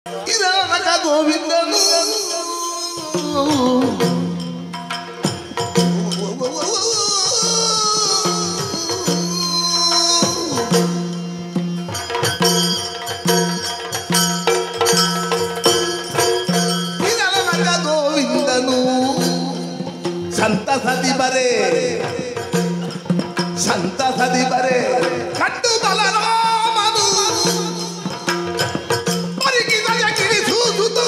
ಇರಾಗ ಗೋವಿಂದನು ಸಂತಸದಿ ಬರೆ ಕಟ್ಟು ಬಲರಾಮನು ಪರಿಗಿದಯ ಕಿರಿಸೂಸುತ್ತ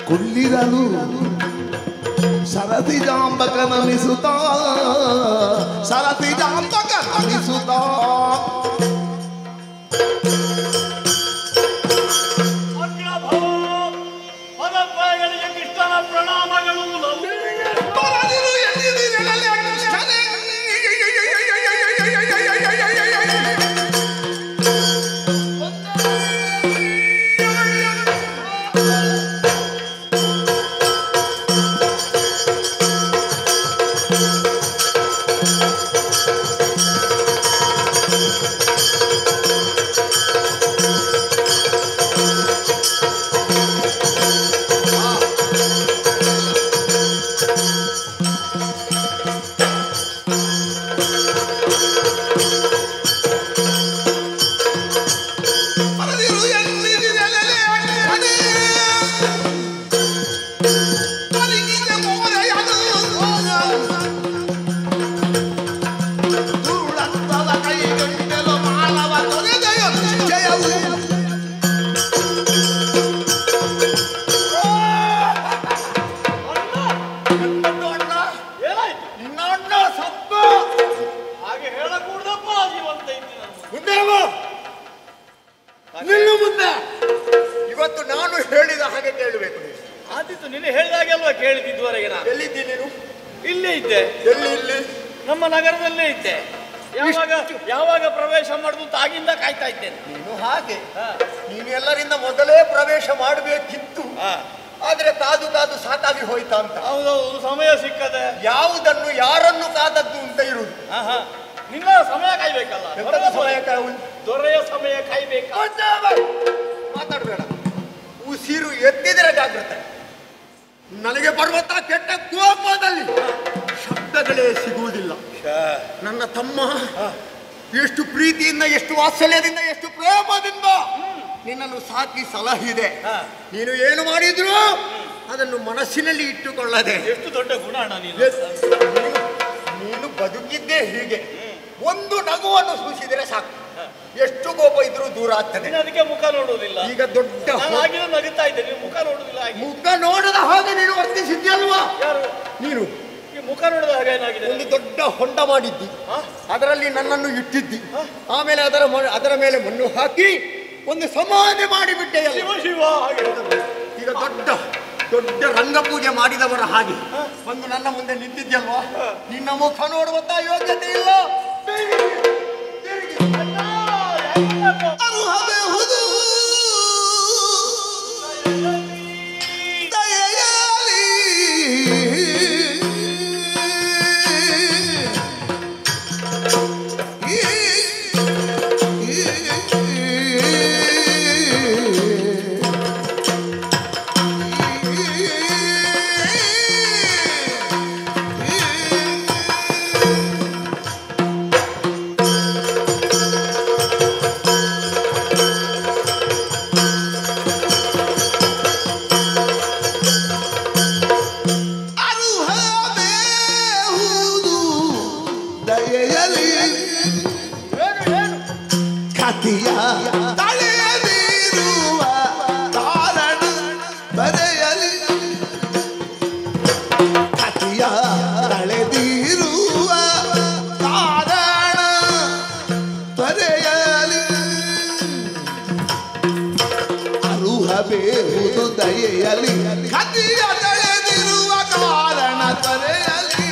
ಕುಳ್ಳಿರನು ಸರತಿ ಜಾಂಬಕ ನಮಿಸುತ್ತ ಇವತ್ತು ನಾನು ಹೇಳಿದ ಹಾಗೆ ಕೇಳಬೇಕು. ಆದಿತ್ತು ನಿನ್ನೆ ಹೇಳಿದಾಗೆಲ್ವಾ ಕೇಳಿದ್ವರೆಗೆ? ನಾನು ಎಲ್ಲಿದ್ದೆ ನೀನು? ಇಲ್ಲೇ ಇದ್ದೆ. ಎಲ್ಲಿ? ಇಲ್ಲಿ ನಮ್ಮ ನಗರದಲ್ಲೇ ಇದ್ದೆ. ಯಾವಾಗ ಪ್ರವೇಶ ಮಾಡುದು ಅಂತ ಆಗಿಂದ ಕಾಯ್ತಾ ಇದ್ದೇನೆ. ನೀನು ಹಾಗೆ ನೀನು ಎಲ್ಲರಿಂದ ಮೊದಲೇ ಪ್ರವೇಶ ಮಾಡಬೇಕಿತ್ತು. ಆದ್ರೆ ಕಾದು ಕಾದು ಸಾಕಾಗಿ ಹೋಯ್ತಾ ಅಂತ. ಹೌದೌದು, ಸಮಯ ಸಿಕ್ಕದೆ. ಯಾವುದನ್ನು ಯಾರನ್ನು ಕಾದದ್ದು ಅಂತ ಇರುವುದು. ನಿನ್ನ ಸಮಯ ಕಾಯ್ಬೇಕಲ್ಲ. ದೊರೆಯ ಸಮಯ ಕಾಯ್ಬೇಕ. ಮಾತಾಡಬೇಡ. ಉಸಿರು ಎತ್ತಿದರೆ ಜಾಗೃತೆ. ನನಗೆ ಬರುವಂತ ಕೆಟ್ಟ ಕೋಪದಲ್ಲಿ ಶಬ್ದಗಳೇ ಸಿಗುವುದಿಲ್ಲ. ನನ್ನ ತಮ್ಮ ಎಷ್ಟು ಪ್ರೀತಿಯಿಂದ, ಎಷ್ಟು ವಾತ್ಸಲ್ಯದಿಂದ, ಎಷ್ಟು ಪ್ರೇಮದಿಂದ ನಿನ್ನನ್ನು ಸಾಕಿ ಸಲಹಿದೆ. ನೀನು ಏನು ಮಾಡಿದ್ರು ಅದನ್ನು ಮನಸ್ಸಿನಲ್ಲಿ ಇಟ್ಟುಕೊಳ್ಳದೆ. ಎಷ್ಟು ದೊಡ್ಡ ಗುಣ ಅಣ್ಣ ನೀನು. ನೀನು ಬದುಕಿದ್ದೇ ಹೀಗೆ. ಒಂದು ನಗುವನ್ನು ಸೂಸಿದರೆ ಸಾಕು, ಎಷ್ಟು ಕೋಪ ಇದ್ರೂ ದೂರ ಆಗ್ತದೆ. ಅದಕ್ಕೆ ಮುಖ ನೋಡುವುದಿಲ್ಲ. ಈಗ ದೊಡ್ಡ ನಗುತ್ತಾ ಇದ್ದೆ, ಮುಖ ನೋಡುವುದಿಲ್ಲ. ಮುಖ ನೋಡದ ಹಾಗೆ ನೀನು ವರ್ತಿಸಿದ್ಯಲ್ವಾ? ಯಾರು ನೀನು? ಮುಖ ನೋಡದ ಹಾಗೆ ಏನಾಗಿದೆ? ಒಂದು ದೊಡ್ಡ ಹೊಂಡ ಮಾಡಿದ್ದಿ, ಅದರಲ್ಲಿ ನನ್ನನ್ನು ಇಟ್ಟಿದ್ದಿ. ಆಮೇಲೆ ಅದರ ಮೇಲೆ ಮಣ್ಣು ಹಾಕಿ ಒಂದು ಸಮಾಧಿ ಮಾಡಿಬಿಟ್ಟೆ. ಈಗ ದೊಡ್ಡ ರಂಗಪೂಜೆ ಮಾಡಿದವರ ಹಾಗೆ ಒಂದು ನನ್ನ ಮುಂದೆ ನಿಂತಿದ್ಯಲ್ವಾ? ನಿನ್ನ ಮುಖ ನೋಡುವಂತ ಯೋಗ್ಯತೆ ಇಲ್ಲ. ದಯೆಯಲಿ ಕತಿಯ ತಳೆದಿರುವ ಕಾರಣ ತೊರೆಯಲಿ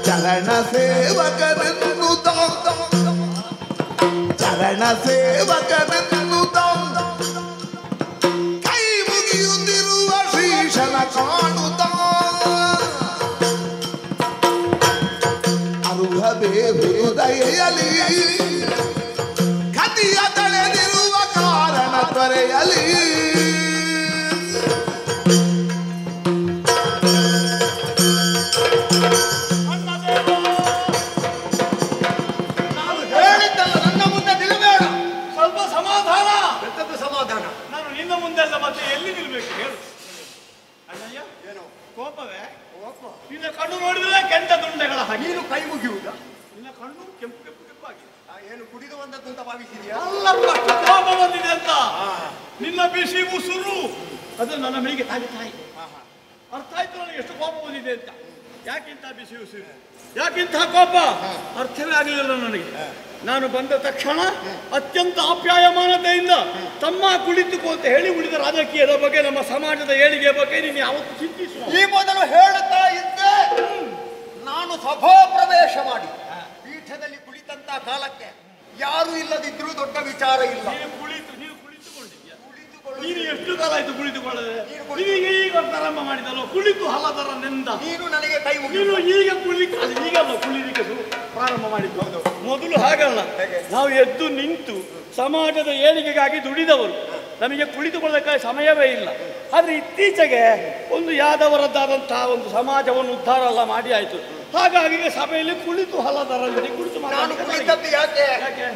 ಚರಣ ಸೇವಕರನ್ನು ಕೈ ಮುಗಿಯುತ್ತಿರುವ ಶ್ರೀಶನ ಕಾಣುತ್ತ ಅರುಹಬೇಕು ದಯೆಯಲಿ ಕದಿಯ ತಳೆದಿರುವ ಕಾರಣ ತೊರೆಯಲಿ ನಾನು ಹೇಳಿದ್ದಲ್ಲ, ನನ್ನ ಮುಂದೆ ನಿಲ್ಲಬೇಡ. ಸ್ವಲ್ಪ ಸಮಾಧಾನ. ಎಂತದ್ದು ಸಮಾಧಾನ? ನಾನು ನಿನ್ನ ಮುಂದೆಲ್ಲ ಮತ್ತೆ ಎಲ್ಲಿ ನಿಲ್ಬೇಕು ಹೇಳು ಅಣ್ಣಯ್ಯ. ಏನು ಕೋಪವೇ? ಕೋಪ? ನಿನ್ನ ಕಣ್ಣು ನೋಡಿದ್ರೆ ಕೆಂಟ ದುಂಡೆಗಳ ಹಾಗೆ. ನೀನು ಕೈ ಮುಗಿಯುವುದ? ನಿನ್ನ ಕಣ್ಣು ಕೆಂಪು ಕೆಂಪು ಕೆಂಪಾಗಿದೆ. ಏನು ಕುಡಿದು ಬಂದದ್ದು ಅಂತ ಭಾವಿಸಿದ್ಯಾ? ಅಲ್ಲಪ್ಪ, ಕೋಪ ಬಂದಿದೆ ಅಂತ. ನಿನ್ನ ಬಿಸಿ ಉಸುರು ಅದು ನನ್ನ ಮೈಗೆ ತಾಗಿತಾ ಇದೆ. ಅರ್ಥ ಆಯ್ತು ನನಗೆ ಎಷ್ಟು ಕೋಪ ಬಂದಿದೆ ಅಂತ. ಯಾಕಿಂತ ಬಿಸಿ ಉಸಿರು, ಯಾಕಿಂತ ಕೋಪ ಅರ್ಥವೇ ಆಗಲಿಲ್ಲ ನನಗೆ. ನಾನು ಬಂದ ತಕ್ಷಣ ಅತ್ಯಂತ ಆಪ್ಯಾಯಮಾನತೆಯಿಂದ ತಮ್ಮ ಕುಳಿತುಕೋ ಅಂತ ಹೇಳಿ ಉಳಿದ ರಾಜಕೀಯದ ಬಗ್ಗೆ, ನಮ್ಮ ಸಮಾಜದ ಏಳಿಗೆ ಬಗ್ಗೆ ನೀನು ಯಾವತ್ತು ಚಿಂತಿಸುವ. ಈ ಮೊದಲು ಹೇಳುತ್ತಾ ಇದ್ದೆ, ನಾನು ಸಭಾ ಪ್ರವೇಶ ಮಾಡಿ ಪೀಠದಲ್ಲಿ ಕುಳಿತಂತ ಕಾಲಕ್ಕೆ ಯಾರು ಇಲ್ಲದಿದ್ರೂ ದೊಡ್ಡ ವಿಚಾರ ಇಲ್ಲ. ನೀನು ಕುಳಿತುಕೊಂಡಿದ್ಯಾ? ಕುಳಿತುಕೊಳ್ಳು. ನೀನು ಎಷ್ಟು ಕಾಲ ಆಯ್ತು ಕುಳಿತುಕೊಳ್ಳದೆ? ನೀನು ಈಗ ಪ್ರಾರಂಭ ಮಾಡಿದಲ್ಲ ಕುಳಿತು ಹಲದರ ನೆಂದ. ನೀನು ನನಗೆ ಕೈ ಮುಗಿ. ನೀನು ಈಗ ಈಗಲ್ಲ ಕುಳಿಲಿಕ್ಕೆ ಪ್ರಾರಂಭ ಮಾಡಿದ್ದು. ಮೊದಲು ಹಾಗಲ್ಲ, ನಾವು ಎದ್ದು ನಿಂತು ಸಮಾಜದ ಏಳಿಗೆಗಾಗಿ ದುಡಿದವರು. ನಮಗೆ ಕುಳಿತುಕೊಳ್ಳಬೇಕಾದ ಸಮಯವೇ ಇಲ್ಲ. ಆದರೆ ಇತ್ತೀಚೆಗೆ ಒಂದು ಯಾದವರದ್ದಾದಂತಹ ಒಂದು ಸಮಾಜವನ್ನು ಉದ್ಧಾರ ಎಲ್ಲ ಮಾಡಿ ಆಯಿತು. ಹಾಗಾಗಿ ಸಭೆಯಲ್ಲಿ ಕುಳಿತು ಹಲದರಲ್ಲಿ ಕುಳಿತು ನಾನು ಕುಳಿತದ್ದು ಯಾಕೆ?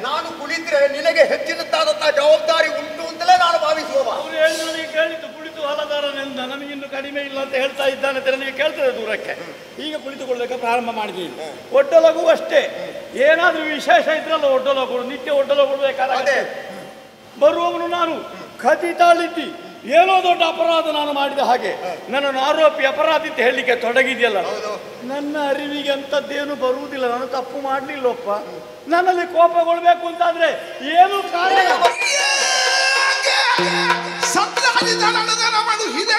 ನಾನು ಕುಳಿತರೆ ನಿನಗೆ ಹೆಚ್ಚಿನದ್ದಾದಂತಹ ಜವಾಬ್ದಾರಿ ಉಂಟು ಅಂತಲೇ ನಾನು ಭಾವಿಸುವ. ಅವರು ಹೇಳಿ ನನಗೆ ಕೇಳಿದ್ದು ಕುಳಿತು ಹಲದರನೆಂದ, ನಮಗಿನ್ನು ಕಡಿಮೆ ಇಲ್ಲ ಅಂತ ಹೇಳ್ತಾ ಇದ್ದಾನೆ ಅಂತ ನನಗೆ ಕೇಳ್ತದೆ ದೂರಕ್ಕೆ. ಈಗ ಕುಳಿತುಕೊಳ್ಳಕ್ಕೆ ಪ್ರಾರಂಭ ಮಾಡಿದ್ದೀನಿ. ಒಡ್ಡಲಗೂ ಅಷ್ಟೇ, ಏನಾದರೂ ವಿಶೇಷ ಇದ್ರಲ್ಲ ಒಡ್ಡಲಗಳು, ನಿತ್ಯ ಒಡ್ಡಲಗಳು ಬೇಕಾದ್ರೆ ಬರುವವನು ನಾನು ಖಚಿತಾಳಿದ್ದಿ ಏನೋ ದೊಡ್ಡ ಅಪರಾಧ ನಾನು ಮಾಡಿದ ಹಾಗೆ ನನ್ನನ್ನು ಆರೋಪಿ ಅಪರಾಧಿ ಅಂತ ಹೇಳಲಿಕ್ಕೆ ತೊಡಗಿದೆಯಲ್ಲ. ನನ್ನ ಅರಿವಿಗೆ ಅಂಥದ್ದೇನು ಬರುವುದಿಲ್ಲ. ನಾನು ತಪ್ಪು ಮಾಡಲಿಲ್ಲಪ್ಪ. ನನ್ನಲ್ಲಿ ಕೋಪಗೊಳ್ಬೇಕು ಅಂತಾದ್ರೆ ಏನು ಕಾರಣ? ಸತ್ರಾಜಿತ ನಡುಗನ ಮಾಡು ಹಿದೆ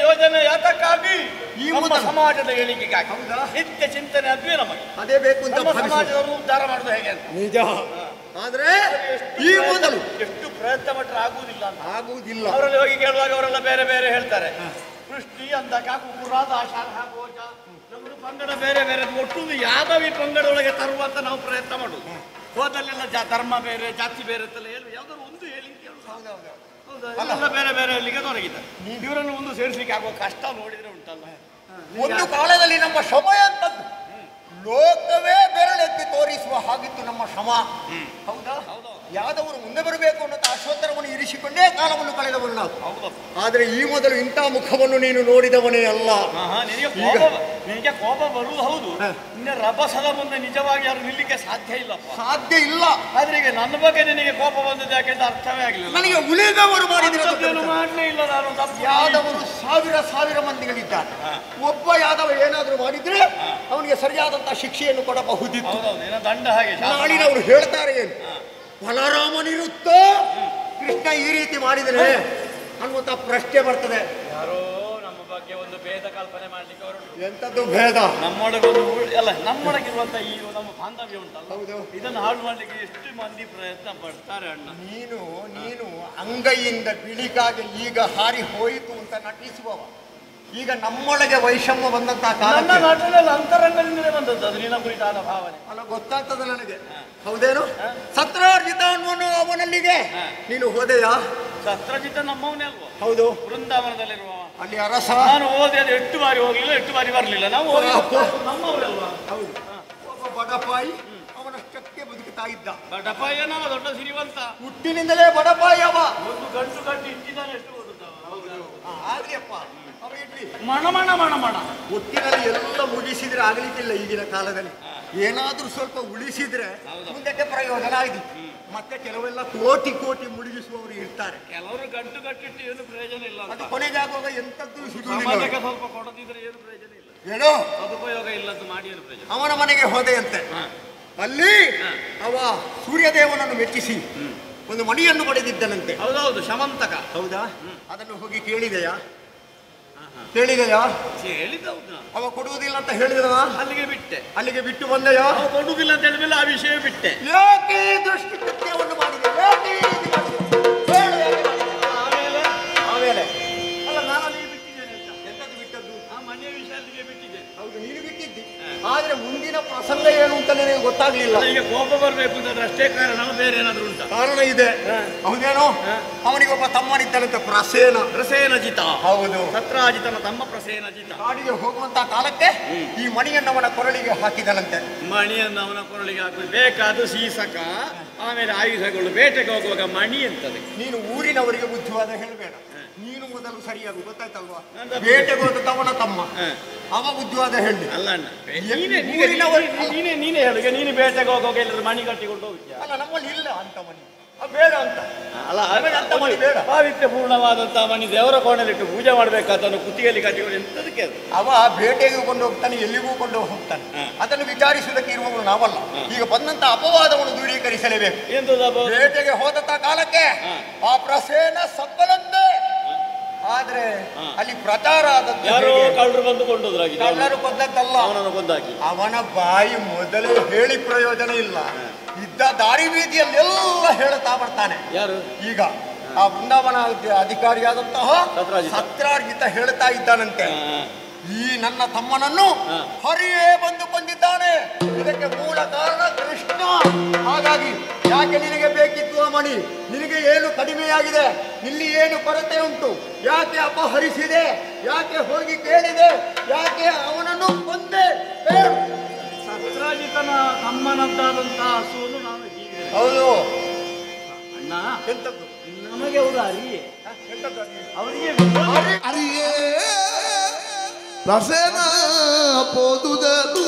ಯೋಜನೆ ಯಾತಕ್ಕಾಗಿ? ನಮ್ಮ ಸಮಾಜದ ಏಳಿಗೆಗಾಗಿ. ನಿತ್ಯ ಚಿಂತನೆ ಅದ್ವೇ ನಮಗೆ. ಅದೇ ಬೇಕು ಅಂತ ಸಮಾಜವನ್ನು ಉದ್ಧಾರ ಮಾಡುದು ಹೇಗೆ ಅಂತ. ನಿಜ. ಆದ್ರೆ ಈ ಮೊದಲು ಎಷ್ಟು ಪ್ರಯತ್ನ ಪಟ್ಟರೆ ಆಗುವುದಿಲ್ಲ. ಅವರಲ್ಲಿ ಹೋಗಿ ಕೇಳುವಾಗ ಅವರೆಲ್ಲ ಬೇರೆ ಬೇರೆ ಹೇಳ್ತಾರೆ. ಕೃಷ್ಟಿ ಅಂದಕ ಕುಕುರ ದಾಶಾರ್ಹ ಭೋಜ, ನಮ್ಮದು ಪಂಗಡ ಬೇರೆ ಬೇರೆ ಒಟ್ಟು ಯಾದವಿ ಪಂಗಡ ಒಳಗೆ ತರುವಂತ ನಾವು ಪ್ರಯತ್ನ ಮಾಡುದು. ಹೋದಲ್ಲೆಲ್ಲ ಧರ್ಮ ಬೇರೆ ಜಾತಿ ಬೇರೆ ಅಂತೆಲ್ಲ ಹೇಳಿ ಯಾವ್ದಾದ್ರು ಒಂದು ಹೇಳಿ ಎಲ್ಲ ಬೇರೆ ಬೇರೆ ಹೇಳಲಿಕ್ಕೆ ತೊಡಗಿದ್ದಾರೆ. ಇವರನ್ನು ಒಂದು ಸೇರಿಸಲಿಕ್ಕೆ ಆಗುವ ಕಷ್ಟ ನೋಡಿದ್ರೆ ಉಂಟಲ್ಲ. ಒಂದು ಕಾಲದಲ್ಲಿ ನಮ್ಮ ಶ್ರಮ ಅಂತದ್ದು ಲೋಕವೇ ಬೆರಳೆತ್ತಿ ತೋರಿಸುವ ಹಾಗಿತ್ತು ನಮ್ಮ ಶ್ರಮ. ಹೌದಾ? ಯಾದವರು ಮುಂದೆ ಬರಬೇಕು ಅನ್ನೋ ಅಶ್ವತ್ಥರವನ್ನು ಇರಿಸಿಕೊಂಡೇ ಕಾಲವನ್ನು ಕಳೆದವರು ನಾವು. ಆದ್ರೆ ಈ ಮೊದಲು ಇಂಥ ಮುಖವನ್ನು ನೀನು ನೋಡಿದವನೇ ಅಲ್ಲ. ನಿನಗೆ ಕೋಪ ಬರುವುದು ಹೌದು. ನಿನ್ನ ರಭಸದ ಮುಂದೆ ನಿಜವಾಗಿ ಯಾರು ನಿಲ್ಲಿಕ್ಕೆ ಸಾಧ್ಯ ಇಲ್ಲ. ಸಾಧ್ಯ ಇಲ್ಲ. ಆದ್ರೆ ಈಗ ನನ್ನ ಬಗ್ಗೆ ನಿನಗೆ ಕೋಪ ಬಂದದ್ದು ಯಾಕೆಂತ ಅರ್ಥವೇ ಆಗಲಿಲ್ಲ. ನನಗೆ ಉಳಿದವರು ಮಾಡಲೇ ಇಲ್ಲ. ನಾನು ಯಾದವರು ಸಾವಿರ ಮಂದಿಗಳಿದ್ದಾರೆ. ಒಬ್ಬ ಯಾದವ ಏನಾದರೂ ಮಾಡಿದ್ರೆ ಅವನಿಗೆ ಸರಿಯಾದಂತಹ ಶಿಕ್ಷೆಯನ್ನು ಕೊಡಬಹುದಿತ್ತು. ದಂಡ ಹಾಗೆ ನಾಳಿನವರು ಹೇಳ್ತಾರೆ ಏನು, ಬಲರಾಮನಿರುತ್ತ ಕೃಷ್ಣ ಈ ರೀತಿ ಮಾಡಿದರೆ ಅನ್ನುವಂತ ಪ್ರಶ್ನೆ ಬರ್ತದೆ. ಯಾರೋ ನಮ್ಮ ಬಗ್ಗೆ ಒಂದು ಭೇದ ಕಲ್ಪನೆ ಮಾಡ್ಲಿಕ್ಕೆ ಅವರು. ಎಂತದ್ದು ಭೇದ? ನಮ್ಮೊಳಗೊಂದು ಅಲ್ಲ, ನಮ್ಮೊಳಗಿರುವಂತ ಈ ನಮ್ಮ ಬಾಂಧವ್ಯ ಉಂಟಲ್ಲ, ಇದನ್ನು ಹಾಳು ಮಾಡ್ಲಿಕ್ಕೆ ಎಷ್ಟು ಮಂದಿ ಪ್ರಯತ್ನ ಪಡ್ತಾರೆ ಅಣ್ಣ. ನೀನು ಅಂಗೈಯಿಂದ ಬಿಳಿಗಾಗಿ ಈಗ ಹಾರಿ ಹೋಯಿತು ಅಂತ ನಟಿಸುವವ. ಈಗ ನಮ್ಮೊಳಗೆ ವೈಷಮ್ಯ ಬಂದಂತಹ ಕಾಲ ನಟನೆಲ್ಲ ಅಂತರಂಗದಿಂದಲೇ ಬಂದದ್ದು. ಅದು ನಿನ್ನ ಕುರಿತಾದ ಭಾವನೆ ಅಲ್ಲ, ಗೊತ್ತಾಗ್ತದೆ ನನಗೆ. ಹೌದೇನು? ಸತ್ರಾರ್ಜಿತ ಅನ್ನುವನು ಅವನಲ್ಲಿಗೆ ನೀನು ಹೋದೆಯಾ? ಸತ್ರಾರ್ಜಿತ ನಮ್ಮವನೇ ಅಲ್ವಾ? ಹೌದು. ವೃಂದಾವನದಲ್ಲಿರುವ ಅಲ್ಲಿ ಅರಸ. ನಾನು ಓದಿ ಅದು 8 ಬಾರಿ ಹೋಗ್ಲಿಲ್ಲ, 8 ಬಾರಿ ಬರ್ಲಿಲ್ಲ. ನಾವು ನಮ್ಮವರಲ್ವಾ? ಹೌದು. ಬಡಪಾಯನವ ದೊಡ್ಡ ಸಿರಿವಂತ. ಹುಟ್ಟಿನಿಂದಲೇ ಬಡಪಾಯವ. ಒಂದು ಗಂಟು ಕಟ್ಟಿ ಇಟ್ಟಿದ್ದಾನೆ ಎಷ್ಟು ಓದುತ್ತಾವ. ಆಗ್ಲಿಯಪ್ಪ ಅವ ಇಡ್ಲಿ ಮಣ ಮಣ ಮಣ ಮಣ. ಒಟ್ಟಿನಲ್ಲಿ ಎಲ್ಲ ಮುಗಿಸಿದ್ರೆ ಆಗ್ಲಿಕ್ಕಿಲ್ಲ ಈಗಿನ ಕಾಲದಲ್ಲಿ. ಏನಾದ್ರೂ ಸ್ವಲ್ಪ ಉಳಿಸಿದ್ರೆ ಮುಂದಕ್ಕೆ ಪ್ರಯೋಜನ ಆಗಿದೆ. ಮತ್ತೆ ಕೆಲವೆಲ್ಲ ಕೋಟಿ ಕೋಟಿ ಮುಳುಗಿಸುವವರು ಇರ್ತಾರೆ. ಕೆಲವರು ಗಂಟು ಕಟ್ಟಿಟ್ಟು ಏನು ಪ್ರಯೋಜನ ಇಲ್ಲ. ಅದು ಕೊನೆಗಾಗುವಾಗ ಎಂತದ್ದು ಸಮಾಜಕ್ಕೆ ಸ್ವಲ್ಪ ಕೊಡದಿದ್ರೆ ಏನು ಪ್ರಯೋಜನ ಇಲ್ಲ. ಏನೋ ಸದುಪಯೋಗ ಇಲ್ಲದ್ದು ಮಾಡಿ ಏನು ಪ್ರಯೋಜನ. ಅವನ ಮನೆಗೆ ಹೋದೆಯಂತೆ. ಅಲ್ಲಿ ಅವ ಸೂರ್ಯದೇವನನ್ನು ಮೆಚ್ಚಿಸಿ ಒಂದು ಮಣಿಯನ್ನು ಪಡೆದಿದ್ದನಂತೆ. ಹೌದೌದು, ಶಮಂತಕ. ಹೌದಾ? ಅದನ್ನು ಹೋಗಿ ಕೇಳಿದೆಯಾ? ಕೇಳಿದೆಯಾ? ಹೇಳಿದೌದು. ಅವ ಕೊಡುವುದಿಲ್ಲ ಅಂತ ಹೇಳಿದ. ಅಲ್ಲಿಗೆ ಬಿಟ್ಟೆ. ಅಲ್ಲಿಗೆ ಬಿಟ್ಟು ಬಂದೆಯಾ? ಕೊಡುವುದಿಲ್ಲ ಅಂತ ಹೇಳಿದ್ಮೇಲೆ ಆ ವಿಷಯ ಬಿಟ್ಟೆ. ಯಾಕೆ ದೃಷ್ಟಿ ಕೃತ್ಯವನ್ನು ಮಾಡಿದೆ? ಆಮೇಲೆ ಆಮೇಲೆ ಅಲ್ಲ, ನಾನು ಅಲ್ಲಿಗೆ ಬಿಟ್ಟಿದ್ದೇನೆ. ಎಂತದ್ದು ಬಿಟ್ಟದ್ದು? ಆ ಮನೆಯ ವಿಷಯ ಅಲ್ಲಿಗೆ ಬಿಟ್ಟಿದ್ದೇನೆ. ಹೌದು, ನೀನು ಬಿಟ್ಟಿದ್ದಿ. ಆದ್ರೆ ಮುಂದಿನ ಪ್ರಸಂಗ ಏನು ಅಂತ ನನಗೆ ಗೊತ್ತಾಗ್ಲಿಲ್ಲ. ಈಗ ಕೋಪ ಬರಬೇಕು ಅಂತಂದ್ರೆ ಅಷ್ಟೇ ಕಾರಣ, ಬೇರೆ ಏನಾದ್ರು ಉಂಟಾ? ಕಾರಣ ಇದೆ. ಹೌದೇನೋ? ಅವನಿಗೊಬ್ಬ ತಮ್ಮನಿದ್ದನಂತೆ ಪ್ರಸೇನಜಿತ. ಹೌದು, ಸತ್ರಾಜಿತನ ತಮ್ಮ ಪ್ರಸೇನಜಿತ. ಕಾಡಿಗೆ ಹೋಗುವಂತ ಕಾಲಕ್ಕೆ ಈ ಮಣಿಯನ್ನು ಅವನ ಕೊರಳಿಗೆ ಹಾಕಿದನಂತೆ. ಮಣಿಯನ್ನು ಅವನ ಕೊರಳಿಗೆ ಹಾಕಿ ಬೇಕಾದ ಸೀಸಕ, ಆಮೇಲೆ ಆಯುಧಗಳು. ಬೇಟೆಗೆ ಹೋಗುವಾಗ ಮಣಿ ಅಂತದೆ. ನೀನು ಊರಿನವರಿಗೆ ಬುದ್ಧಿವಾದ ಹೇಳಬೇಡ. ನೀನು ಮೊದಲು ಸರಿಯಾಗಿ ಗೊತ್ತಾಯ್ತಲ್ವಾ? ಬೇಟೆಗೆ ಹೋದ ಅವನ ತಮ್ಮ, ಅವ ಬುದ್ಧಿವಾದ ಹೇಳಿ. ಅಲ್ಲ ಅಣ್ಣ, ನೀನೇ ಹೇಳು. ಈಗ ನೀನು ಬೇಟೆಗೆ ಹೋಗುವಾಗ ಎಲ್ಲರೂ ಮಣಿ ಕಟ್ಟಿಕೊಂಡು ಹೋಗ್ತೀಯ. ಅಲ್ಲ, ನಮ್ಮಲ್ಲಿ ಇಲ್ಲ ಅಂತ ಮಣಿ, ಬೇಡ ಅಂತ. ಅಲ್ಲ, ಅಂತ ಮಣಿ ಬೇಡ. ಪಾವಿತ್ರ್ಯ ಪೂರ್ಣವಾದಂತಹ ಮಣಿ ದೇವರ ಕೋಣೆಲಿಟ್ಟು ಪೂಜೆ ಮಾಡ್ಬೇಕಾದನ್ನು ಕುತ್ತಿಗೆಯಲ್ಲಿ ಕಟ್ಟಿಕೊಂಡು ಎಂತದಕ್ಕೆ ಅದು? ಅವ ಬೇಟೆಗೆ ಕೊಂಡು ಹೋಗ್ತಾನೆ, ಎಲ್ಲಿಗೂ ಕೊಂಡು ಹೋಗ್ತಾನೆ. ಅದನ್ನು ವಿಚಾರಿಸುವುದಕ್ಕೆ ಇರುವವರು ನಾವಲ್ಲ. ಈಗ ಬಂದಂತ ಅಪವಾದವನ್ನು ದೂರೀಕರಿಸಲೇಬೇಕು. ಎಂತದ? ಬೇಟೆಗೆ ಹೋದಂತ ಕಾಲಕ್ಕೆ ಆ ಪ್ರಸೇನ ಸಬ್ಬಲಂತೆ. ಆದ್ರೆ ಅಲ್ಲಿ ಪ್ರಚಾರ ಆದದ್ದು ಯಾರೋ ಕಳ್ಳರು ಬಂದು ಕೊಂಡೋದ್ರಾಗಿ. ಕಳ್ಳರು ಕೊಂದದ್ದಲ್ಲ, ಅವನನ್ನು ಕೊಂದಾಕಿ. ಅವನ ಬಾಯಿ ಮೊದಲೇ ಹೇಳಿ ಪ್ರಯೋಜನ ಇಲ್ಲ. ಇದ್ದ ದಾರಿ ಬೀದಿಯಲ್ಲೆಲ್ಲ ಹೇಳುತ್ತಾ ಬರ್ತಾನೆ. ಯಾರು? ಈಗ ಆ ಬೃಂದಾವನ ಅಧಿಕಾರಿಯಾದಂತಹ ಸತ್ರಾರ್ಜಿತ ಹೇಳ್ತಾ ಇದ್ದಾನಂತೆ, ಈ ನನ್ನ ತಮ್ಮನನ್ನು ಹರಿಯೇ ಬಂದು ಕೊಂದಿದ್ದಾನೆ. ಇದಕ್ಕೆ ಮೂಲ ಕಾರಣ ಕೃಷ್ಣ. ಹಾಗಾಗಿ ಯಾಕೆ ನಿನಗೆ ಬೇಕಿತ್ತು ಆ ಮಣಿ? ನಿನಗೆ ಏನು ಕಡಿಮೆಯಾಗಿದೆ? ಇಲ್ಲಿ ಏನು ಕೊರತೆ ಉಂಟು? ಯಾಕೆ ಅಪಹರಿಸಿದೆ? ಯಾಕೆ ಹೋಗಿ ಕೇಳಿದೆ? ಯಾಕೆ ಅವನನ್ನು ಕೊಂದೆ? ಸತ್ರಾಜಿತನ ತಮ್ಮನದ್ದಾದಂತಹ ಹಸುವನ್ನು ನಾನು ಹೀಗೆ. ಹೌದು ಅಣ್ಣ, ಎಂತದ್ದು? ನಮಗೆ ಅವರು ಅರಿಯೇ. ಎಂತದ್ದು? ಅವರಿಗೆ ಅರಿಯೇ ಪ್ರಸೇನ ಪೋದುದಲು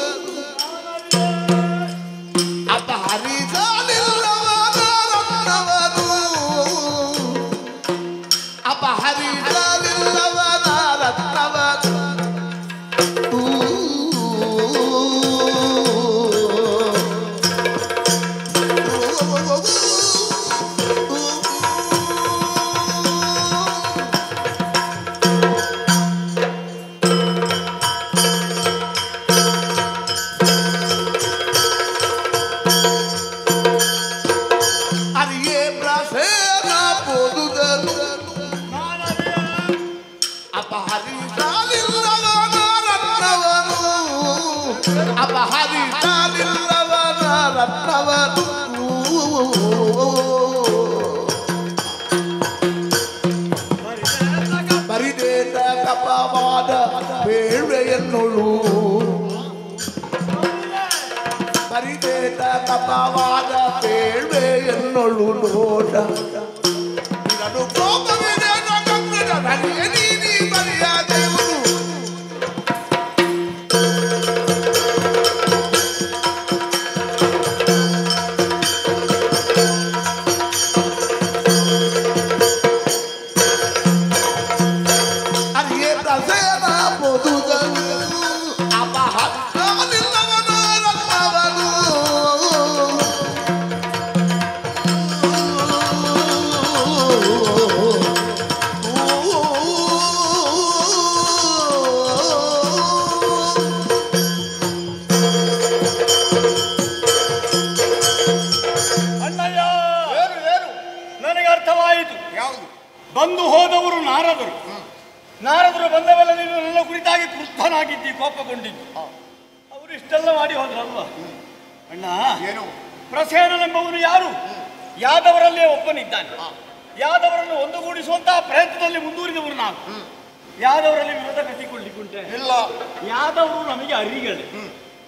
ಅಪಹರಿಸಲಿಲ್ಲವನ ರತ್ನವನು, ಅಪಹರಿಸಲಿಲ್ಲವನ ರತ್ನವನು. ಬರಿದೇತ ಕಪವಾದ ಬೇಳ್ವೆಯನ್ನೊಳು, ಬರಿದೇತ ಕಪವಾದ ಬೇಳ್ವೆಯನ್ನೊಳು ನೋಡ. ಇದನ್ನು ಕೋಪವಿದೆ ನನಗೆ ನೀನಿ ಬರಿಯ ದೇವರು. ಬಂದು ಹೋದವರು ನಾರದರು. ನಾರದರು ಬಂದ ಮೇಲೆ ನೀನು ನನ್ನ ಕುರಿತಾಗಿ ಕ್ರುದ್ಧನಾಗಿದ್ದಿ, ಕೋಪಗೊಂಡಿದ್ದು. ಅವರು ಇಷ್ಟೆಲ್ಲ ಮಾಡಿ ಹೋದ್ರಲ್ವಾ? ಅಣ್ಣ, ಏನು? ಪ್ರಸೇನನೆಂಬವನು ಯಾರು? ಯಾದವರಲ್ಲೇ ಒಬ್ಬನಿದ್ದಾನೆ. ಯಾದವರನ್ನು ಒಂದುಗೂಡಿಸುವಂತಹ ಪ್ರಯತ್ನದಲ್ಲಿ ಮುಂದುವರಿದವರು ನಾವು. ಯಾದವರಲ್ಲಿ ವಿರೋಧ ಕಟ್ಟಿಕೊಳ್ಳಿಕ್ಕುಂಟೆ ಇಲ್ಲ. ಯಾದವರು ನಮಗೆ ಅರಿಗಳೇ,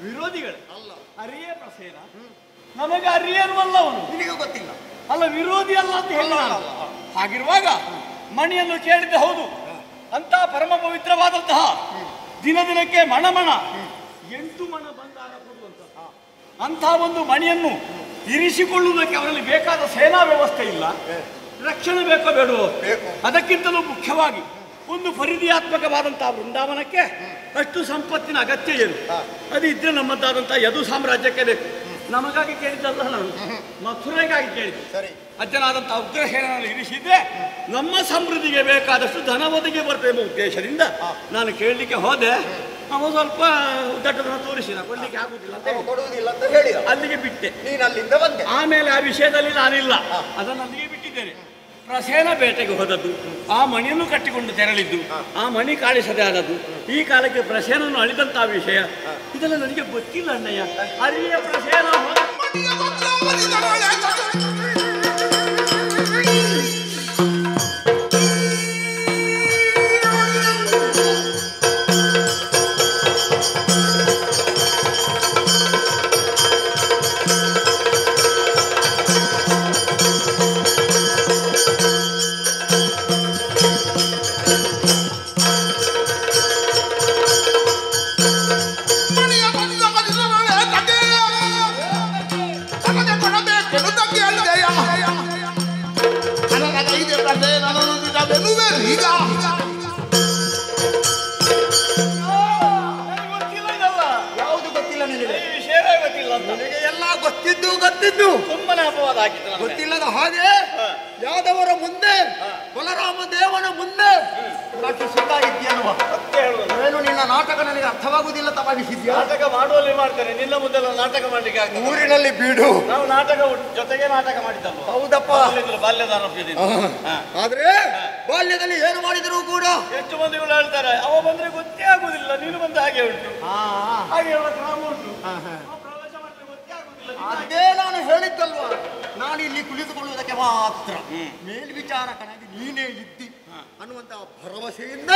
ವಿರೋಧಿಗಳೇ ಅಲ್ಲ. ಅರಿಯೇ ಪ್ರಸೇನ. ನಮಗೆ ಅರಿಯಲ್ವಲ್ಲ ಅವನು. ನಿನಗೆ ಗೊತ್ತಿಲ್ಲ. ಅಲ್ಲ, ವಿರೋಧಿ ಅಲ್ಲ ಅಂತ ಹೇಳಿ ಹಾಗಿರುವಾಗ ಮಣಿಯನ್ನು ಕೇಳಿದ್ದೆ ಹೌದು. ಅಂತ ಪರಮ ಪವಿತ್ರವಾದಂತಹ ದಿನ ದಿನಕ್ಕೆ ಮಣಮಣ 8 ಮಣ ಬಂಗಾರ ಕೊಡುವಂತಹ ಅಂತಹ ಒಂದು ಮಣಿಯನ್ನು ಇರಿಸಿಕೊಳ್ಳುವುದಕ್ಕೆ ಅವರಲ್ಲಿ ಬೇಕಾದ ಸೇನಾ ವ್ಯವಸ್ಥೆ ಇಲ್ಲ. ರಕ್ಷಣೆ ಬೇಕೋ ಬೇಡವೋ? ಅದಕ್ಕಿಂತಲೂ ಮುಖ್ಯವಾಗಿ ಒಂದು ಪರಿಧಿಯಾತ್ಮಕವಾದಂತಹ ವೃಂದಾವನಕ್ಕೆ ಅಷ್ಟು ಸಂಪತ್ತಿನ ಅಗತ್ಯ ಏನು? ಅದು ಇದ್ರೆ ನಮ್ಮದಾದಂತಹ ಯದು ಸಾಮ್ರಾಜ್ಯಕ್ಕೆ ಬೇಕು. ನಮಗಾಗಿ ಕೇಳಿದ್ದಲ್ಲ, ನಾನು ಮಥುರೆಗಾಗಿ ಕೇಳಿದ್ದೆ. ಅಜ್ಜನಾದಂತಹ ಉಗ್ರಸೇನನ್ನು ಇರಿಸಿದ್ರೆ ನಮ್ಮ ಸಮೃದ್ಧಿಗೆ ಬೇಕಾದಷ್ಟು ಧನ ಒದಗಿ ಬರ್ತದೆ ಎಂಬ ಉದ್ದೇಶದಿಂದ ನಾನು ಕೇಳಲಿಕ್ಕೆ ಹೋದೆ. ಅವ ಸ್ವಲ್ಪ ದಟ್ಟದನ್ನು ತೋರಿಸಿದ, ಕೊಡ್ಲಿಕ್ಕೆ ಆಗುದಿಲ್ಲ ಅಂತ ಕೊಡುವುದಿಲ್ಲ ಅಂತ ಹೇಳಿ ಅಲ್ಲಿಗೆ ಬಿಟ್ಟೆ. ನೀನು ಅಲ್ಲಿಂದ ಬಂದೆ. ಆಮೇಲೆ ಆ ವಿಷಯದಲ್ಲಿ ನಾನಿಲ್ಲ, ಅದನ್ನು ಅಲ್ಲಿಗೆ ಬಿಟ್ಟಿದ್ದೇನೆ. ಪ್ರಸೇನ ಬೇಟೆಗೆ ಹೋದದ್ದು, ಆ ಮಣಿಯನ್ನು ಕಟ್ಟಿಕೊಂಡು ತೆರಳಿದ್ದು, ಆ ಮಣಿ ಕಾಣಿಸದೆ ಆದದ್ದು, ಈ ಕಾಲಕ್ಕೆ ಪ್ರಸೇನನ್ನು ಅಳಿದಂತಹ ವಿಷಯ ಇದೆಲ್ಲ ನನಗೆ ಗೊತ್ತಿಲ್ಲ ಅಣ್ಣಯ್ಯ. ಅರಿಯ ಪ್ರಸೇನ ಗೊತ್ತಿದ್ದು ತುಂಬನೇ ಅಪವಾದ ಆಗಿತ್ತು. ಗೊತ್ತಿಲ್ಲದ ಹಾಗೆ ಯಾದವರ ಮುಂದೆ ಬಲರಾಮ ದೇವನ ಮುಂದೆ ನಟಿಸುತ್ತಾ ಇದೆಯಲ್ವ? ಏನು ನಿನ್ನ ನಾಟಕ ನನಗೆ ಅರ್ಥವಾಗುವುದಿಲ್ಲ ತಪ್ಪಾಗಿಸಿದ್ಯಾ? ನಾಟಕ ಮಾಡುವಲ್ಲಿ ಮಾಡ್ತಾರೆ, ನಿನ್ನ ಮುಂದೆ ನಾಟಕ ಮಾಡ್ಲಿಕ್ಕೆ ಆಗ್ತದೆ. ಊರಿನಲ್ಲಿ ಬೀಡು. ನಾವು ನಾಟಕ ಜೊತೆಗೆ ನಾಟಕ ಮಾಡಿದ್ದಲ್ಲ. ಹೌದಪ್ಪ, ಬಾಲ್ಯದ ಆರೋಗ್ಯದಿಂದ. ಆದ್ರೆ ಬಾಲ್ಯದಲ್ಲಿ ಏನು ಮಾಡಿದ್ರು ಕೂಡ ಎಷ್ಟು ಮಂದಿಗಳು ಹೇಳ್ತಾರೆ, ಅವ ಬಂದ್ರೆ ಗೊತ್ತೇ ಆಗುದಿಲ್ಲ, ನೀನು ಬಂದ ಹಾಗೆ ಉಂಟು, ಹಾಗೆ ಹೇಳೋ ಕ್ರಮ ಉಂಟು. ಅದೇ ನಾನು ಹೇಳಿದ್ದಲ್ವಾ, ನಾನು ಇಲ್ಲಿ ಕುಳಿತುಕೊಳ್ಳುವುದಕ್ಕೆ ಮಾತ್ರ ಮೇಲ್ವಿಚಾರಕನಾಗಿ ನೀನೇ ಇದ್ದಿ ಅನ್ನುವಂತಹ ಭರವಸೆಯಿಂದ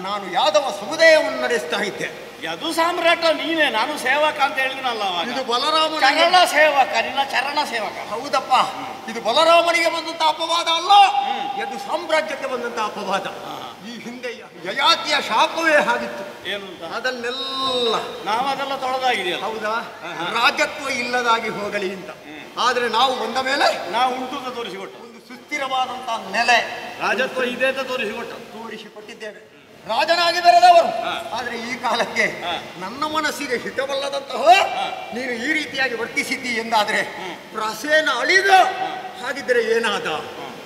ನಾನು ಯಾದವ ಸಮುದಾಯವನ್ನು ನಡೆಸ್ತಾ ಇದ್ದೆ. ಯದು ಸಾಮ್ರಾಟ ನೀನೇ, ನಾನು ಸೇವಕ ಅಂತ ಹೇಳಿದ್ನಲ್ಲ. ಇದು ಬಲರಾಮ ಚರಣ ಸೇವಕ, ನಿನ್ನ ಚರಣ ಸೇವಕ. ಹೌದಪ್ಪ, ಇದು ಬಲರಾಮನಿಗೆ ಬಂದಂತ ಅಪವಾದ ಅಲ್ಲ, ಯದು ಸಾಮ್ರಾಜ್ಯಕ್ಕೆ ಬಂದಂತ ಅಪವಾದ. ಈ ಹಿಂದೆ ಯಯಾತಿಯ ಶಾಪವೇ ಆಗಿತ್ತು. ಏನು ಅಂತ ಅದನ್ನೆಲ್ಲ ನಾವು ಅದೆಲ್ಲ ತೊಳೆದಾಗಿದೆಯಲ್ಲ. ಹೌದಾ? ರಾಜತ್ವ ಇಲ್ಲದಾಗಿ ಹೋಗಲಿ ಅಂತ. ಆದ್ರೆ ನಾವು ಬಂದ ಮೇಲೆ ನಾವು ಉಂಟು ಅಂತ ತೋರಿಸಿಕೊಟ್ಟು, ಒಂದು ಸುಸ್ಥಿರವಾದಂತಹ ನೆಲೆ ರಾಜತ್ವ ಇದೆ ಅಂತ ತೋರಿಸಿಕೊಟ್ಟಿದ್ದೇವೆ. ರಾಜನಾಗಿ ಬೆರೆದವರು. ಆದ್ರೆ ಈ ಕಾಲಕ್ಕೆ ನನ್ನ ಮನಸ್ಸಿಗೆ ಹಿತವಲ್ಲದಂತಹ ನೀನು ಈ ರೀತಿಯಾಗಿ ವರ್ತಿಸಿದ್ದಿ ಎಂದಾದ್ರೆ ಪ್ರಸೇನ ಅಳಿದ ಹಾಗಿದ್ರೆ ಏನಾದ?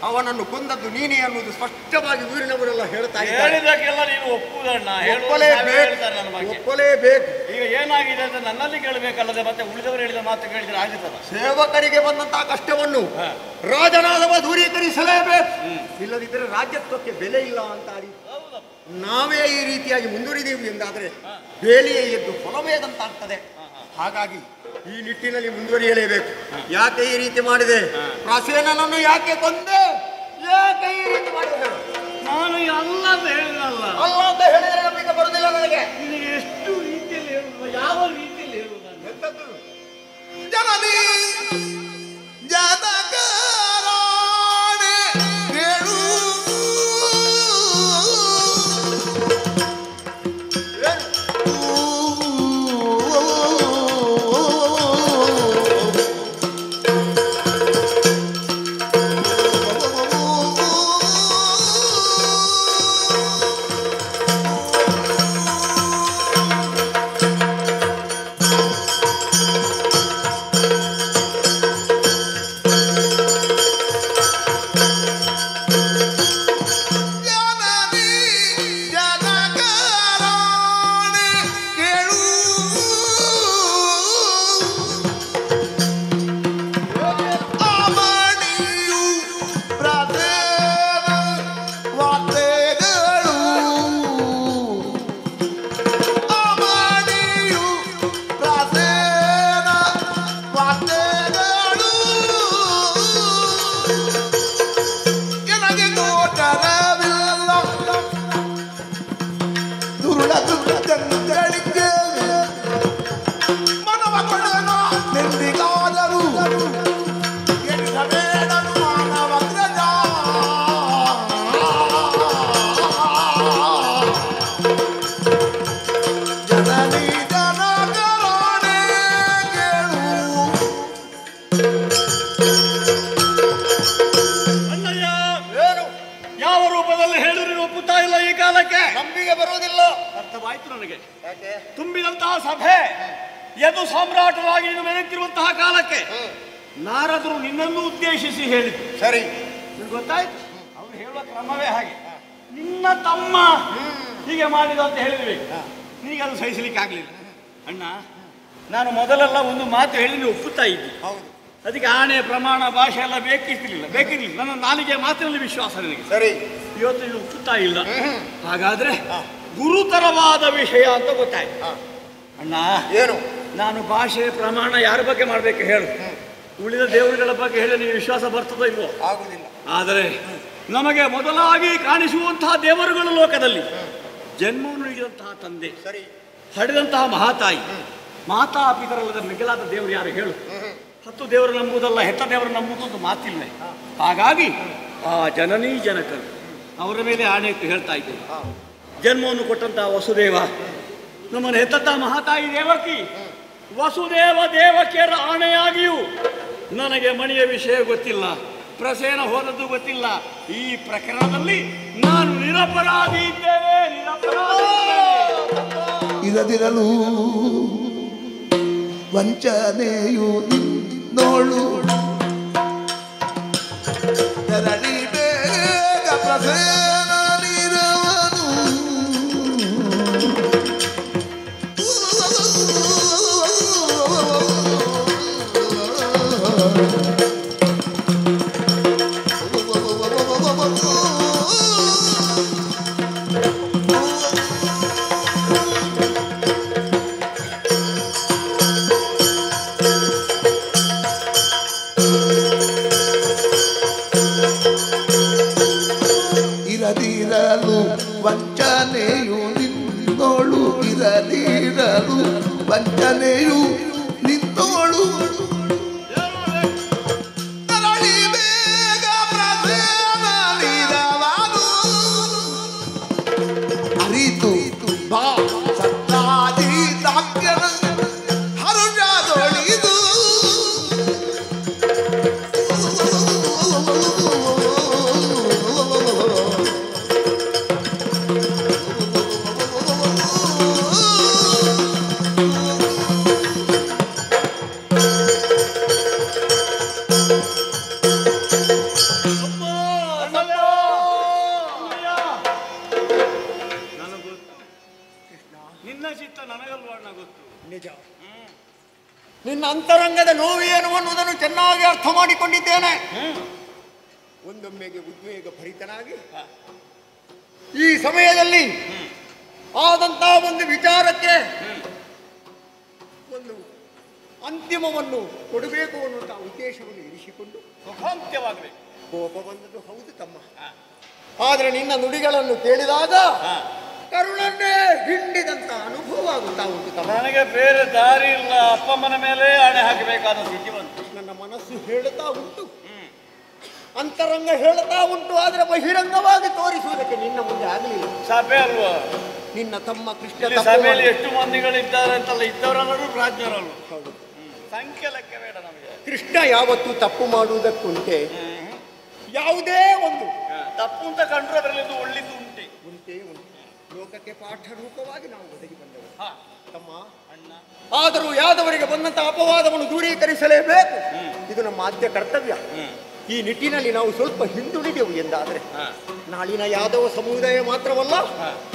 ಅವನನ್ನು ಕೊಂದದ್ದು ನೀನೇ ಅನ್ನುವುದು ಸ್ಪಷ್ಟವಾಗಿ ಊರಿನವರೆಲ್ಲ ಹೇಳ್ತಾ ಇದ್ದಾರೆ. ನೀನು ಒಪ್ಪುದಣ್ಣ, ಒಪ್ಪಲೇಬೇಕು. ಈಗ ಏನಾಗಿದೆ ಅಂತ ನನ್ನಲ್ಲಿ ಕೇಳಬೇಕಲ್ಲದೆ ಮತ್ತೆ ಉಳಿದವರು ಹೇಳಿದ ಮಾತು ಕೇಳಿದ್ರೆ ಆಗಿರ್ತದ? ಸೇವಕರಿಗೆ ಬಂದಂತಹ ಕಷ್ಟವನ್ನು ರಾಜನಾದವ ದೂರೀಕರಿಸಲೇಬೇಕು, ಇಲ್ಲದಿದ್ದರೆ ರಾಜ್ಯತ್ವಕ್ಕೆ ಬೆಲೆ ಇಲ್ಲ ಅಂತ. ನಾವೇ ಈ ರೀತಿಯಾಗಿ ಮುಂದುವರಿದೆವು ಎಂದಾದ್ರೆ ಬೇಲಿಯೇ ಎದ್ದು ಹೊಲವೇದಂತಾಗ್ತದೆ. ಹಾಗಾಗಿ ಈ ನಿಟ್ಟಿನಲ್ಲಿ ಮುಂದುವರಿಯಲೇಬೇಕು. ಯಾಕೆ ಈ ರೀತಿ ಮಾಡಿದೆ? ಪ್ರಸೇನನನ್ನು ಯಾಕೆ ಕೊಂದೆ? ಯಾಕೆ ಈ ರೀತಿ ಮಾಡಿದೆ? ನಾನು ಅಲ್ಲ ಅಂತ ಹೇಳಿದ್ನಲ್ಲ. ಅಲ್ಲ ಅಂತ ಹೇಳಿದ್ರೆ ನಮಗೆ ಬರುವುದಿಲ್ಲ. ನನಗೆ ನಿನಗೆ ಎಷ್ಟು ರೀತಿಯಲ್ಲಿ ಹೇಳುವುದು, ಯಾವ ರೀತಿಯಲ್ಲಿ ಹೇಳುವುದು? ಎಂತದ್ದು? ಜನನಿ ಜನಕರಾಣೆ ಹೇಳು ಮನವ ಕೊಡನ ನೆಂದಿಗಾದರೂ ಯದು ಸಾಮ್ರಾಟರಾಗಿ ನೀನು ಮೆರೆಯುತ್ತಿರುವಂತಹ ಕಾಲಕ್ಕೆ ನಾರದರು ನಿನ್ನನ್ನು ಉದ್ದೇಶಿಸಿ ಹೇಳಿದ್ರು. ಸರಿ, ನಿಮ್ಗೆ ಗೊತ್ತಾಯ್ತು? ಅವ್ರು ಹೇಳುವ ಕ್ರಮವೇ ಹಾಗೆ. ನಿನ್ನ ತಮ್ಮ ಹೀಗೆ ಮಾಡಿದ ಅಂತ ಹೇಳಿದ್ವಿ, ನಿನಗೆ ಅದು ಸಹಿಸಲಿಕ್ಕೆ ಆಗಲಿಲ್ಲ. ಅಣ್ಣ, ನಾನು ಮೊದಲೆಲ್ಲ ಒಂದು ಮಾತು ಹೇಳಿ ನೀವು ಒಪ್ಪುತ್ತಾ ಇದ್ದಿ. ಹೌದು. ಅದಕ್ಕೆ ಆಣೆ ಪ್ರಮಾಣ ಭಾಷೆ ಎಲ್ಲ ಬೇಕಿರ್ಲಿಲ್ಲ. ನನ್ನ ನಾಲಿಗೆ ಮಾತಿನಲ್ಲಿ ವಿಶ್ವಾಸ ನಿನಗೆ. ಸರಿ, ಇವತ್ತು ಇದು ಒಪ್ಪುತ್ತಾ ಇಲ್ಲ. ಹಾಗಾದ್ರೆ ಗುರುತರವಾದ ವಿಷಯ ಅಂತ ಗೊತ್ತಾಯ್ತು. ಅಣ್ಣ, ಏನು? ನಾನು ಭಾಷೆ ಪ್ರಮಾಣ ಯಾರ ಬಗ್ಗೆ ಮಾಡ್ಬೇಕು ಹೇಳು? ಉಳಿದ ದೇವರುಗಳ ಬಗ್ಗೆ ಹೇಳಿ ನೀವು ವಿಶ್ವಾಸ ಬರ್ತದೋ ಇಲ್ವೋ? ಆಗುದಿಲ್ಲ. ಆದರೆ ನಮಗೆ ಮೊದಲಾಗಿ ಕಾಣಿಸುವಂತಹ ದೇವರುಗಳು ಲೋಕದಲ್ಲಿ ಜನ್ಮವನ್ನು ನೀಡಿದಂತಹ ತಂದೆ, ಸರಿ, ಹಡೆದಂತಹ ಮಹಾತಾಯಿ, ಮಾತಾ ಪಿತರಲ್ಲದ ಮಿಗಿಲಾದ ದೇವರು ಯಾರು ಹೇಳು? 10 ದೇವರು ನಂಬುವುದಲ್ಲ, ಹೆತ್ತ ದೇವರು ನಂಬುವುದೊಂದು ಮಾತಿಲ್ಲ. ಹಾಗಾಗಿ ಆ ಜನನೀ ಜನಕರು ಅವರ ಮೇಲೆ ಆಣೆ ಇಟ್ಟು ಹೇಳ್ತಾ ಇದ್ದೇವೆ. ಜನ್ಮವನ್ನು ಕೊಟ್ಟಂತಹ ವಸುದೇವ, ನಮ್ಮನ್ನು ಹೆತ್ತಂತಹ ಮಹಾತಾಯಿ ದೇವಕಿ, ವಸುದೇವ ದೇವಕಿಯರ ಆಣೆಯಾಗಿಯೂ ನನಗೆ ಮಣಿಯ ವಿಷಯ ಗೊತ್ತಿಲ್ಲ, ಪ್ರಸೇನ ಹೋದದ್ದು ಗೊತ್ತಿಲ್ಲ. ಈ ಪ್ರಕರಣದಲ್ಲಿ ನಾನು ನಿರಪರಾಧಿ ಇದ್ದೇನೆ, ಇರದಿರಲು ವಂಚನೆಯು ನಿನ್ನೋಳು ತೆರಳಿ ಬೇಗ ಪ್ರಸೇನ ನೀರವನು ಇರದಿರಲು ವಂಚನೆಯು ನಿನ್ನೋಳು ಇರದಿರಲು ವಂಚನೆಯು ನಿನ್ನೋಳು ತರಳಿ ಬೇಗ ಪ್ರಸೇನ ನೀರವನು ಅರಿತು ಬಾ ಸತ್ತಾದಿ ದಾಕ್ಯನ ಹರುಷದೊಳಿದು ನಿನ್ನ ಚಿತ್ತ ನನಗಲ್ವ ಅಣ್ಣ ಗೊತ್ತು. ನಿಜ. ನಿನ್ನ ಅಂತರಂಗದ ನೋವು ಏನು ಅನ್ನುವುದನ್ನು ಚೆನ್ನಾಗಿ ಅರ್ಥ ಮಾಡಿಕೊಂಡಿದ್ದೇನೆ. ಒಂದೊಮ್ಮೆಗೆ ಉದ್ವೇಗ ಭರಿತನಾಗಿ ಈ ಸಮಯದಲ್ಲಿ ಆದಂತಹ ಒಂದು ವಿಚಾರಕ್ಕೆ ಒಂದು ಅಂತಿಮವನ್ನು ಕೊಡಬೇಕು ಅನ್ನುವಂತಹ ಉದ್ದೇಶವನ್ನು ಇರಿಸಿಕೊಂಡು ಮುಖಾಂತ್ಯವಾಗಬೇಕು. ಕೋಪ ಬಂದದ್ದು ಹೌದು ತಮ್ಮ, ಆದರೆ ನಿನ್ನ ನುಡಿಗಳನ್ನು ಕೇಳಿದಾಗ ಕರುಣನ್ನೇ ಹಿಂಡಿದಂತ ಅನುಭವ ಆಗುತ್ತಾ ಉಂಟು ತಮ್ಮ. ನನಗೆ ಬೇರೆ ದಾರಿ ಇಲ್ಲ, ಅಪ್ಪಮ್ಮನ ಮೇಲೆ ಆಣೆ ಹಾಕಬೇಕಾದ ಸ್ಥಿತಿ ಬಂತು. ನನ್ನ ಮನಸ್ಸು ಹೇಳುತ್ತಾ ಉಂಟು, ಅಂತರಂಗ ಹೇಳುತ್ತಾ ಉಂಟು, ಆದರೆ ಬಹಿರಂಗವಾಗಿ ತೋರಿಸುವುದಕ್ಕೆ ನಿನ್ನ ಮುಂದೆ ಆಗಲಿಲ್ಲ. ಸಭೆ ಅಲ್ವಾ? ನಿನ್ನ ತಮ್ಮ ಕೃಷ್ಣ ಇಲ್ಲಿ ಸಭೆಯಲ್ಲಿ ಎಷ್ಟು ಮಂದಿಗಳಿದ್ದಾರೆ ಅಂತಲ್ಲ, ಇದ್ದವರೆಲ್ಲರೂ ರಾಜ್ಯರಲ್ಲ. ಹೌದು. ಸಂಖ್ಯೆ ಲೆಕ್ಕ ಬೇಡ ನಮಗೆ. ಕೃಷ್ಣ ಯಾವತ್ತೂ ತಪ್ಪು ಮಾಡುವುದಕ್ಕುಂಟೆ ಯಾವುದೇ ಒಂದು ತಪ್ಪು ಅಂತ ಕಂಡ್ರೆ ಅದರಲ್ಲಿ ಒಳ್ಳಿದ್ದು ಉಂಟೆ ಉಂಟು. ಲೋಕಕ್ಕೆ ಪಾಠ ರೂಪವಾಗಿ ನಾವು ಒದಗಿ ಬಂದವರು ತಮ್ಮ. ಅಣ್ಣ, ಆದರೂ ಯಾದವರಿಗೆ ಬಂದಂತಹ ಅಪವಾದವನ್ನು ದೂರೀಕರಿಸಲೇಬೇಕು. ಇದು ನಮ್ಮ ಆದ್ಯ ಕರ್ತವ್ಯ. ಈ ನಿಟ್ಟಿನಲ್ಲಿ ನಾವು ಸ್ವಲ್ಪ ಹಿಂದುಳಿದೆವು ಎಂದಾದರೆ ನಾಳಿನ ಯಾದವ ಸಮುದಾಯ ಮಾತ್ರವಲ್ಲ,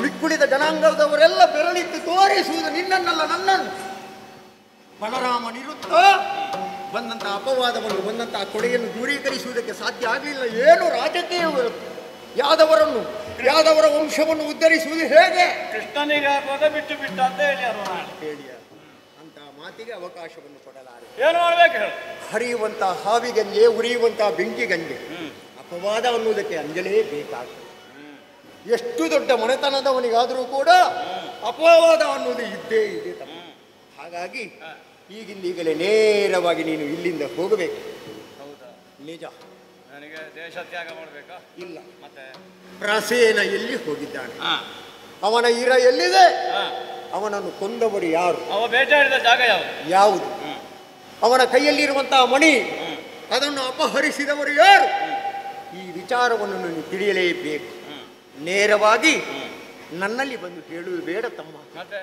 ಮಿಕ್ಕುಳಿದ ಜನಾಂಗದವರೆಲ್ಲ ಬೆರಳಿತ್ತು ತೋರಿಸುವುದು ನಿನ್ನನ್ನಲ್ಲ ನನ್ನನ್ನು. ಬಲರಾಮನಿರುತ್ತ ಬಂದಂತಹ ಅಪವಾದವನ್ನು, ಬಂದಂತಹ ಕೊಡೆಯನ್ನು ದೂರೀಕರಿಸುವುದಕ್ಕೆ ಸಾಧ್ಯ ಆಗಲಿಲ್ಲ. ಏನು ರಾಜಕೀಯ ಯಾದವರ ವಂಶವನ್ನು ಉದ್ಧರಿಸುವುದು ಹೇಗೆ? ಕೃಷ್ಣನಿಗೆ ಪದ ಬಿಟ್ಟು ಬಿಟ್ಟ ಅಂತ ಹೇಳಿ ಅಂತ ಮಾತಿಗೆ ಅವಕಾಶವನ್ನು ಕೊಡಲಾರೆ. ಏನು ಮಾಡ್ಬೇಕು ಹೇಳು? ಹರಿಯುವಂತ ಹಾವಿಗಂಗೆ, ಉರಿಯುವಂತ ಬೆಂಕಿಗಂಗೆ ಅಪವಾದ ಅನ್ನುವುದಕ್ಕೆ ಅಂಜಲೇಬೇಕಾಗ್ತದೆ. ಎಷ್ಟು ದೊಡ್ಡ ಮನೆತನದವನಿಗಾದರೂ ಕೂಡ ಅಪವಾದ ಅನ್ನೋದು ಇದ್ದೇ ಇದೆ ತಮ್ಮ. ಹಾಗಾಗಿ ಈಗಿಂದೀಗಲೇ ನೇರವಾಗಿ ನೀನು ಇಲ್ಲಿಂದ ಹೋಗಬೇಕು. ಹೌದಾ? ನಿಜ. ನನಗೆ ದೇಶ ತ್ಯಾಗ ಮಾಡಬೇಕಾ? ಇಲ್ಲ. ಮತ್ತೆ ಪ್ರಸೇನ ಎಲ್ಲಿ ಹೋಗಿದ್ದಾನೆ? ಅವನ ಇರ ಎಲ್ಲಿದೆ? ಅವನನ್ನು ಕೊಂದವರು ಯಾರು? ಅವ ಬೇಟಾಡಿದ ಜಾಗ ಯಾವುದು? ಅವನ ಕೈಯಲ್ಲಿರುವಂತಹ ಮಣಿ, ಅದನ್ನು ಅಪಹರಿಸಿದವರು ಯಾರು? ಈ ವಿಚಾರವನ್ನು ನೀನು ತಿಳಿಯಲೇಬೇಕು. ನೇರವಾಗಿ ನನ್ನಲ್ಲಿ ಬಂದು ಹೇಳುವುದು ಬೇಡ ತಮ್ಮ. ಮತ್ತೆ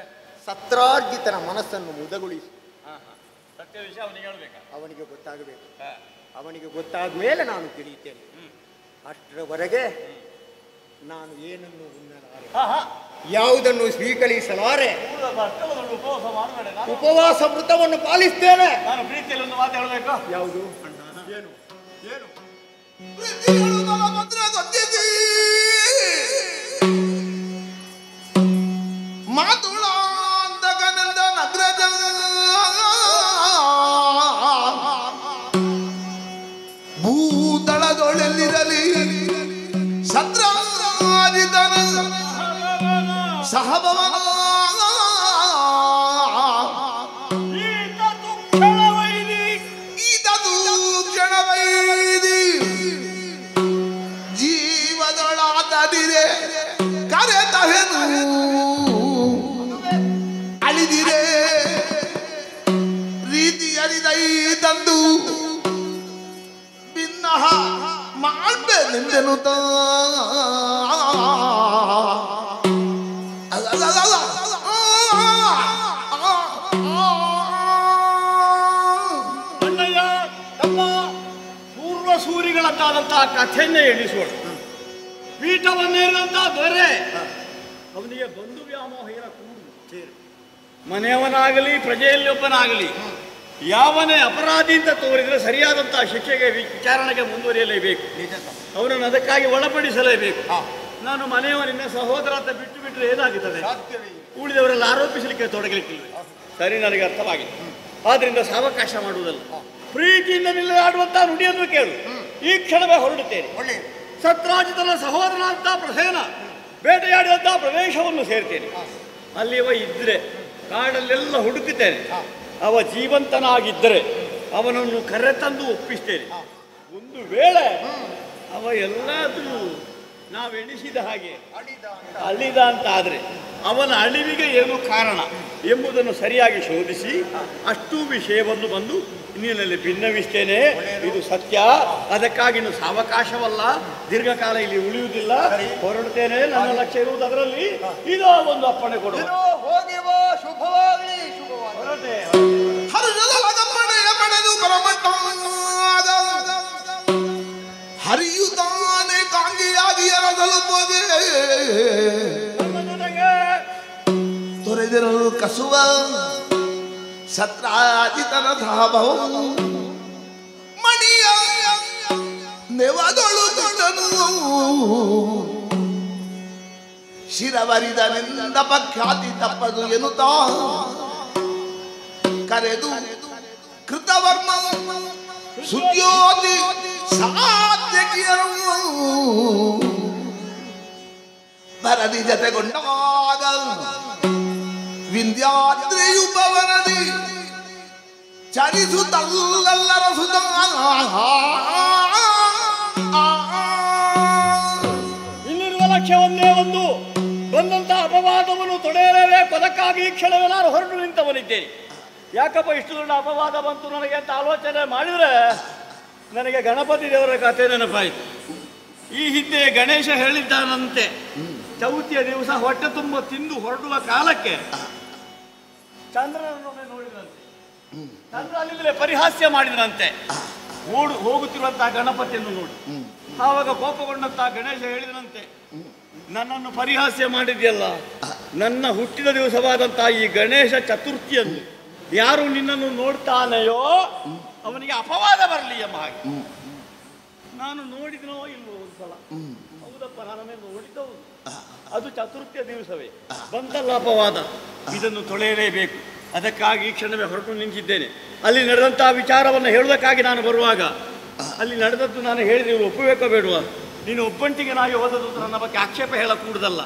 ಸತ್ರಾರ್ಜಿತನ ಮನಸ್ಸನ್ನು ಮುದಗೊಳಿಸಿ ಸತ್ಯ ವಿಷಯ ಅವನಿಗೆ ಹೇಳ್ಬೇಕಾ? ಅವನಿಗೆ ಗೊತ್ತಾಗಬೇಕು. ಅವನಿಗೆ ಗೊತ್ತಾದ ಮೇಲೆ ನಾನು ತಿಳಿಯುತ್ತೇನೆ. ಅಷ್ಟರವರೆಗೆ ನಾನು ಏನನ್ನು ಉಣ್ಣಲಾರೆ, ಯಾವುದನ್ನು ಸ್ವೀಕರಿಸಲಾರೆ. ಉಪವಾಸ ಮಾಡಬೇಡ. ಉಪವಾಸ ವೃತವನ್ನು ಪಾಲಿಸ್ತೇನೆ. ನಾನು ಪ್ರೀತಿಯಲ್ಲಿ ಒಂದು ಮಾತು ಹೇಳಬೇಕು. ಯಾವುದು? ಏನು ಏನು? ಮಾತುಳಾಂದಗನಂದ ನಗ್ರಜ ಭೂತಳದೊಳೆಲ್ಲಿರಲಿ ಸತ್ರಾದಿತನ ಸಹಭವನ ಈತದು ಕ್ಷಣವೈದಿ ಜೀವದೊಳಾದದಿರೆ ಕರೆತಹೆನು ಅಳಿದಿರೆ ರೀತಿ ಅರಿದೈ ತಂದು ಭಿನ್ನಹ ಮಾಡ್ಬೇನೆಂದೆನು ಅಣ್ಣಯ್ಯ ತಮ್ಮ ಪೂರ್ವ ಸೂರಿಗಳಂತಾದಂತಹ ಕಥೆಯನ್ನೇ ಎಣಿಸೋಣ. ಪೀಠವನ್ನೇರಿದಂತಹ ದೊರೆ ಅವನಿಗೆ ಬಂಧು ವ್ಯಾಮೋಹಿಗಳ ಕೂಡು ಸೇರು. ಮನೆಯವನಾಗಲಿ ಪ್ರಜೆಯಲ್ಲೊಬ್ಬನಾಗಲಿ ಯಾವನೇ ಅಪರಾಧಿ ಅಂತ ತೋರಿದರೆ ಸರಿಯಾದಂತಹ ಶಿಕ್ಷೆಗೆ ವಿಚಾರಣೆಗೆ ಮುಂದುವರಿಯಲೇಬೇಕು. ಅವನನ್ನು ಅದಕ್ಕಾಗಿ ಒಳಪಡಿಸಲೇಬೇಕು. ನಾನು ಮನೆಯವನಿಂದ ಸಹೋದರ ಅಂತ ಬಿಟ್ಟು ಬಿಟ್ಟರೆ ಏನಾಗುತ್ತದೆ? ಉಳಿದವರೆಲ್ಲ ಆರೋಪಿಸಲಿಕ್ಕೆ ತೊಡಗಲಿಕ್ಕಿಲ್ಲ. ಸರಿ, ನನಗೆ ಅರ್ಥವಾಗಿದೆ. ಆದ್ರಿಂದ ಸಾವಕಾಶ ಮಾಡುವುದಲ್ಲ, ಪ್ರೀತಿಯಿಂದ ನಿಲ್ಲದಾಡುವಂತಹ ನುಡಿಯನ್ನು ಕೇಳು. ಈ ಕ್ಷಣವೇ ಹೊರಡುತ್ತೇನೆ. ಸತ್ರಾಜಿತನ ಸಹೋದರ ಅಂತ ಪ್ರಸೇನ ಬೇಟೆಯಾಡಿದಂತಹ ಪ್ರದೇಶವನ್ನು ಸೇರ್ತೇನೆ. ಅಲ್ಲಿ ಅವ ಇದ್ರೆ ಕಾಡಲ್ಲೆಲ್ಲ ಹುಡುಕುತ್ತೇನೆ. ಅವ ಜೀವಂತನಾಗಿದ್ದರೆ ಅವನನ್ನು ಕರೆತಂದು ಒಪ್ಪಿಸ್ತೇನೆ. ಒಂದು ವೇಳೆ ಅವ ಎಲ್ಲಾದರೂ ನಾವೆಣಿಸಿದ ಹಾಗೆ ಅಳಿದ ಅಂತ ಆದರೆ ಅವನ ಅಳಿವಿಗೆ ಏನು ಕಾರಣ ಎಂಬುದನ್ನು ಸರಿಯಾಗಿ ಶೋಧಿಸಿ ಅಷ್ಟೂ ವಿಷಯವನ್ನು ಬಂದು ಇನ್ನಿನಲ್ಲಿ ಭಿನ್ನವಿಸ್ತೇನೆ. ಇದು ಸತ್ಯ. ಅದಕ್ಕಾಗಿ ಇನ್ನು ಸಾವಕಾಶವಲ್ಲ, ದೀರ್ಘಕಾಲ ಇಲ್ಲಿ ಉಳಿಯುವುದಿಲ್ಲ. ಹೊರಡುತ್ತೇನೆ. ನನ್ನ ಲಕ್ಷ್ಯ ಇರುವುದು ಅದರಲ್ಲಿ. ಇದೋ ಒಂದು ಅಪ್ಪಣೆ ಕೊಡು. ಹೋಗಿವೋ, ಶುಭವಾಗಲಿ. ಶುಭವಾಗಲಿ. ಪಡೆದು ಪರಮಟ್ಟಾದ ಹರಿಯುತ್ತಾನೆ ಕಾಂಗಿಯಾಗಿ ತಲುಪದೆ ತೊರೆದರು ಕಸುವ ಸತ್ರಾಜಿತನ ಧಾಭವ ಮಣಿಯ ನೆವದೊಳು ದೊಡ್ಡನು ಶಿರವರಿದನಿಂದ ಪಖ್ಯಾತಿ ತಪ್ಪದು ಎನ್ನುತ್ತಾ ಕರೆದು ಕೃತವರ್ಮ ಸುದ್ಯೋತಿ ಸಾತ್ಯಕಿಯರು ಭರದಿ ಜತೆಗೊಂಡಾಗ ವಿಂಧ್ಯಾದ್ರಿಯು ಭವನದಿ ಚರಿಸುತ್ತಲ್ಲರ ಸುತ ಇಲ್ಲಿರುವ ಲಕ್ಷ್ಯ ಒಂದೇ ಒಂದು. ಬಂದಂತಹ ಅಪವಾದವನ್ನು ತೊಡೆಯಲೇಬೇಕು. ಅದಕ್ಕಾಗಿ ಈ ಕ್ಷಣವೇ ನಾನು ಹೊರಟು ನಿಂತವನಿದ್ದೇನೆ. ಯಾಕಪ್ಪ ಇಷ್ಟು ದೊಡ್ಡ ಅಪವಾದ ಬಂತು ನನಗೆ ಅಂತ ಆಲೋಚನೆ ಮಾಡಿದರೆ ನನಗೆ ಗಣಪತಿ ದೇವರ ಕಥೆ ನೆನಪಾಯಿತು. ಈ ಹಿಂದೆ ಗಣೇಶ ಹೇಳಿದ್ದಾನಂತೆ, ಚೌತಿಯ ದಿವಸ ಹೊಟ್ಟೆ ತುಂಬ ತಿಂದು ಹೊರಡುವ ಕಾಲಕ್ಕೆ ಚಂದ್ರನೊಮ್ಮೆ ನೋಡಿದಂತೆ. ಚಂದ್ರ ಅಲ್ಲಿಂದಲೇ ಪರಿಹಾಸ್ಯ ಮಾಡಿದಂತೆ ಹೋಗುತ್ತಿರುವಂತಹ ಗಣಪತಿಯನ್ನು ನೋಡಿ. ಆವಾಗ ಕೋಪಗೊಂಡಂತಹ ಗಣೇಶ ಹೇಳಿದನಂತೆ, ನನ್ನನ್ನು ಪರಿಹಾಸ್ಯ ಮಾಡಿದೆಯಲ್ಲ, ನನ್ನ ಹುಟ್ಟಿದ ದಿವಸವಾದಂತಹ ಈ ಗಣೇಶ ಚತುರ್ಥಿಯನ್ನು ಯಾರು ನಿನ್ನನ್ನು ನೋಡ್ತಾನೆಯೋ ಅವನಿಗೆ ಅಪವಾದ ಬರಲಿ ಎಂಬ ಹಾಗೆ. ನಾನು ನೋಡಿದನೋ ಇಲ್ವೋ ಒಂದ್ಸಲ. ಹೌದಪ್ಪ, ನಾನೊಮ್ಮೆ ನೋಡಿದ್ದವು. ಅದು ಚತುರ್ಥಿಯ ದಿವಸವೇ ಬಂತಲ್ಲ ಅಪವಾದ. ಇದನ್ನು ತೊಳೆಯಲೇಬೇಕು. ಅದಕ್ಕಾಗಿ ಈ ಕ್ಷಣವೇ ಹೊರಟು ನಿಂತಿದ್ದೇನೆ. ಅಲ್ಲಿ ನಡೆದಂತಹ ವಿಚಾರವನ್ನು ಹೇಳುವುದಕ್ಕಾಗಿ ನಾನು ಬರುವಾಗ ಅಲ್ಲಿ ನಡೆದದ್ದು ನಾನು ಹೇಳಿದೆ, ಇವರು ಒಪ್ಪಬೇಕೋ ಬೇಡುವ? ನೀನು ಒಬ್ಬಂಟಿಗೆ ನಾಯಿ ಹೋದದ್ದು ನನ್ನ ಬಗ್ಗೆ ಆಕ್ಷೇಪ ಹೇಳಕೂಡದಲ್ಲ.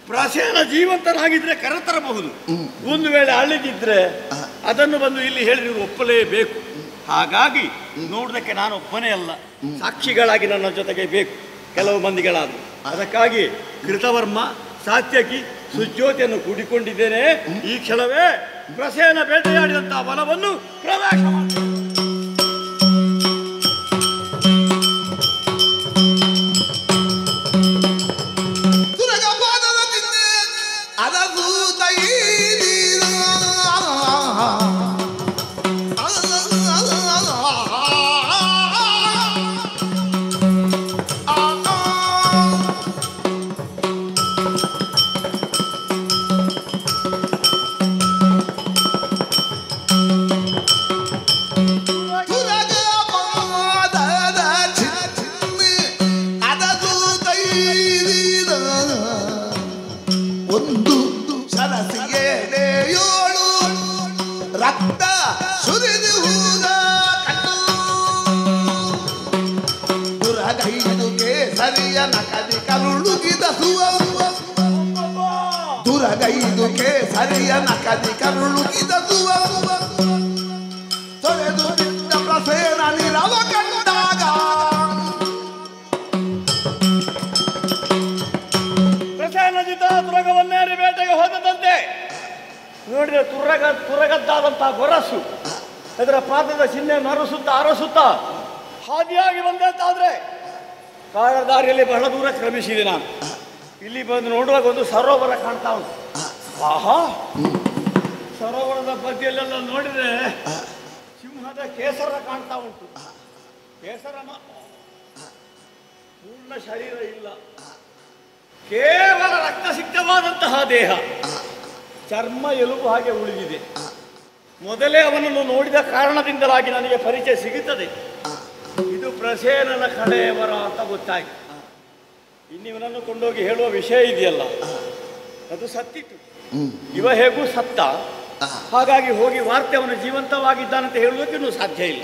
ಪ್ರಸೇನ ಜೀವಂತನಾಗಿದ್ರೆ ಕರೆತರಬಹುದು. ಒಂದು ವೇಳೆ ಅಳಿದಿದ್ರೆ ಅದನ್ನು ಬಂದು ಇಲ್ಲಿ ಹೇಳಿ ನೀವು ಒಪ್ಪಲೇಬೇಕು. ಹಾಗಾಗಿ ನೋಡುವುದಕ್ಕೆ ನಾನು ಒಬ್ಬನೇ ಅಲ್ಲ, ಸಾಕ್ಷಿಗಳಾಗಿ ನನ್ನ ಜೊತೆಗೆ ಬೇಕು ಕೆಲವು ಮಂದಿಗಳಾದರು. ಅದಕ್ಕಾಗಿ ಕೃತವರ್ಮ, ಸಾತ್ಯಕಿ, ಸುಜ್ಯೋತಿಯನ್ನು ಕೂಡಿಕೊಂಡಿದ್ದೇನೆ. ಈ ಕ್ಷಣವೇ ಪ್ರಸೇನ ಬೇಟೆಯಾಡಿದಂತಹ ವನವನ್ನು ಪ್ರವೇಶ ಮಾಡಿ ಸುರಿದು ಹೂದ ಕಣ್ಣು ದುರಗೈದು ಕೇಸರಿಯ ನಕದಿ ಕರುಳುಗಿದ ದುರಗೈದು ಕೇಸರಿಯ ನಕದಿ ಕರುಳುಗಿದ ತೊರೆದು ಬಿಟ್ಟ ಪ್ರಸೇನ ನಿರವ ಕಂಡಾಗ ಪ್ರಸೇನಜಿತ ತುರಗವನ್ನೇರಿ ಬೇಟೆಗೆ ಹೋದಂತೆ ನೋಡಿದ್ರೆ ತುರಗದ್ದಾದಂತಹ ಗೊರಸು ಅದರ ಪಾದದ ಚಿಹ್ನೆ ಅರಸುತ್ತಾ ಹಾದಿಯಾಗಿ ಬಂದಂತಾದ್ರೆ ಕಾರದಾರಿಯಲ್ಲಿ ಬಹಳ ದೂರ ಕ್ರಮಿಸಿದೆ ನಾನು. ಇಲ್ಲಿ ಬಂದು ನೋಡುವಾಗ ಒಂದು ಸರೋವರ ಕಾಣ್ತಾ ಉಂಟು. ಆಹಾ, ಸರೋವರದ ಬದಿಯಲ್ಲೆಲ್ಲ ನೋಡಿದ್ರೆ ಸಿಂಹದ ಕೇಸರ ಕಾಣ್ತಾ ಉಂಟು. ಕೇಸರ ಪೂರ್ಣ ಶರೀರ ಇಲ್ಲ, ಕೇವಲ ರಕ್ತಸಿಕ್ತವಾದಂತಹ ದೇಹ, ಚರ್ಮ ಎಲುಬು ಹಾಗೆ ಉಳಿದಿದೆ. ಮೊದಲೇ ಅವನನ್ನು ನೋಡಿದ ಕಾರಣದಿಂದಲಾಗಿ ನನಗೆ ಪರಿಚಯ ಸಿಗುತ್ತದೆ, ಇದು ಪ್ರಸೇನನ ಕಡೆಯವರ ಅಂತ ಗೊತ್ತಾಯ್ತು. ಇನ್ನಿವನನ್ನು ಕೊಂಡೋಗಿ ಹೇಳುವ ವಿಷಯ ಇದೆಯಲ್ಲ, ಅದು ಸತ್ತಿತ್ತು. ಇವ ಹೇಗೂ ಸತ್ತ, ಹಾಗಾಗಿ ಹೋಗಿ ವಾರ್ತೆ ಅವನು ಜೀವಂತವಾಗಿದ್ದಾನಂತ ಹೇಳುವುದಕ್ಕೆ ಇನ್ನೂ ಸಾಧ್ಯ ಇಲ್ಲ.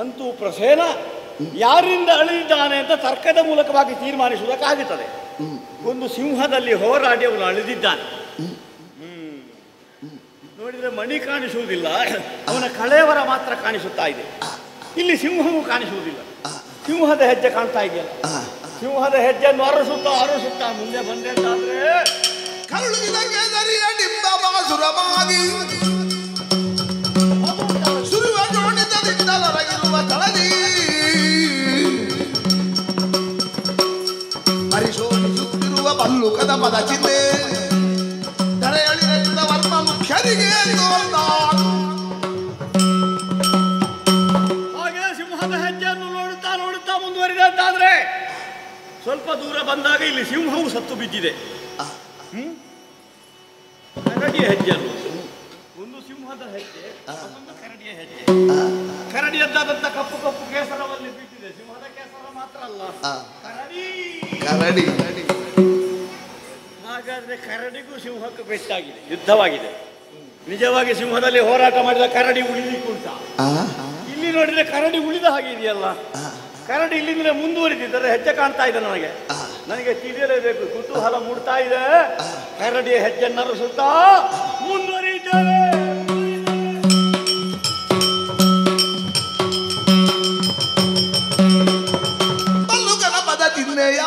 ಅಂತೂ ಪ್ರಸೇನ ಯಾರಿಂದ ಅಳಿದಿದ್ದಾನೆ ಅಂತ ತರ್ಕದ ಮೂಲಕವಾಗಿ ತೀರ್ಮಾನಿಸುವುದಕ್ಕಾಗುತ್ತದೆ. ಒಂದು ಸಿಂಹದಲ್ಲಿ ಹೋರಾಡಿ ಅವನು ಅಳಿದಿದ್ದಾನೆ. ನೋಡಿದರೆ ಮಣಿ ಕಾಣಿಸುವುದಿಲ್ಲ, ಅವನ ಕಳೆಯವರ ಮಾತ್ರ ಕಾಣಿಸುತ್ತಾ ಇದೆ. ಇಲ್ಲಿ ಸಿಂಹವೂ ಕಾಣಿಸುವುದಿಲ್ಲ. ಸಿಂಹದ ಹೆಜ್ಜೆ ಕಾಣ್ತಾ ಇದೆಯಲ್ಲ, ಸಿಂಹದ ಹೆಜ್ಜೆಯನ್ನು ಅರಸುತ್ತಾ ಮುಂದೆ ಬಂದೆಂತಾದ್ರೆ ಕರುಳಿನ ಕೇಸರಿಯ ಡಿಂಬ ಬಾಸುರವಾಗಿ ಸುರುವ ಜೋಣಿತದಿಂದಲೊರಗಿರುವ ತಳದಿ ಪರಿಶೋಧಿಸುತ್ತಿರುವ ಬಲ್ಲುಕದ ಪದ ಚಿಹ್ನೆ ತಡೆಯಳಿದ ವರ್ಮ ಮುಖ್ಯರಿಗೆ ಹಾಗೆ ಸಿಂಹದ ಹೆಜ್ಜೆಯನ್ನು ನೋಡುತ್ತಾ ಮುಂದುವರಿದೆ ಅಂತಾದ್ರೆ ಸ್ವಲ್ಪ ದೂರ ಬಂದಾಗ ಇಲ್ಲಿ ಸಿಂಹವು ಸತ್ತು ಬಿದ್ದಿದೆ. ಕರಡಿಯ ಹೆಜ್ಜೆ ಒಂದು ಸಿಂಹದ ಹೆಜ್ಜೆ, ಒಂದು ಕರಡಿಯ ಹೆಜ್ಜೆ. ಕರಡಿಯದ್ದಾದಂತ ಕಪ್ಪು ಕಪ್ಪು ಕೇಸರದಲ್ಲಿ ಬಿದ್ದಿದೆ. ಸಿಂಹದ ಕೇಸರ ಮಾತ್ರ ಅಲ್ಲ, ಕರಡಿ. ಹಾಗಾದ್ರೆ ಕರಡಿಗೂ ಸಿಂಹಕ್ಕೂ ಬೆಟ್ಟಾಗಿದೆ, ಯುದ್ಧವಾಗಿದೆ. ನಿಜವಾಗಿ ಸಿಂಹದಲ್ಲಿ ಹೋರಾಟ ಮಾಡಿದ ಕರಡಿ ಉಳಿಲಿಕ್ಕುಂಟ. ಇಲ್ಲಿ ನೋಡಿದ್ರೆ ಕರಡಿ ಉಳಿದ ಹಾಗೆ ಇದೆಯಲ್ಲ. ಕರಡಿ ಇಲ್ಲಿಂದ ಮುಂದುವರಿದಿದ್ದರೆ ಹೆಜ್ಜೆ ಕಾಣ್ತಾ ಇದೆ. ನನಗೆ ತಿಳಿಯಲೇಬೇಕು, ಕುತೂಹಲ ಮೂಡ್ತಾ ಇದೆ. ಕರಡಿಯ ಹೆಜ್ಜೆನ್ನರಿಸುತ್ತಾ ಮುಂದುವರಿಯುತ್ತೇವೆ. ಬಲ್ಲುಕನ ಪದ ಚಿಹ್ನೆಯ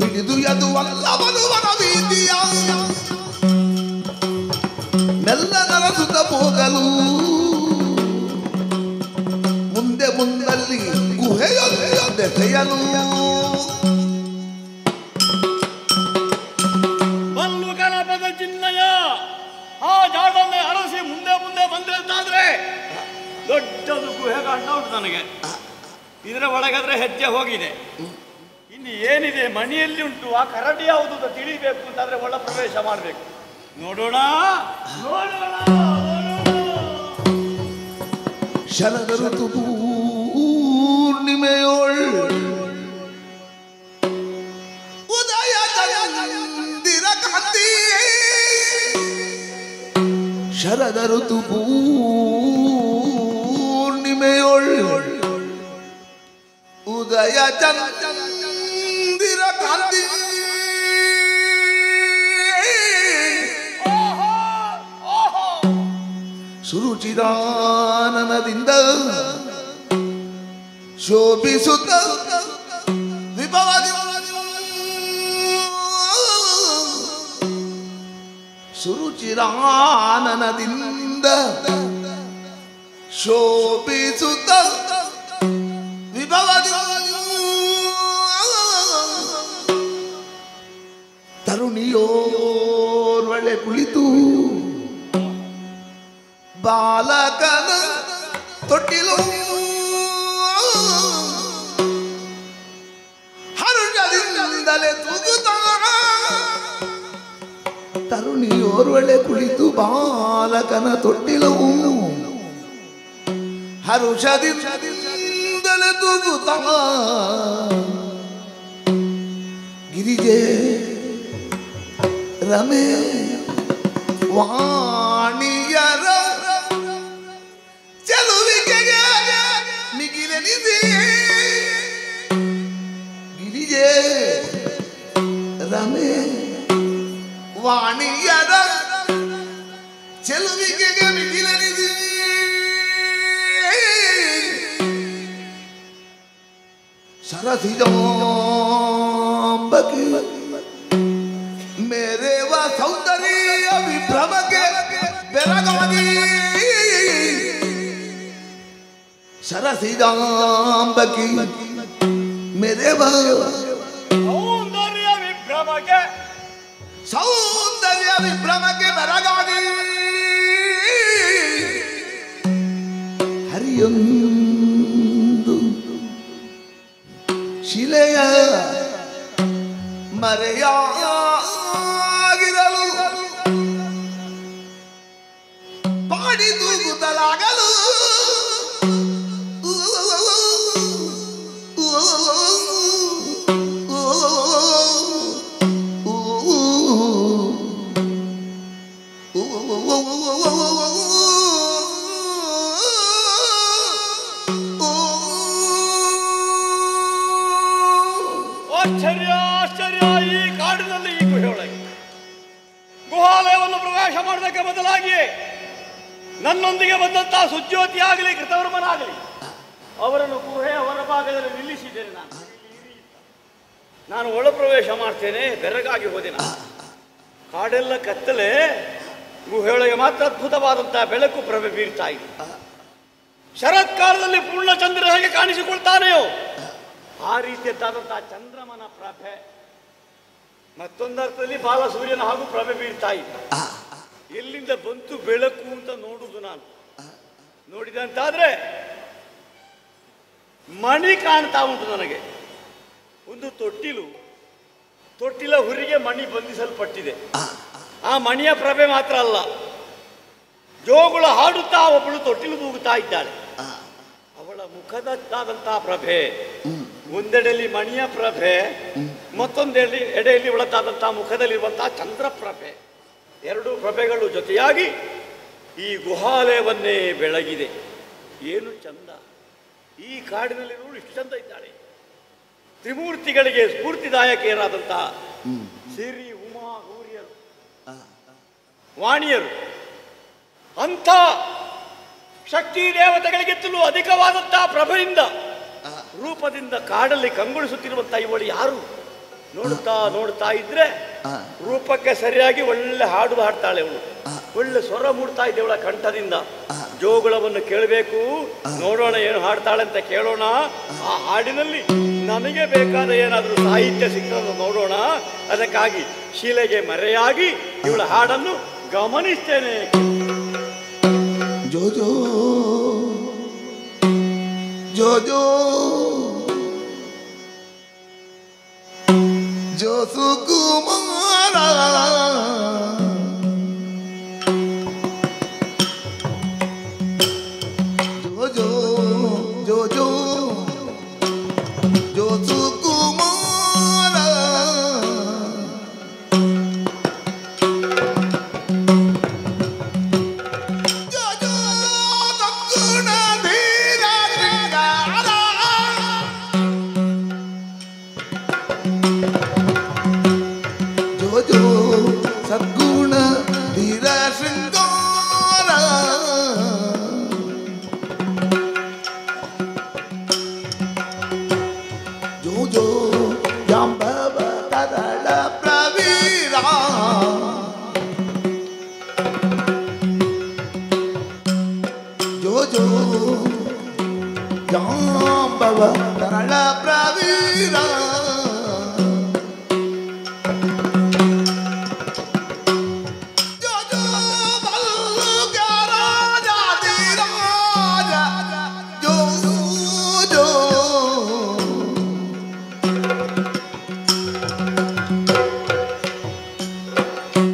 ಹಿಡಿದು ಎದುವಲ್ಲ ಬರುವನ ಭೀತಿಯ ಮೆಲ್ಲನರಸುತ್ತ ಹೋಗಲು ಮುಂದಲ್ಲಿ ಗುಹೆಯೊಂದೆಸೆಯಲು ಬಲ್ಲು ಕನಪದ ಚಿಹ್ನೆಯ ಆ ಜಾಡನ್ನೇ ಅರಸಿ ಮುಂದೆ ಬಂದೆ ಅಂತಾದ್ರೆ ದೊಡ್ಡದು ಗುಹೆ ಕಾಣ್ತಾ ಉಂಟು ನನಗೆ. ಇದರ ಒಳಗಾದ್ರೆ ಹೆಜ್ಜೆ ಹೋಗಿದೆ. ಇನ್ನು ಏನಿದೆ ಮಣಿಯಲ್ಲಿ ಉಂಟು, ಆ ಕರಡಿ ಯಾವುದು ಅಂತ ತಿಳಿಬೇಕು ಅಂತಾದ್ರೆ ಒಳ ಪ್ರವೇಶ ಮಾಡಬೇಕು. ನೋಡೋಣ. ಶರದ ಋತು ಪೂರ್ಣಿಮೆಯೋಳ್ ಉದಯ ಚಂದಿರ ಕಾಂತಿ ಶರದ ಋತು ಪೂರ್ಣಿಮೆಯೋಳ್ ಉದಯ ಚಂದಿರ ಕಾಂತಿ ಸುರುಚಿರಾನನದಿಂದ ಶೋಭಿಸುತ್ತ ವಿಭವದಿ ಸುರುಚಿರಾನನದಿಂದ ಶೋಭಿಸುತ್ತ ವಿಭವದಿ ತರುಣಿಯೋರ್ವಳೆ ಕುಳಿತು ಬಾಲಕನ ತೊಟ್ಟಿಲು ಹರುಷದಿಂದಲೇ ತೂಗುತ್ತ ತರುಣಿಯೋರ್ವಳೆ ಕುಳಿತು ಬಾಲಕನ ತೊಟ್ಟಿಲು ಹರುಷದಿಂದಲೇ ತೂಗುತ್ತ ಗಿರಿಜೆ ರಮೆ ವಾಣಿಯರ ಚೆಲುವಿಕೆಗೆ ಮಿಗಿಲೆನಿದೆ ಗಿರಿಜೆ ರಮೆ ವಾಣಿಯರ ಚೆಲುವಿಕೆಗೆ ಮಿಗಿಲೆನಿದೆ ಸರಸಿಜಾಂಬಕಿ मेरे व सौंदर्य विभ्रम के बेरगागी सरसिजांबकी मेरे व सौंदर्य विभ्रम के बेरगागी हरियंदु शिलेय मरेया ಪಾಡಿ ತೂಗುತ್ತಲಾಗಲು ಆಶ್ಚರ್ಯ ಆಶ್ಚರ್ಯ ಈ ಕಾಡಿನಲ್ಲಿ ಈ ಗುಹೆಯೊಳಗೆ ಗುಹಾಲಯವನ್ನು ಪ್ರವೇಶ ಮಾಡೋದಕ್ಕೆ ಬದಲಾಗಿ ನನ್ನೊಂದಿಗೆ ಬಂದಂತಹ ಸುಜ್ಯೋತಿ ಆಗಲಿ ಕೃತವರ್ಮನಾಗಲಿ ಅವರನ್ನು ಗುಹೆಯ ಹೊರಭಾಗದಲ್ಲಿ ನಿಲ್ಲಿಸಿದ್ದೇನೆ. ನಾನು ಒಳ ಪ್ರವೇಶ ಮಾಡ್ತೇನೆ, ಬೆರಗಾಗಿ ಹೋದೆ. ಕಾಡೆಲ್ಲ ಕತ್ತಲೆ, ಗುಹೆಯೊಳಗೆ ಮಾತ್ರ ಅದ್ಭುತವಾದಂತಹ ಬೆಳಕು ಪ್ರಭೆ ಬೀರ್ತಾ ಇದೆ. ಶರತ್ಕಾಲದಲ್ಲಿ ಪೂರ್ಣಚಂದ್ರ ಹೇಗೆ ಕಾಣಿಸಿಕೊಳ್ತಾನೆಯೋ ಆ ರೀತಿಯದ್ದಾದಂತಹ ಚಂದ್ರಮನ ಪ್ರಭೆ, ಮತ್ತೊಂದರ್ಥದಲ್ಲಿ ಬಾಲಸೂರ್ಯನ ಹಾಗೂ ಪ್ರಭೆ ಬೀರ್ತಾ ಇದ್ದ. ಎಲ್ಲಿಂದ ಬಂತು ಬೆಳಕು ಅಂತ ನೋಡುವುದು. ನಾನು ನೋಡಿದಂತಾದ್ರೆ ಮಣಿ ಕಾಣ್ತಾ ಉಂಟು ನನಗೆ. ಒಂದು ತೊಟ್ಟಿಲ ಹುರಿಗೆ ಮಣಿ ಬಂಧಿಸಲ್ಪಟ್ಟಿದೆ. ಆ ಮಣಿಯ ಪ್ರಭೆ ಮಾತ್ರ ಅಲ್ಲ, ಜೋಗುಳ ಹಾಡುತ್ತಾ ಒಬ್ಬಳು ತೊಟ್ಟಿಲು ತೂಗುತ್ತಾ ಇದ್ದಾಳೆ. ಅವಳ ಮುಖದದ್ದಾದಂತಹ ಪ್ರಭೆ, ಒಂದೆಡೆಯಲ್ಲಿ ಮಣಿಯ ಪ್ರಭೆ, ಎಡೆಯಲ್ಲಿ ಒಳತಾದಂತಹ ಮುಖದಲ್ಲಿರುವಂತಹ ಚಂದ್ರ ಪ್ರಭೆ, ಎರಡು ಪ್ರಭೆಗಳು ಜೊತೆಯಾಗಿ ಈ ಗುಹಾಲಯವನ್ನೇ ಬೆಳಗಿದೆ. ಏನು ಚಂದ! ಈ ಕಾಡಿನಲ್ಲಿರುವಳು ಇಷ್ಟು ಚಂದ ಇದ್ದಾಳೆ. ತ್ರಿಮೂರ್ತಿಗಳಿಗೆ ಸ್ಫೂರ್ತಿದಾಯಕಿಯರಾದಂತಹ ಸಿರಿ ಉಮಾ ಗೌರಿಯರು, ವಾಣಿಯರು, ಅಂಥ ಶಕ್ತಿ ದೇವತೆಗಳಿಗಿಂತಲೂ ಅಧಿಕವಾದಂತಹ ಪ್ರಭೆಯಿಂದ ರೂಪದಿಂದ ಕಾಡಲ್ಲಿ ಕಂಗೊಳಿಸುತ್ತಿರುವಂತಹ ಇವಳು ಯಾರು? ನೋಡ್ತಾ ಇದ್ರೆ ರೂಪಕ್ಕೆ ಸರಿಯಾಗಿ ಒಳ್ಳೆ ಹಾಡು ಹಾಡ್ತಾಳೆ ಅವಳು. ಒಳ್ಳೆ ಸ್ವರ ಮೂಡ್ತಾ ಇದ್ದೆ ಅವಳ ಕಂಠದಿಂದ. ಜೋಗುಳವನ್ನು ಕೇಳಬೇಕು, ನೋಡೋಣ ಏನು ಹಾಡ್ತಾಳೆ ಅಂತ ಕೇಳೋಣ. ಆ ಹಾಡಿನಲ್ಲಿ ನನಗೆ ಬೇಕಾದ ಏನಾದರೂ ಸಾಹಿತ್ಯ ಸಿಕ್ಕನ್ನು ನೋಡೋಣ. ಅದಕ್ಕಾಗಿ ಶಿಲೆಗೆ ಮರೆಯಾಗಿ ಇವಳ ಹಾಡನ್ನು ಗಮನಿಸ್ತೇನೆ. ಜೋ ಜೋ ಜೋ ಜೋ ಜೋ ಸುಕುಮಾರ ಜೋ ಜೋ ಜೋ ಜೋ ಜೋ ಸುಕುಮಾರ ಜೋ ಜೋ ಸದ್ಗುಣ ಧೀರ ಶೃಂಗಾರ ಜೋ ಜೋ ಸದ್ಗುಣ ಧೀರ ಶೃಂಗಾರ ಜೋ ಜೋ ಜಾಂಬವ ತರಳ ಪ್ರವೀರ ಜೋ ಜೋ ಜಾಂಬವ ತರಳ ಪ್ರವೀರ ಜೋ ಜೋ ಬಲ್ಲುಗ ರಾಜಾಧಿರಾಜ ಜೋ ಜೋ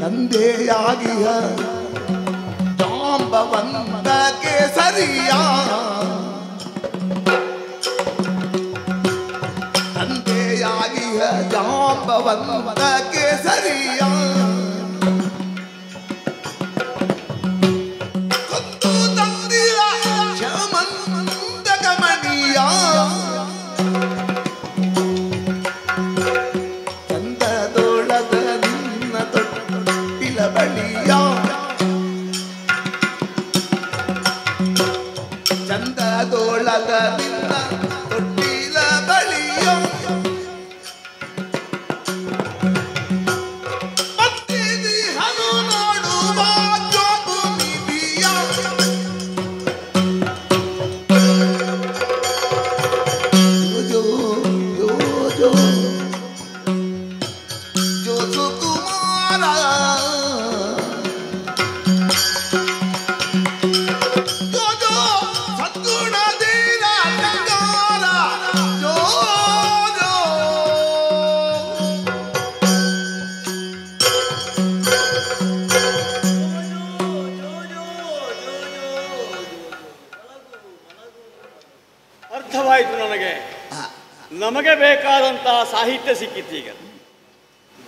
ತಂದೆಯಾಗಿಯ ಜಾಂಬವಂತ ಕೇಸರಿಯ ತಂದೆಯಾಗಿಯ ಜಾಂಬವಂತ ಕೇಸರಿಯ ಅರ್ಥವಾಯಿತು ನನಗೆ. ನಮಗೆ ಬೇಕಾದಂತಹ ಸಾಹಿತ್ಯ ಸಿಕ್ಕಿತ್ತೀಗ.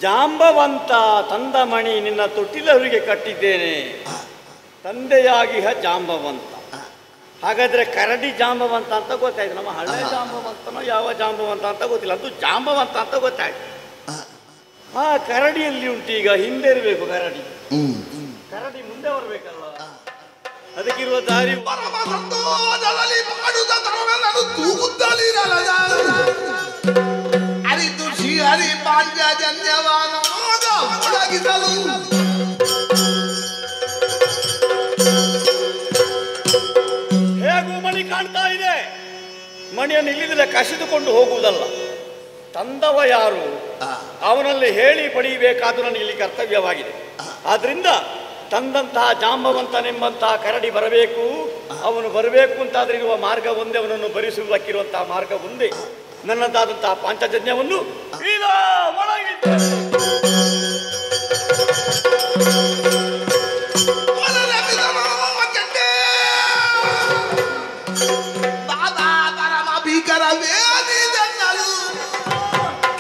ಜಾಂಬವಂತ ತಂದ ಮಣಿ ನಿನ್ನ ತೊಟ್ಟಿಲವರಿಗೆ ಕಟ್ಟಿದ್ದೇನೆ, ತಂದೆಯಾಗಿ ಜಾಂಬವಂತ. ಹಾಗಾದ್ರೆ ಕರಡಿ ಜಾಂಬವಂತ ಅಂತ ಗೊತ್ತಾಯ್ತು. ನಮ್ಮ ಹಳೆ ಜಾಂಬವಂತನೋ ಯಾವ ಜಾಂಬವಂತ ಅಂತ ಗೊತ್ತಿಲ್ಲ, ಅದು ಜಾಂಬವಂತ ಅಂತ ಗೊತ್ತಾಯ್ತು. ಆ ಕರಡಿಯಲ್ಲಿ ಉಂಟು ಈಗ, ಹಿಂದೆ ಇರಬೇಕು ಕರಡಿ. ಕರಡಿ ಮುಂದೆ ಬರಬೇಕಲ್ಲ, ಅದಕ್ಕಿರುವ ದಾರಿ. ಪರಮ ಸಂತೋಷದಲ್ಲಿ ಮಾಡುತ್ತ ತರುಣನನ್ನು ತೂಗುತ್ತಲಿರಲ ಅರಿತು ಶ್ರೀಹರಿ ಪಾಂಚಜನ್ಯವಾದ ಒಳಗಿಸಲು ಹೇಗೂ ಮಣಿ ಕಾಣ್ತಾ ಇದೆ. ಮಣಿಯನ್ನು ಇಲ್ಲಿದ್ರೆ ಕಸಿದುಕೊಂಡು ಹೋಗುವುದಲ್ಲ. ತಂದವ ಯಾರು, ಅವನಲ್ಲಿ ಹೇಳಿ ಪಡೆಯಬೇಕಾದ ನನಗೆ ಇಲ್ಲಿ ಕರ್ತವ್ಯವಾಗಿದೆ. ಆದ್ರಿಂದ ತಂದಂತಹ ಜಾಂಬವಂತನೆಂಬಂತಹ ಕರಡಿ ಬರಬೇಕು. ಅವನು ಬರಬೇಕು ಅಂತಾದ್ರೆ ಇರುವ ಮಾರ್ಗ ಒಂದೇ, ಅವನನ್ನು ಭರಿಸುವುದಕ್ಕಿರುವಂತಹ ಮಾರ್ಗ ಒಂದೇ. ನನ್ನದಾದಂತಹ ಪಾಂಚಜನ್ಯವನ್ನು ಈಗ ಒಳಗಿದ್ದೆ. ಭೀಕರ ವೇದಿದನ್ನಲು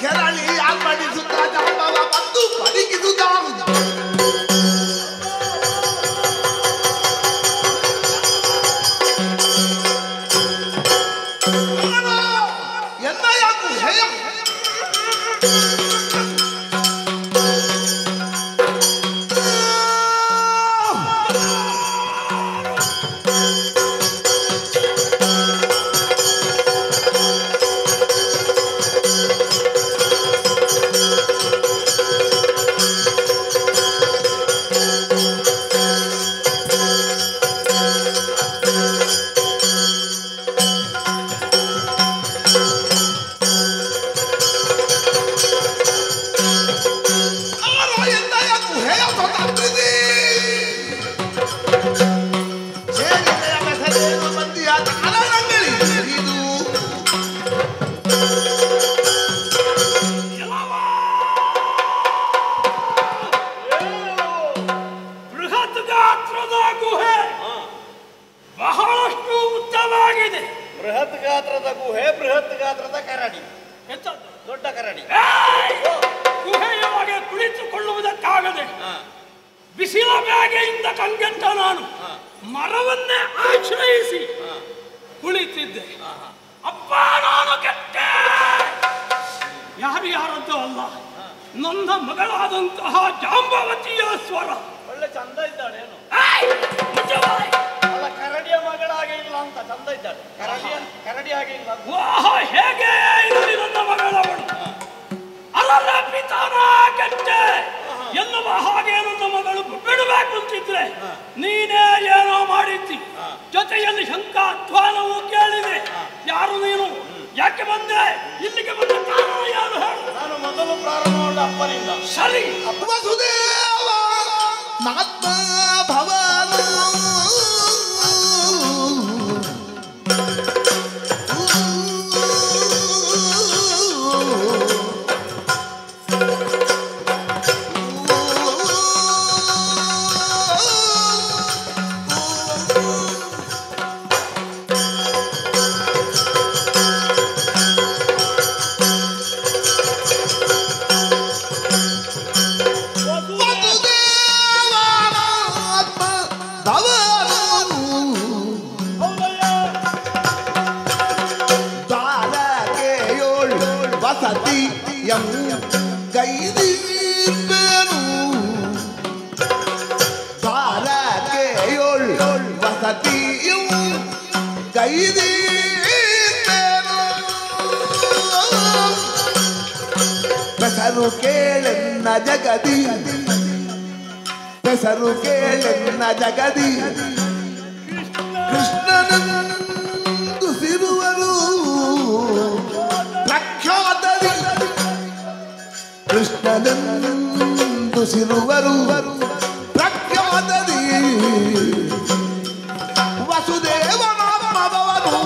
ಕೆರಳಿ ಆರ್ಭಟಿಸುತ್ತ ಜಾಂಬವ ಬಂದು ಬದುಕಿಸುತ್ತ ಬಹಳಷ್ಟು ಉದ್ದವಾಗಿದೆ. ಬೃಹತ್ ಗಾತ್ರದ ಗುಹೆ, ಬೃಹತ್ ಗಾತ್ರದ ಕರಡಿ, ದೊಡ್ಡ ಕರಡಿ. ಗುಹೆಯೊಳಗೆ ಕುಳಿತುಕೊಳ್ಳುವುದಕ್ಕಾಗದೆ ಬಿಸಿಲ ಬೇಗೆಯಿಂದ ಕಂಗೆಟ್ಟ ನಾನು ಮರವನ್ನೇ ಆಶ್ರಯಿಸಿ ಕುಳಿತಿದ್ದೆ. ಅಪ್ಪ ನಾನು ಕೆಟ್ಟೆ. ಯಾರ್ಯಾರದ್ದು ಅಲ್ಲ, ನನ್ನ ಮಗಳಾದಂತಹ ಜಾಂಬವತಿಯ ಸ್ವರ. ಒಳ್ಳೆ ಚಂದ ಇದ್ದಾಳೇನು? ಅಲ್ಲ, ಕರಡಿಯ ಮಗಳಾಗೆ ಇಲ್ಲ ಅಂತ ಚಂದ ಇದ್ದಾಳೆ. ಕರಡಿ ಹಾಗೆ ಇಲ್ಲ. ಹೇಗೆ ಇರಲಿ ನನ್ನ ಮಗಳವಳು. ಅಲ್ಲ ಪಿತಾನ ಕೆಟ್ಟೆ ಎನ್ನುವ ಹಾಗೆ ನನ್ನ ಮಗಳು ಬಿಡಬೇಕು ಅಂತಿದ್ರೆ ನೀನೇ ಏನೋ ಮಾಡಿದ್ದಿ. ಜೊತೆಯಲ್ಲಿ ಶಂಕಾಧ್ವಾನವು ಕೇಳಿದೆ. ಯಾರು ನೀನು? ಯಾಕೆ ಬಂದೆ? ಇಲ್ಲಿಗೆ ಬಂದ ಕಾರಣ ಯಾರು ಹೇಳು? ನಾನು ಮೊದಲು ಪ್ರಾರಂಭ ಮಾಡ ಅಪ್ಪನಿಂದ. ಸರಿ. ವಸುದೇವ ನಾತ್ಮ ಭವನ ಬೆಸರು ಕೇಳೆನ್ನ ಜಗದಿ ಹೆಸರು ಕೇಳೆನ್ನ ಜಗದಿ ಕೃಷ್ಣನಂದು ಸಿರುವರು ಪ್ರಖ್ಯಾತದಿ ಕೃಷ್ಣನಂದು ಸಿರುವರು ಪ್ರಖ್ಯಾತದಿ ವಸುದೇವನ ಭವನು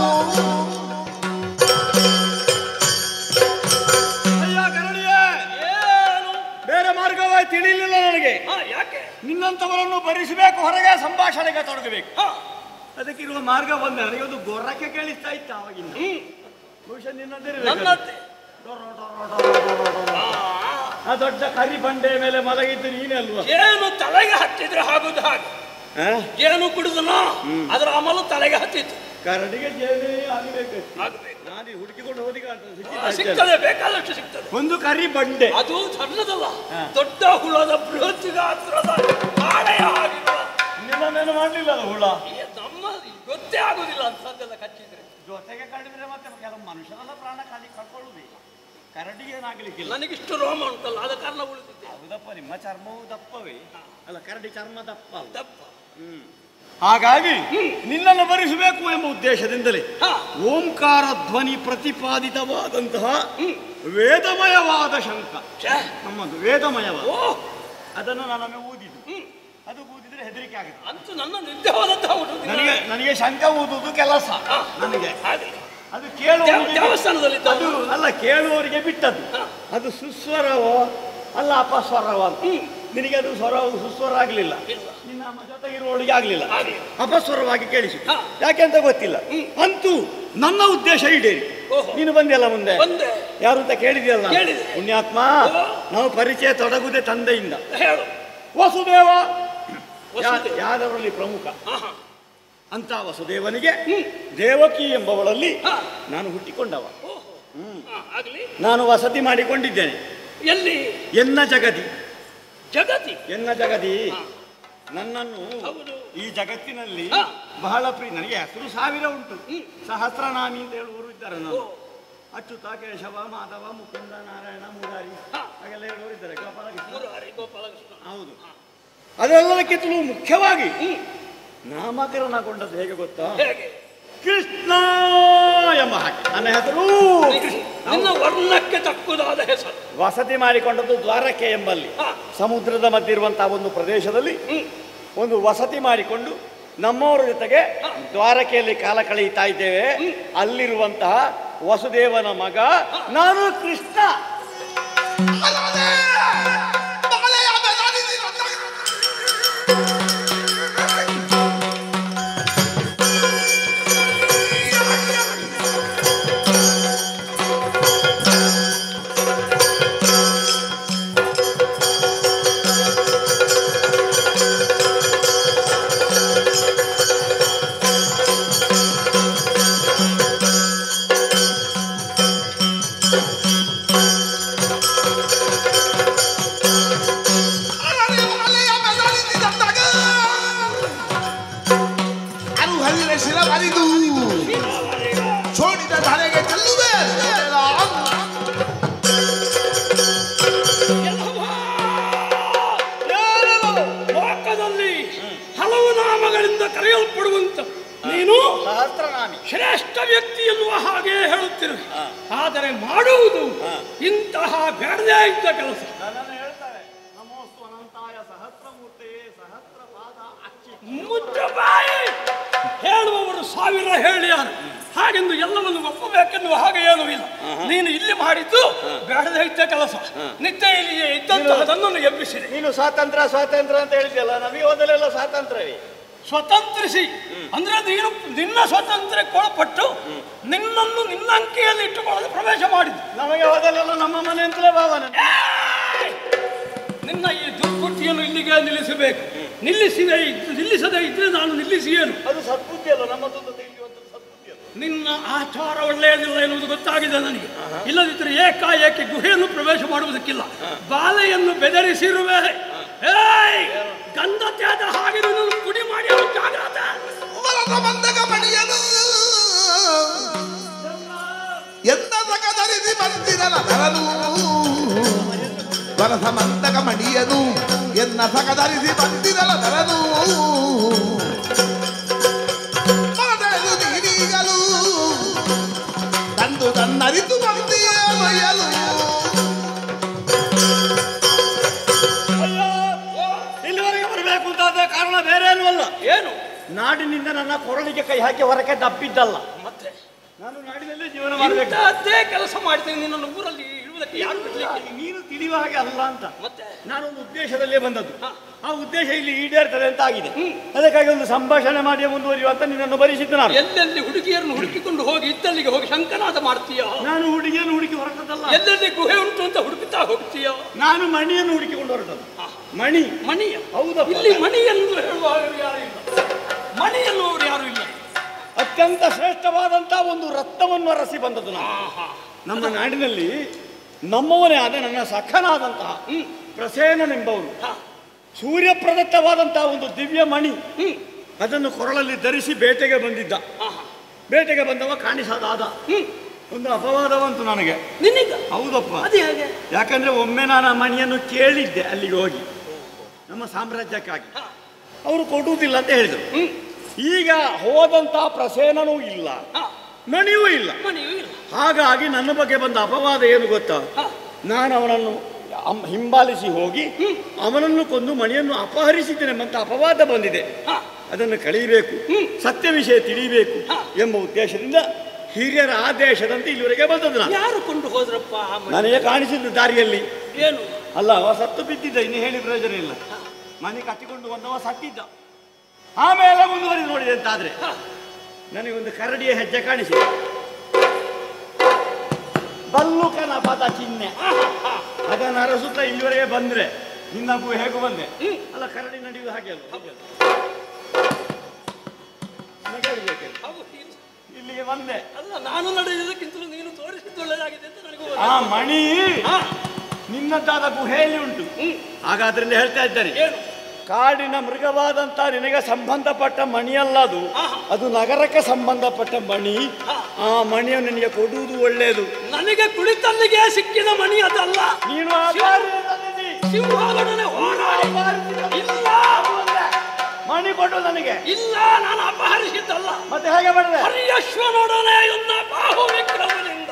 ಬೇರೆ ಮಾರ್ಗವೇ ತಿಳಿಲಿಲ್ಲ ನನಗೆ. ಯಾಕೆ ನಿನ್ನಂತವರನ್ನು ಭರಿಸಬೇಕು, ಹೊರಗೆ ಸಂಭಾಷಣೆಗೆ ತೊಡಗಬೇಕು. ಅದಕ್ಕಿರುವ ಮಾರ್ಗ ಬಂದ ನನಗೆ ಒಂದು ಗೊರ್ರಕ್ಕೆ ಕೇಳಿಸ್ತಾ ಇತ್ತ ಅವಾಗಿಂದ. ಬಹುಶಃ ನಿನ್ನದೇ ಆ ದೊಡ್ಡ ಕರಿ ಬಂಡೆ ಮೇಲೆ ಮಲಗಿದ್ದು ನೀನೇ ಅಲ್ವಾ? ಏನು ತಲೆಗೆ ಹತ್ತಿದ್ರೆ ಆಗುದು ಹಾಗೆ. ಜೇನು ಕುಡಿದನೋ ಅದರ ಅಮಲು ತಲೆಗೆ ಹತ್ತಿತ್ತು. ಕರಡಿಗೆ ಜೇನೇ ಆಗಬೇಕು. ನಾನು ಹುಡುಕಿಕೊಂಡು ಹೋದಿಗೆ ಸಿಗ್ತದೆ, ಬೇಕಾದಷ್ಟು ಸಿಗ್ತದೆ. ಒಂದು ಕರಿ ಬಂಡೆ, ಅದು ಸಣ್ಣದಲ್ಲ, ದೊಡ್ಡ ಹುಳದ ಬೃಹತ್ ಗಾತ್ರದ ಆಳೆಯ ಆಗಿಲ್ಲ. ನಿನ್ನೇನು ಮಾಡಲಿಲ್ಲ ಹುಳ. ನಮ್ಮ ಗೊತ್ತೇ ಆಗುದಿಲ್ಲ ಅಂತದ್ದೆಲ್ಲ ಕಚ್ಚಿದ್ರೆ. ಜೊತೆಗೆ ಕಡಿದ್ರೆ ಮತ್ತೆ ಕೆಲವು ಮನುಷ್ಯರೆಲ್ಲ ಪ್ರಾಣ ಕಳ್ಕೊಳ್ಳುವುದೇ. ಕರಡಿಗೆ ಏನಾಗಲಿಕ್ಕಿಲ್ಲ. ನನಗಿಷ್ಟು ರೋಮ ಉಂಟಲ್ಲ, ಆದ ಕಾರಣ ಉಳಿದಿದ್ದೆ. ಹೌದಪ್ಪ, ನಿಮ್ಮ ಚರ್ಮವು ದಪ್ಪವೇ ಅಲ್ಲ, ಕರಡಿ ಚರ್ಮ ದಪ್ಪ ದಪ್ಪ. ಹಾಗಾಗಿ ನಿನ್ನನ್ನು ಭರಿಸಬೇಕು ಎಂಬ ಉದ್ದೇಶದಿಂದಲೇ ಓಂಕಾರ ಧ್ವನಿ ಪ್ರತಿಪಾದಿತವಾದಂತಹ ವೇದಮಯವಾದ ಶಂಖ ನಮ್ಮದು ವೇದಮಯವಾದ ಅದನ್ನು ನಾನೊಮ್ಮೆ ಊದಿದ್ದು. ಅದು ಊದಿದ್ರೆ ಹೆದರಿಕೆ ಆಗುತ್ತೆ. ಅಂತೂ ನನ್ನ ನಿದ್ದೆ ಹೋದಂತಹ ನನಗೆ ಶಂಖ ಊದುವುದು ಕೆಲಸ. ನನಗೆ ಅದು ಕೇಳುವ ದೇವಸ್ಥಾನದಲ್ಲಿ ಅದು ಅಲ್ಲ, ಕೇಳುವವರಿಗೆ ಬಿಟ್ಟದ್ದು. ಅದು ಸುಸ್ವರವೋ ಅಲ್ಲ ಅಪಸ್ವರವೋ ಅಂತ. ನಿನಗೆ ಅದು ಸ್ವರವು ಸುಸ್ವರ ಆಗಲಿಲ್ಲ, ನಿನ್ನ ಜೊತೆಗಿರುವವಳಿಗೆ ಆಗಲಿಲ್ಲ, ಅಪಸ್ವರವಾಗಿ ಕೇಳಿಸಿ. ಯಾಕೆಂತ ಗೊತ್ತಿಲ್ಲ. ಅಂತೂ ನನ್ನ ಉದ್ದೇಶ ಈಡೇರಿ ನೀನು ಬಂದಿಯಲ್ಲ ಮುಂದೆ. ಯಾರು ಅಂತ ಕೇಳಿದೆಯಲ್ಲ ಪುಣ್ಯಾತ್ಮ. ನಾವು ಪರಿಚಯ ತೊಡಗುದೇ ತಂದೆಯಿಂದ. ವಸುದೇವ ಯಾದವರಲ್ಲಿ ಪ್ರಮುಖ ಅಂತ ವಸುದೇವನಿಗೆ ದೇವಕಿ ಎಂಬವಳಲ್ಲಿ ನಾನು ಹುಟ್ಟಿಕೊಂಡವ. ನಾನು ವಸತಿ ಮಾಡಿಕೊಂಡಿದ್ದೇನೆ. ಎಲ್ಲಿ? ಎನ್ನ ಜಗದಿ. ಎನ್ನ ಜಗದಿ ನನ್ನನ್ನು ಈ ಜಗತ್ತಿನಲ್ಲಿ ಬಹಳ ನನಗೆ ಹೆಸರು 1000 ಉಂಟು. ಸಹಸ್ರನಾಮಿ ಅಂತ ಹೇಳುವವರು ಇದ್ದಾರೆ. ನಾನು ಅಚ್ಯುತ, ಕೇಶವ, ಮಾಧವ, ಮುಕುಂದ, ನಾರಾಯಣ, ಮುರಾರಿ ಹಾಗೆಲ್ಲ ಹೇಳುವವರು ಇದ್ದಾರೆ. ಗೋಪಾಲಕೃಷ್ಣ. ಹೌದು. ಅದೆಲ್ಲದಕ್ಕಿಂತಲೂ ಮುಖ್ಯವಾಗಿ ನಾಮಕರಣಗೊಂಡದ್ದು ಹೇಗೆ ಗೊತ್ತಾ? ಕೃಷ್ಣ ಎಂಬ ಹಾಗೆ ನನ್ನ ಹೆಸರು. ನನ್ನ ವರ್ಣಕ್ಕೆ ತಕ್ಕುದಾದ ಹೆಸರು. ವಸತಿ ಮಾಡಿಕೊಂಡದ್ದು ದ್ವಾರಕೆ ಎಂಬಲ್ಲಿ, ಸಮುದ್ರದ ಮಧ್ಯೆ ಇರುವಂತಹ ಒಂದು ಪ್ರದೇಶದಲ್ಲಿ ಒಂದು ವಸತಿ ಮಾಡಿಕೊಂಡು ನಮ್ಮವರ ಜೊತೆಗೆ ದ್ವಾರಕೆಯಲ್ಲಿ ಕಾಲ ಕಳೆಯುತ್ತಾ ಇದ್ದೇವೆ. ಅಲ್ಲಿರುವಂತಹ ವಸುದೇವನ ಮಗ ನಾನು ಕೃಷ್ಣ. ಕರೆಯಲ್ಪಡುವಂತ ನೀನು ಸಹಸ್ರನಾಮಿ ಶ್ರೇಷ್ಠ ವ್ಯಕ್ತಿ ಎನ್ನುವ ಹಾಗೆ ಹೇಳುತ್ತಿರು. ಆದರೆ ಮಾಡುವುದು ಇಂತಹ ಬೇಡದೇ ಇದ್ದ ಕೆಲಸ. ನನ್ನನ್ನು ಹೇಳ್ತಾರೆ, ನಮೋಸ್ತು ಅನಂತಾಯ ಸಹಸ್ರಮೂರ್ತಿಯೇ ಸಹಸ್ರಪಾದ ಅಚ್ಚಿ. ಮುಚ್ಚಬಾಯಿ ಹೇಳುವವರು 1000 ಹೇಳಿಯಾರು. ಹಾಗೆಂದು ಎಲ್ಲವನ್ನು ಒಪ್ಪಬೇಕೆನ್ನುವ ಹಾಗೆ ಏನೂ ಇಲ್ಲ. ನೀನು ಇಲ್ಲಿ ಮಾಡಿದ್ದು ಬೇಡದೇ ಇದ್ದ ಕೆಲಸ. ನಿತ್ಯ ಇಲ್ಲಿಯೇ ಇದ್ದಂತಹದನ್ನು ಎಬ್ಬಿಸಿದೆ. ನೀನು ಸ್ವಾತಂತ್ರ್ಯ ಸ್ವಾತಂತ್ರ್ಯ ಅಂತ ಹೇಳಿದ್ಯಲ್ಲ, ನಮಗೆ ಮೊದಲೆಲ್ಲ ಸ್ವಾತಂತ್ರ್ಯವೇ. ಸ್ವತಂತ್ರಿಸಿ ಅಂದ್ರೆ ನೀನು ನಿನ್ನ ಸ್ವಾತಂತ್ರ್ಯಕ್ಕೆ ಒಳಪಟ್ಟು ನಿನ್ನನ್ನು ನಿನ್ನ ಅಂಕೆಯಲ್ಲಿ ಇಟ್ಟುಕೊಳ್ಳಲು ಪ್ರವೇಶ ಮಾಡಿದ್ದು. ನಮಗೆ ಹೋದಲೆಲ್ಲ ನಮ್ಮ ಮನೆ ಅಂತಲೇ ಭಾವನೆ. ನಿನ್ನ ಈ ದುರ್ಬುದ್ಧಿಯನ್ನು ಇಲ್ಲಿಗೆ ನಿಲ್ಲಿಸಬೇಕು. ನಿಲ್ಲಿಸದೇ ಇದ್ರೆ ನಾನು ನಿಲ್ಲಿಸಿಯೇನು? ಅದು ಸದ್ಬುದ್ಧಿ ಅಲ್ಲ, ನಮ್ಮದೊಂದು ತಿಳಿಯುವಂಥದ್ದು ಸದ್ಬುದ್ಧಿ ಅಲ್ಲ. ನಿನ್ನ ಆಚಾರ ಒಳ್ಳೆಯದಿಲ್ಲ ಎನ್ನುವುದು ಗೊತ್ತಾಗಿದೆ ನನಗೆ. ಇಲ್ಲದಿದ್ದರೆ ಏಕಾಏಕಿ ಗುಹೆಯನ್ನು ಪ್ರವೇಶ ಮಾಡುವುದಕ್ಕಿಲ್ಲ. ಬಾಲೆಯನ್ನು ಬೆದರಿಸಿರುವೆ. ಗಂಧ ತ್ಯಾದ ಹಾಗೆ ನಿನ್ನನ್ನು ಪುಡಿ ಮಾಡಿ ಜಾಗ್ರತೆ. ಮಂದಕ ಮಣಿಯನು ಎಂದ ಧರಿಸಿ ಬಂದಿರಲ ಧರನು ವರಸ ಮಂದಕ ಮಣಿಯನು ಎನ್ನ ಸಗಧರಿಸಿ ಬಂದಿರಲ ತರದು ನೀನೀಗಲು ತಂದು ತನ್ನರಿತು ಬಂದಿಯ ಮೈಯಲು ಇಲ್ಲಿವರೆಗೆ ಬರಬೇಕು ಅಂತಾದ ಕಾರಣ ಬೇರೆ ಏನೂ ಅಲ್ಲ. ಏನು? ನಾಡಿನಿಂದ ನನ್ನ ಕೊರಳಿಗೆ ಕೈ ಹಾಕಿ ಹೊರಕ್ಕೆ ದಪ್ಪಿದ್ದಲ್ಲ. ಮತ್ತೆ ನಾನು ನಾಡಿನಲ್ಲೇ ಜೀವನ ಮಾಡಬೇಕು. ಅದೇ ಕೆಲಸ ಮಾಡ್ತೇನೆ. ನಿನ್ನನ್ನು ಊರಲ್ಲಿ ಇರುವುದಕ್ಕೆ ಯಾರು ಬಿಡ್ಲಿಕ್ಕೆ? ನೀನು ತಿಳಿಯುವ ಹಾಗೆ ಅಲ್ಲ ಅಂತ. ಮತ್ತೆ ನಾನೊಂದು ಉದ್ದೇಶದಲ್ಲೇ ಬಂದದ್ದು. ಆ ಉದ್ದೇಶ ಇಲ್ಲಿ ಈಡೇರ್ತದೆ ಅಂತ ಆಗಿದೆ. ಅದಕ್ಕಾಗಿ ಒಂದು ಸಂಭಾಷಣೆ ಮಾಡಿ ಮುಂದುವರಿಯುವ ಅಂತ ನಿನ್ನನ್ನು ಬರಿಸಿದ್ದು ನಾನು. ಎಲ್ಲೆಲ್ಲಿ ಹುಡುಗಿಯರನ್ನು ಹುಡುಕಿಕೊಂಡು ಹೋಗಿ ಇದ್ದಲ್ಲಿಗೆ ಹೋಗಿ ಶಂಕನಾದ ಮಾಡ್ತೀಯ? ನಾನು ಹುಡುಗಿಯನ್ನು ಹುಡುಕಿ ಹೊರಟದಲ್ಲ. ಎಲ್ಲೆಲ್ಲಿ ಗುಹೆ ಉಂಟು ಅಂತ ಹುಡುಕುತ್ತಾ ಹೋಗ್ತೀಯ? ನಾನು ಮಣಿಯನ್ನು ಹುಡುಕಿಕೊಂಡು ಹೊರಟದ್ದು. ಮಣಿ? ಮಣಿಯ? ಹೌದಾ? ಇಲ್ಲಿ ಮಣಿಯನ್ನು ಹೇಳುವವರು ಯಾರು ಇಲ್ಲ. ಮಣಿ ಎನ್ನುವರು ಯಾರು ಇಲ್ಲ. ಅತ್ಯಂತ ಶ್ರೇಷ್ಠವಾದಂತಹ ಒಂದು ರತ್ನವನ್ನು ಅರಸಿ ಬಂದದ್ದು ನಮ್ಮ ನಾಡಿನಲ್ಲಿ. ನಮ್ಮವನೇ ಆದ ನನ್ನ ಸಖನಾದಂತಹ ಪ್ರಸೇನನೆಂಬವನು ಸೂರ್ಯ ಪ್ರದತ್ತವಾದಂತಹ ಒಂದು ದಿವ್ಯ ಮಣಿ ಅದನ್ನು ಕೊರಳಲ್ಲಿ ಧರಿಸಿ ಬೇಟೆಗೆ ಬಂದಿದ್ದ. ಬೇಟೆಗೆ ಬಂದವ ಕಾಣಿಸದಾದ. ಒಂದು ಅಪವಾದವಂತು ನನಗೆ. ನಿನಗೆ? ಹೌದಪ್ಪ. ಯಾಕಂದ್ರೆ ಒಮ್ಮೆ ನಾನು ಆ ಮಣಿಯನ್ನು ಕೇಳಿದ್ದೆ ಅಲ್ಲಿಗೆ ಹೋಗಿ ನಮ್ಮ ಸಾಮ್ರಾಜ್ಯಕ್ಕಾಗಿ. ಅವರು ಕೊಡುವುದಿಲ್ಲ ಅಂತ ಹೇಳಿದರು. ಈಗ ಹೋದಂತಹ ಪ್ರಸೇನನೂ ಇಲ್ಲ, ಮಣಿಯೂ ಇಲ್ಲ. ಹಾಗಾಗಿ ನನ್ನ ಬಗ್ಗೆ ಬಂದ ಅಪವಾದ ಏನು ಗೊತ್ತಾ? ನಾನು ಅವನನ್ನು ಹಿಂಬಾಲಿಸಿ ಹೋಗಿ ಅವನನ್ನು ಕೊಂದು ಮಣಿಯನ್ನು ಅಪಹರಿಸಿದ್ದೇನೆಂಬಂತ ಅಪವಾದ ಬಂದಿದೆ. ಅದನ್ನು ಕಳೀಬೇಕು, ಸತ್ಯ ವಿಷಯ ತಿಳಿಯಬೇಕು ಎಂಬ ಉದ್ದೇಶದಿಂದ ಹಿರಿಯರ ಆದೇಶದಂತೆ ಇಲ್ಲಿವರೆಗೆ ಬಂದದ್ದು ನಾನು. ಯಾರು ಕೊಂಡು ಹೋದ್ರಪ್ಪ? ನನಗೆ ಕಾಣಿಸಿದ್ದು ದಾರಿಯಲ್ಲಿ. ಏನು ಅಲ್ಲ, ಅವ ಸತ್ತು ಬಿದ್ದಿದ್ದ, ಇನ್ನು ಹೇಳಿ ಪ್ರಯೋಜನ ಇಲ್ಲ. ಮನೆ ಕಟ್ಟಿಕೊಂಡು ಬಂದವ ಸತ್ತಿದ್ದ. ಆಮೇಲೆ ಮುಂದುವರಿದು ನೋಡಿದೆ ಅಂತಾದ್ರೆ ನನಗೊಂದು ಕರಡಿಯ ಹೆಜ್ಜೆ ಕಾಣಿಸಿದೆ. ಬಲ್ಲುಕನ ಪದ ಚಿಹ್ನೆ. ಅದನ್ನು ಅರಸುತ್ತಾ ಇಲ್ಲಿವರೆಗೆ ಬಂದ್ರೆ ನಿನ್ನಗೂ ಹೇಗೂ ಬಂದೆ ಅಲ್ಲ. ಕರಡಿ ನಡೆಯುವುದು ಹಾಗೆ ಅಲ್ಲ. ಇಲ್ಲಿಗೆ ಬಂದೆ ಅಲ್ಲ. ನಾನು ನಡೆಯುವುದಕ್ಕಿಂತಲೂ ನೀನು ತೋರಿಸಿದ್ದು ಒಳ್ಳೆಯದಾಗಿದೆ ಅಂತ ನನಗೂ. ಆ ಮಣಿ ನಿನ್ನದ್ದಾದ ಗುಹೆಯಲ್ಲಿ ಉಂಟು. ಹಾಗಾದ್ರಿಂದ ಹೇಳ್ತಾ ಇದ್ದಾರೆ, ಕಾಡಿನ ಮೃಗವಾದಂತ ನಿನಗೆ ಸಂಬಂಧಪಟ್ಟ ಮಣಿಯಲ್ಲ ಅದು. ಅದು ನಗರಕ್ಕೆ ಸಂಬಂಧಪಟ್ಟ ಮಣಿ. ಆ ಮಣಿಯನ್ನು ನಿನಗೆ ಕೊಡುವುದು ಒಳ್ಳೆಯದು. ನನಗೆ ಕುಳಿತಲ್ಲಿಗೆ ಸಿಕ್ಕಿದ ಮಣಿ ಅದಲ್ಲ. ನೀನು ಮಣಿ ಕೊಡು ನನಗೆ. ಇಲ್ಲ, ನಾನು ಅಪಹರಿಸಿದ್ದಲ್ಲ. ಮತ್ತೆ ಹೇಗೆ ಮಾಡಿದೆ? ಹರಿಯಶ್ವನೊಡನೆ ಎನ್ನ ಬಾಹು ವಿಕ್ರಮನಿಂದ.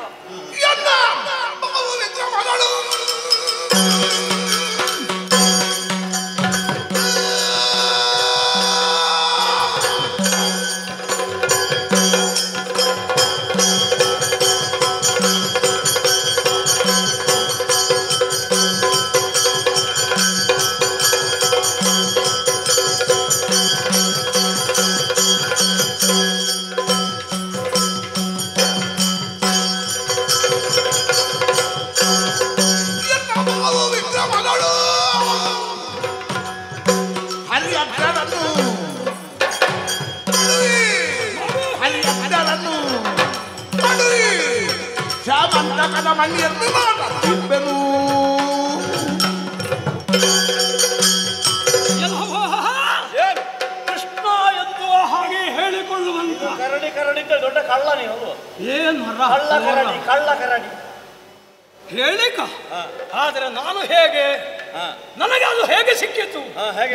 ಕೃಷ್ಣ ಎಂದು ಹಾಗೆ ಹೇಳಿಕೊಳ್ಳುವಂತ ಕರಡಿ. ಕರಡಿ ದೊಡ್ಡ ಕಳ್ಳ ನೀವು. ಏನು ಕಳ್ಳ ಕರಡಿ ಹೇಳಿಕ. ಆದರೆ ನಾನು ಹೇಗೆ, ನನಗೆ ಅದು ಹೇಗೆ ಸಿಕ್ಕಿತು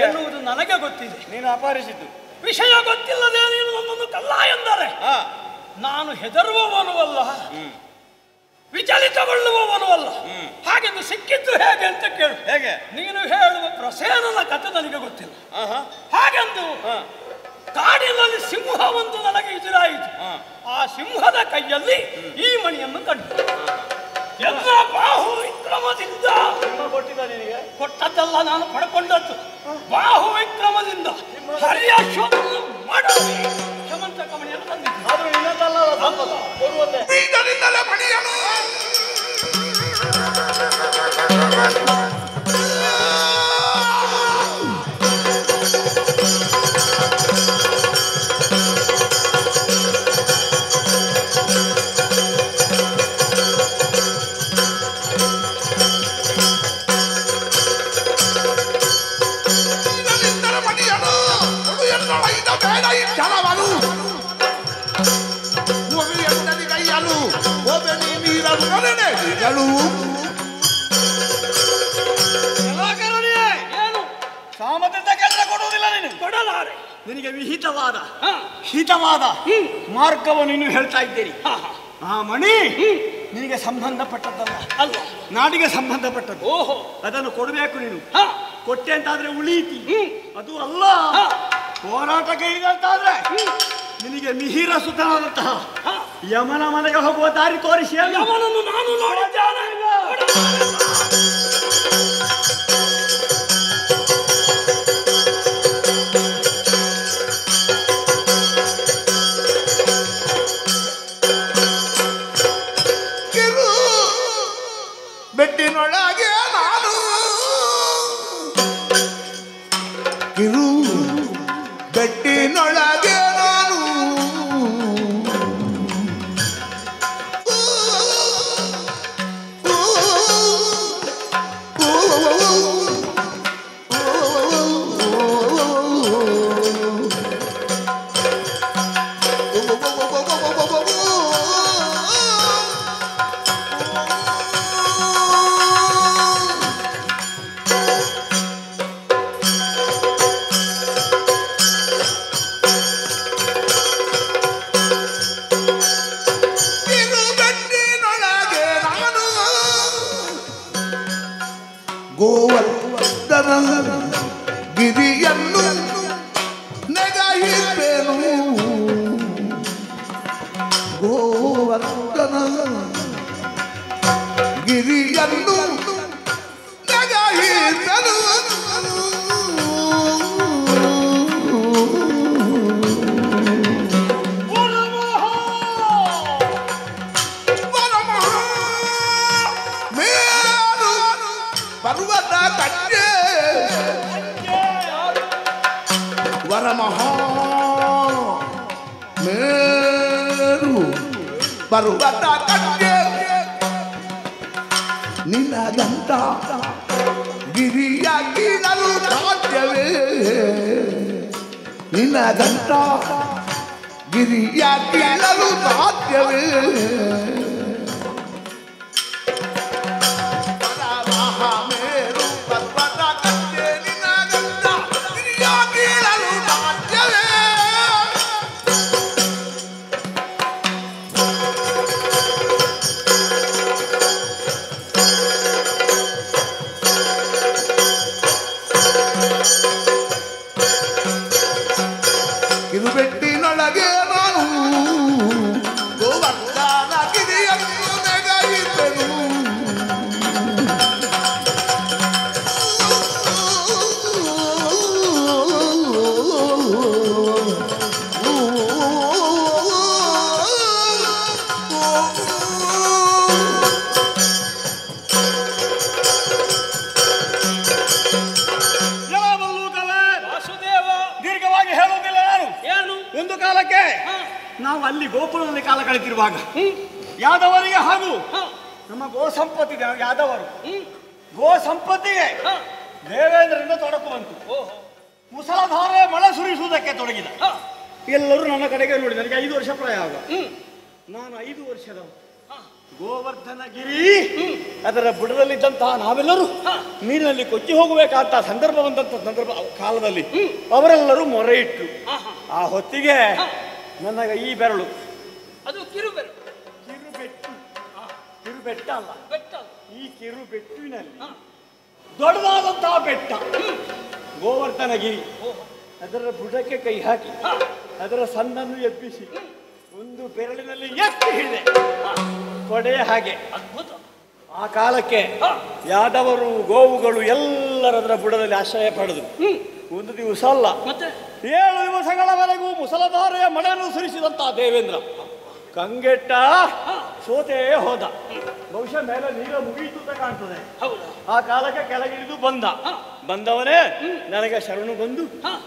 ಎನ್ನುವುದು ನನಗೆ ಗೊತ್ತಿದೆ. ನೀನು ಅಪಹರಿಸಿದ್ದು ವಿಷಯ ಗೊತ್ತಿಲ್ಲದೆ ನೀನು ನನ್ನನ್ನು ಕಳ್ಳ ಎಂದರೆ ನಾನು ಹೆದರುವವನು ಅಲ್ಲ, ವಿಚಲಿತಗೊಳ್ಳುವವನು ಅಲ್ಲ. ಹಾಗೆಂದು ಸಿಕ್ಕಿದ್ದು ಹೇಗೆ ಅಂತ ಕೇಳು. ಹೇಗೆ? ನೀನು ಹೇಳುವ ಪ್ರಸೇನನ ಕಥೆ ನನಗೆ ಗೊತ್ತಿಲ್ಲ. ಹಾಗೆಂದು ಕಾಡಿನಲ್ಲಿ ಸಿಂಹ ಒಂದು ನನಗೆ ಎದುರಾಯಿತು. ಆ ಸಿಂಹದ ಕೈಯಲ್ಲಿ ಈ ಮಣಿಯನ್ನು ಕಂಡು ಎಲ್ಲ ಬಾಹು ವಿಕ್ರಮದಿಂದ ಕೊಟ್ಟಿದ್ದ. ನಿನಗೆ ಕೊಟ್ಟದ್ದಲ್ಲ, ನಾನು ಪಡ್ಕೊಂಡದ್ದು. ಬಾಹು ವಿಕ್ರಮದಿಂದ ಹರಿಯಾಶ್ವವನ್ನು ಮಾಡೋ ಸಮಂತಕ ಮಣಿಯನ್ನು ತಂದಿದ್ದೆ. ಆದರೂ ಇನ್ನೊಂದಲ್ಲ ಕೊಡುವಂತೆ ಮಣಿಯನ್ನು ಅಂತ ಕೇಳಿದ್ರೆ ಕೊಡುವುದಿಲ್ಲ ನೀನು. ಕೊಡಲಾರೆ. ನಿನಗೆ ವಿಹಿತವಾದ ಹಿತವಾದ ಮಾರ್ಗವನ್ನು ನೀನು ಹೇಳ್ತಾ ಇದ್ದೀರಿ. ಆ ಮಣಿ ನಿನಗೆ ಸಂಬಂಧಪಟ್ಟದ್ದಲ್ಲ, ಅಲ್ಲ, ನಾಡಿಗೆ ಸಂಬಂಧಪಟ್ಟದ್ದು. ಓಹೋ, ಅದನ್ನು ಕೊಡಬೇಕು ನೀನು. ಕೊಟ್ಟೆ ಅಂತಾದ್ರೆ ಉಳೀತಿ, ಅದು ಅಲ್ಲ. ಹೋರಾಟಕ್ಕೆ ಇದೆ ಅಂತಾದ್ರೆ ನಿನಗೆ ಮಿಹಿರ ಸುತನಾದಂತಹ ಯಮನ ಮನೆಗೆ ಹೋಗುವ ದಾರಿ ತೋರಿಸಿ. ಯಮನನ್ನು ನಾನು ನೋಡಿದ್ದೇನೆ. ಬೆಟ್ಟಿನೊಳಗೆ ನಾನು ಕಿರು ಬೆಟ್ಟಿನೊಳಗೆ ನಾನು ಗೋವರ್ಧನ ಗಿರಿಯನ್ನು ನೆಗೆಯಿಪೆನು. ಗೋವರ್ಧನ ಗಿರಿಯನ್ನು ನೆಗೆಯಿಪೆನು. ಪರ್ವತ ಕಟ್ಟೆ ವರಮಹಾ ಮೇರು ಪರ್ವತ ಕಟ್ಟೆ ನಿನ್ನದಂತ ಗಿರಿಯ ಕೀಳಲು ಸಾಧ್ಯವೇ? ನಿನ್ನದಂತ ಗಿರಿಯ ಕೀಳಲು ಸಾಧ್ಯವೇ? ಇದು ಬೆಟ್ಟಿನೊಳಗೆ ನಾನು ಗೋವರ್ಧನ ಗಿರಿಯನ್ನು ನೆಗೆಯಿಪೆನು. ದೀರ್ಘವಾಗಿ ಹೇಳುವುದಿಲ್ಲ ನಾನು. ಏನು? ಒಂದು ಕಾಲಕ್ಕೆ ನಾವು ಅಲ್ಲಿ ಗೋಕುಲದಲ್ಲಿ ಕಾಲ ಕಳೆದಿರುವಾಗ ಯಾದವರಿಗೆ ಹಾಗೂ ನಮ್ಮ ಗೋ ಸಂಪತ್ತಿ ಯಾದವರು ಗೋ ಸಂಪತ್ತಿಗೆ ದೇವೇಂದ್ರರಿಂದ ತೊಡಕು ಬಂತು. ಮುಸಲಧಾರೆ ಮಳೆ ಸುರಿಸುವುದಕ್ಕೆ ತೊಡಗಿದ. ಎಲ್ಲರೂ ನನ್ನ ಕಡೆಗೆ ನೋಡಿ. ನನಗೆ 5 ವರ್ಷ ಪ್ರಾಯ ಆಗ. ನಾನು 5 ವರ್ಷದ ಗೋವರ್ಧನ ಗಿರಿ ಅದರ ಬುಡದಲ್ಲಿದ್ದಂತಹ ನಾವೆಲ್ಲರೂ ನೀರಿನಲ್ಲಿ ಕೊಚ್ಚಿ ಹೋಗಬೇಕಾದ ಸಂದರ್ಭ ಸಂದರ್ಭ ಕಾಲದಲ್ಲಿ ಅವರೆಲ್ಲರೂ ಮೊರೆ ಇಟ್ಟರು. ಆ ಹೊತ್ತಿಗೆ ನನ್ನ ಈ ಬೆರಳು ಅದು ಕಿರುಬೆರಳು. ಕಿರುಬೆಟ್ಟ ಅಲ್ಲ, ಬೆಟ್ಟ. ಈ ಕಿರುಬೆಟ್ಟಿನಲ್ಲಿ ದೊಡ್ಡದಾದಂತಹ ಬೆಟ್ಟ ಗೋವರ್ಧನಗಿರಿ. ಅದರ ಬುಡಕ್ಕೆ ಕೈ ಹಾಕಿ ಅದರ ಸಣ್ಣನ್ನು ಎಬ್ಬಿಸಿ ಒಂದು ಬೆರಳಿನಲ್ಲಿ ಎತ್ತಿ ಹಿಡಿದೆ. ಕೊಡೆಯ ಹಾಗೆ ಅದ್ಭುತ. ಆ ಕಾಲಕ್ಕೆ ಯಾದವರು ಗೋವುಗಳು ಎಲ್ಲರದರ ಬುಡದಲ್ಲಿ ಆಶ್ರಯ ಪಡೆದು ಒಂದು ದಿವಸ ಅಲ್ಲ ಮತ್ತೆ 7 ದಿವಸಗಳವರೆಗೂ ಮುಸಲಧಾರೆಯ ಮಳೆಯನ್ನು ಸುರಿಸಿದಂತಹ ದೇವೇಂದ್ರ ಕಂಗೆಟ್ಟ ಸೋತೇ ಹೋದ. ಬಹುಶಃ ಮೇಲೆ ನೀರು ಮುಗಿಯಿತು ಅಂತ ಕಾಣ್ತದೆ. ಆ ಕಾಲಕ್ಕೆ ಕೆಳಗಿಳಿದು ಬಂದವನೇ ನನಗೆ ಶರಣು ಬಂದು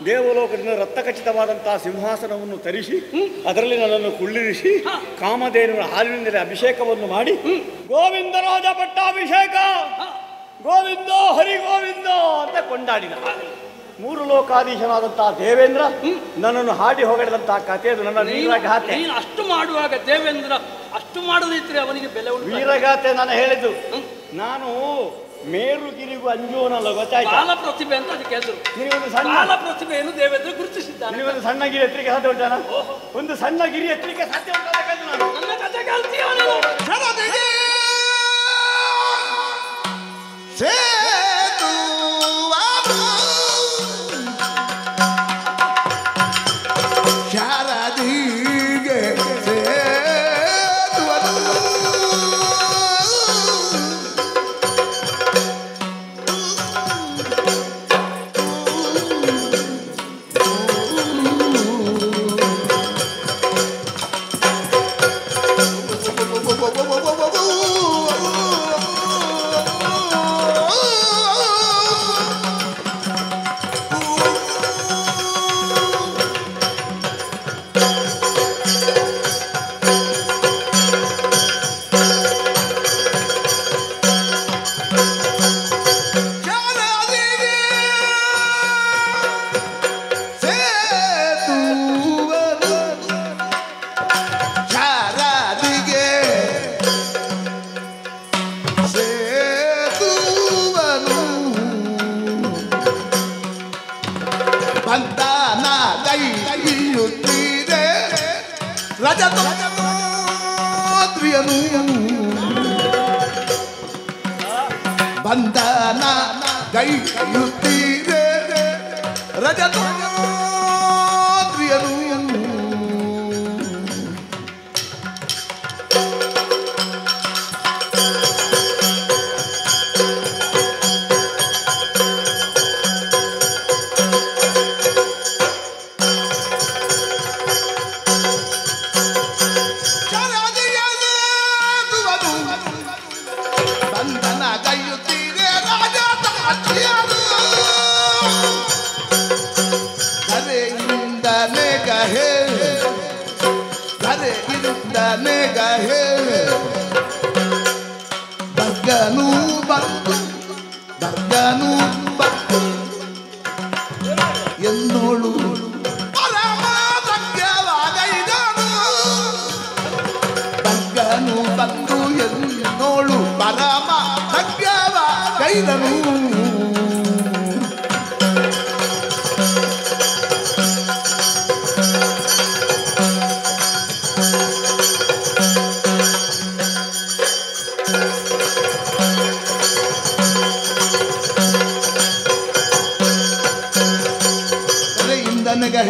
ದೇವಲೋಕದಿಂದ ರಕ್ತಖಚಿತವಾದಂತಹ ಸಿಂಹಾಸನವನ್ನು ತರಿಸಿ ಅದರಲ್ಲಿ ನನ್ನನ್ನು ಕುಳ್ಳಿರಿಸಿ ಕಾಮಧೇನುವಿನ ಹಾಲಿನಿಂದಲೇ ಅಭಿಷೇಕವನ್ನು ಮಾಡಿ ಗೋವಿಂದರಾಜ ಪಟ್ಟಾಭಿಷೇಕ ಗೋವಿಂದ ಹರಿ ಗೋವಿಂದ ಅಂತ ಕೊಂಡಾಡಿದ. 3 ಲೋಕಾಧೀಶನಾದಂತಹ ದೇವೇಂದ್ರ ನನ್ನನ್ನು ಹಾಡಿ ಹೊಗಡಿದಂತಹ ಕಥೆಯದು ನನ್ನ ವೀರಗಾಥೆ. ನೀನು ಅಷ್ಟು ಮಾಡುವಾಗ ದೇವೇಂದ್ರ ಅಷ್ಟು ಮಾಡದಿದ್ರೆ ಅವನಿಗೆ ಬೆಲೆ ಉಂಟು. ವೀರಗಾಥೆ ನಾನು ಹೇಳಿದ್ದು. ನಾನು ಮೇರುಗಿರಿಗೂ ಅಂಜೋನಲ್ಲ ಗೊತ್ತಾಯ್ತಾ? ಬಾಲ ಪ್ರತಿಭೆ ಅಂತ ಅದಕ್ಕೆ ಹೆಸರು. ನಿನಗೊಂದು ಸಣ್ಣ ಬಾಲ ಪ್ರತಿಭೆಯನ್ನು ದೇವೇಂದ್ರ ಗುರುತಿಸಿದ್ದಾನೆ. ನಿನಗೊಂದು ಸಣ್ಣ ಗಿರಿ ಎತ್ತಲಿಕ್ಕೆ ಸಾಧ್ಯ ಉಂಟಾನ? ಒಂದು ಸಣ್ಣ ಗಿರಿ ಎತ್ತಲಿಕ್ಕೆ ಸಾಧ್ಯ ಉಂಟಾನ? ನನ್ನ ಕಥೆ ಕೇಳ್ತೀಯ ನೀನು? ಶರದಿಗೆ ಬಂಧನ ಗೈಯುತ್ತೀರೆ ರಜತೋದ್ರಿಯನು എന്നോളു ಬಗ್ಗನು ಬಂದು എന്നോളു ಪರಮ ಸತ್ಯವ ಕೈದನು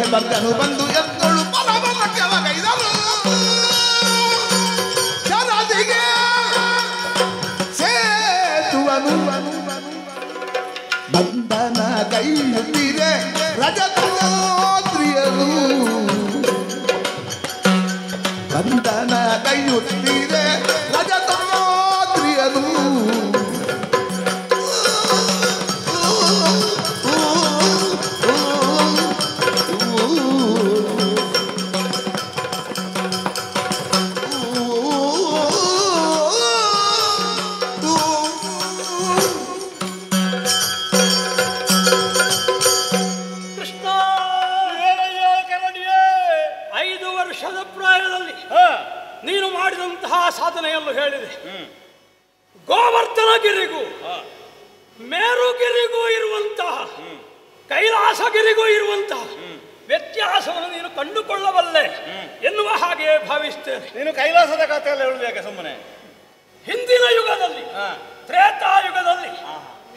ಬಗ್ಗನು ಬಂದು ಎನ್ನೋಳು ಪರಮ ಸತ್ಯವ ಕೈದನು ಶರದಿಗೆ ಸೇತುವನು ಬಂಧನ ಕೈಯುತ್ತೀರೆ ರಜತೋದ್ರಿಯನು ಬಂಧನ ಕೈಯುತ್ತೀರೆ ರಜತೋದ್ರಿಯನು ನೀನು ಮಾಡಿದಂತಹ ಸಾಧನೆಯನ್ನು ಹೇಳಿದೆ. ಗೋವರ್ಧನಗಿರಿಗೂ ಮೇರುಗಿರಿಗೂ ಇರುವಂತಹ ಕೈಲಾಸಗಿರಿಗೂ ಇರುವಂತಹ ವ್ಯತ್ಯಾಸವನ್ನು ನೀನು ಕಂಡುಕೊಳ್ಳಬಲ್ಲೆ ಎನ್ನುವ ಹಾಗೆ ಭಾವಿಸ್ತೇನೆ. ನೀನು ಕೈಲಾಸದ ಕಥೆಯಲ್ಲಿ ಹೇಳಬೇಕು ಸುಮ್ಮನೆ. ಹಿಂದಿನ ಯುಗದಲ್ಲಿ ತ್ರೇತಾಯುಗದಲ್ಲಿ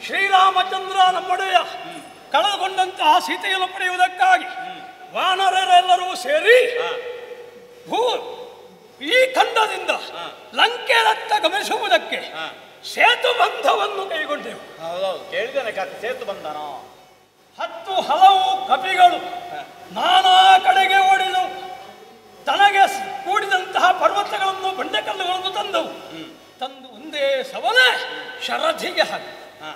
ಶ್ರೀರಾಮಚಂದ್ರ ನಮ್ಮೊಡೆಯ ಕಳೆದುಕೊಂಡಂತಹ ಸೀತೆಯನ್ನು ಪಡೆಯುವುದಕ್ಕಾಗಿ ವಾನರರೆಲ್ಲರೂ ಸೇರಿ ಈ ಖಂಡದಿಂದ ಲಂಕೆಯತ್ತ ಗಮನಿಸುವುದಕ್ಕೆ ಸೇತು ಬಂಧವನ್ನು ಕೈಗೊಂಡೆವು. ಕೇಳಿದ್ದೇನೆ ಸೇತು ಬಂಧನ. 10 ಹಲವು ಕಪಿಗಳು ನಾನಾ ಕಡೆಗೆ ಓಡಿದವು. ತನಗೆ ಕೂಡಿದಂತಹ ಪರ್ವತಗಳನ್ನು ಬಂಡೆಕಲ್ಲುಗಳನ್ನು ತಂದವು. ತಂದು ಒಂದೇ ಸವನೆ ಶರಧಿಗೆ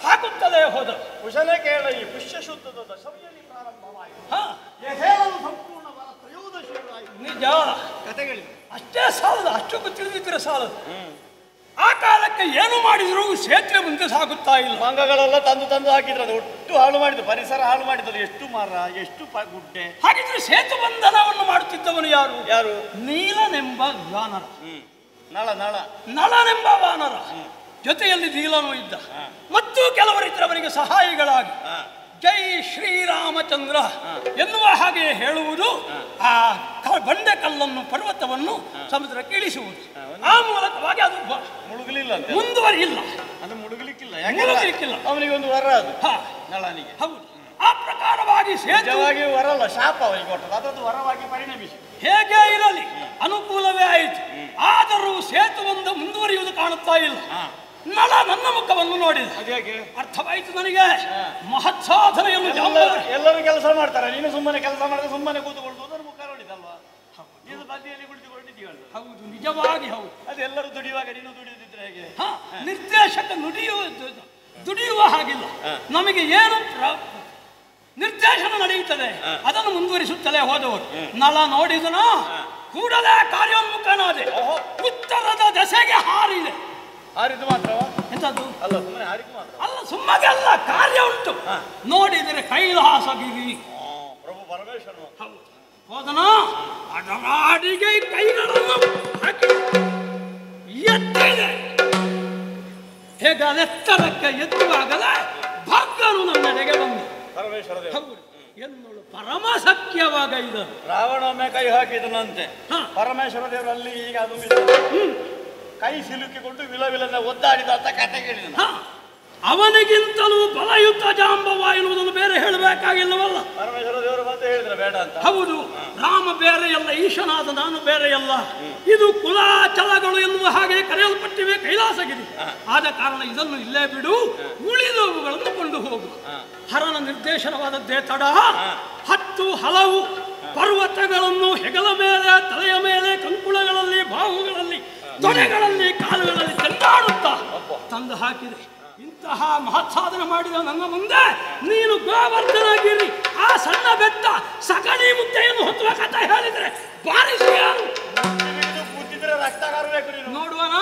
ಹಾಕುತ್ತಲೇ ಹೋದ. ಕುಶಲೇ ಕೇಳ, ಈ ಪುಷ್ಯ ಶುದ್ಧದ ದಶಮಿಯಲ್ಲಿ ಪ್ರಾರಂಭವಾಯಿತು. ಸಂಪೂರ್ಣವಾದ ತ್ರಯೋದಶಿಯಾಯಿತು. ನಿಜ ಕಥೆಗಳಿವೆ. ಅಷ್ಟೇ ಸಾಲದು, ಅಷ್ಟಕ್ಕೂ ತಿಳಿದಿದ್ದರೆ ಸಾಲದು. ಆ ಕಾಲಕ್ಕೆ ಏನು ಮಾಡಿದ್ರು ಸೇತುವೆ ಮುಂದೆ ಸಾಗುತ್ತಾ ಇಲ್ಲ. ಮಂಗಗಳೆಲ್ಲ ತಂದು ತಂದು ಹಾಕಿದ್ರು, ಅದು ಒಟ್ಟು ಹಾಳು ಮಾಡಿದ್ರು, ಪರಿಸರ ಹಾಳು ಮಾಡಿದ್ರು. ಎಷ್ಟು ಮರ, ಎಷ್ಟು ಗುಡ್ಡೆ. ಹಾಗಿದ್ರೆ ಸೇತು ಬಂಧನವನ್ನು ಮಾಡುತ್ತಿದ್ದವನು ಯಾರು? ಯಾರು? ನೀಲನೆಂಬ ವಾನರ. ನಳ ನಳ ನಳನೆಂಬ ವಾನರ ಜೊತೆಯಲ್ಲಿ ನೀಲನೂ ಇದ್ದ. ಮತ್ತು ಕೆಲವರಿದ್ದರೆ ಅವರಿಗೆ ಸಹಾಯಿಗಳಾಗಿ ಜೈ ಶ್ರೀರಾಮಚಂದ್ರ ಎನ್ನುವ ಹಾಗೆ ಹೇಳುವುದು, ಆ ಬಂಡೆ ಕಲ್ಲನ್ನು ಪರ್ವತವನ್ನು ಸಮುದ್ರಕ್ಕೆ ಇಳಿಸುವುದು. ಆ ಮೂಲಕವಾಗಿ ಅದು ಮುಳುಗಲಿಲ್ಲ ಅಂತ ಮುಂದುವರಿಯಿಲ್ಲ, ಅದು ಮುಳುಗಲಿಕ್ಕಿಲ್ಲ. ಅವನಿಗೆ ಒಂದು ವರ ಅದು ನಳನಿಗೆ. ಹೌದು, ಆ ಪ್ರಕಾರವಾಗಿ ನಿಜವಾಗಿ ವರ ಅಲ್ಲ, ಶಾಪ ಅವರಿಗೆ ಕೊಟ್ಟದ್ದು, ಅದೊಂದು ವರವಾಗಿ ಪರಿಣಮಿಸಿ. ಹೇಗೆ ಇರಲಿ ಅನುಕೂಲವೇ ಆಯಿತು. ಆದರೂ ಸೇತುವೊಂದು ಮುಂದುವರಿಯುವುದು ಕಾಣುತ್ತಾ ಇಲ್ಲ. ನಳ ನನ್ನ ಮುಖವನ್ನು ನೋಡಿದ. ಅರ್ಥವಾಯಿತು ನನಗೆ, ಮಹತ್ ಸಾಧನೆಯನ್ನು. ಎಲ್ಲರೂ ಕೆಲಸ ಮಾಡ್ತಾರೆ, ನೀನು ಸುಮ್ಮನೆ ಕೆಲಸ ಮಾಡಿದ್ರೆ ಸುಮ್ಮನೆ ಕೂತುಕೊಳ್ಳುವುದು, ಅದನ್ನು ಮುಖ ನೋಡಿದಲ್ವಾ? ನೀನು ಬದಿಯಲ್ಲಿ ಕುಳಿತುಕೊಂಡಿದ್ದೀವಿ. ಹೌದು, ನಿಜವಾಗಿ ಹೌದು. ಅದೆಲ್ಲರೂ ದುಡಿಯುವಾಗ ನೀನು ದುಡಿಯುತ್ತಿದ್ರೆ ಹೇಗೆ? ನಿರ್ದೇಶಕ ದುಡಿಯುವ ಹಾಗಿಲ್ಲ. ನಮಗೆ ಏನು ನಿರ್ದೇಶನ ನಡೆಯುತ್ತದೆ ಅದನ್ನು ಮುಂದುವರಿಸುತ್ತಲೇ ಹೋದವರು. ನಳ ನೋಡಿದನೋ ಕೂಡಲೇ ಕಾರ್ಯೋನ್ಮುಖನಾದೆ. ಉತ್ತರದ ದೆಸೆಗೆ ಹಾರಿದೆ. ಹಾರಿದು ಮಾತ್ರ ಎಂತದ್ದು ಅಲ್ಲ, ಸುಮ್ಮನೆ ಹಾರಿದು ಮಾತ್ರ ಅಲ್ಲ, ಸುಮ್ಮಗೆ ಅಲ್ಲ, ಕಾರ್ಯ ಉಂಟು. ನೋಡಿದರೆ ಕೈಲಾಸಗಿರಿ ಪ್ರಭು ಪರಮೇಶ್ವರ ಹೋದನ. ಅದರಾಡಿಗೆ ಕೈಗಳನ್ನು ಹಾಕಿ ಎತ್ತಿದೆ. ಹೇಗ ಎತ್ತರಕ್ಕೆ ಎತ್ತುವಾಗಲೇ ಭಗ್ಗನು ನನ್ನೆಡೆಗೆ ಬಂದ. ಪರಮೇಶ್ವರ ಹೌದು ಎನ್ನೋಳು ಪರಮ ಸಖ್ಯವಾಗ ಇದ್ದರು. ರಾವಣೊಮ್ಮೆ ಕೈ ಹಾಕಿದನಂತೆ, ಪರಮೇಶ್ವರ ದೇವರು ಅಲ್ಲಿ ಈಗ ಅದು ಕೈ ಸಿಲುಕಿಕೊಂಡು ವಿಲವಿಲನ್ನ ಒದ್ದಾಡಿದ ಅಂತ ಕತೆ ಕೇಳಿದ. ಅವನಿಗಿಂತಲೂ ಬಲಯುತ ಜಾಂಬವ ಎನ್ನುವುದನ್ನು ಬೇರೆ ಹೇಳಬೇಕಾಗಿಲ್ಲವಲ್ಲ. ಪರಮೇಶ್ವರ ದೇವರು ಮತ್ತೆ ಹೇಳಿದ್ರೆ ಬೇಡ ಅಂತ. ಹೌದು, ರಾಮ ಬೇರೆಯಲ್ಲ, ಈಶನಾದ ನಾನು ಬೇರೆಯಲ್ಲ. ಇದು ಕುಲಾಚಲಗಳು ಎನ್ನುವ ಹಾಗೆ ಕರೆಯಲ್ಪಟ್ಟಿವೆ ಕೈಲಾಸಗಿರಿ. ಆದ ಕಾರಣ ಇದನ್ನು ಇಲ್ಲೇ ಬಿಡು, ಉಳಿದವುಗಳನ್ನು ಕೊಂಡು ಹೋಗು. ಹರನ ನಿರ್ದೇಶನವಾದದ್ದೇ ತಡ. 10 ಹಲವು ಪರ್ವತಗಳನ್ನು ಹೆಗಲ ಮೇಲೆ, ತಲೆಯ ಮೇಲೆ, ಕಂಕುಳಗಳಲ್ಲಿ, ಬಾಹುಗಳಲ್ಲಿ, ತೊಡೆಗಳಲ್ಲಿ, ಕಾಲುಗಳಲ್ಲಿ ಚೆಂದಾಡುತ್ತಾ ತಂದು ಹಾಕಿದೆ. ಇಂತಹ ಮಹತ್ ಸಾಧನೆ ಮಾಡಿದ ನನ್ನ ಮುಂದೆ ನೀನು ಗೋವರ್ಧನಗಿರಿ, ಆ ಸಣ್ಣ ಬೆಟ್ಟ ಸಗಣಿ ಮುದ್ದೆಯನ್ನು ಹೊತ್ತುವ ಕಥೆ ಹೇಳಿದ್ರೆ ಬಾರಿಸಿ ಕೂತಿದ್ರೆ ರಕ್ತಗಾರಬೇಕು ನೀನು. ನೋಡುವನ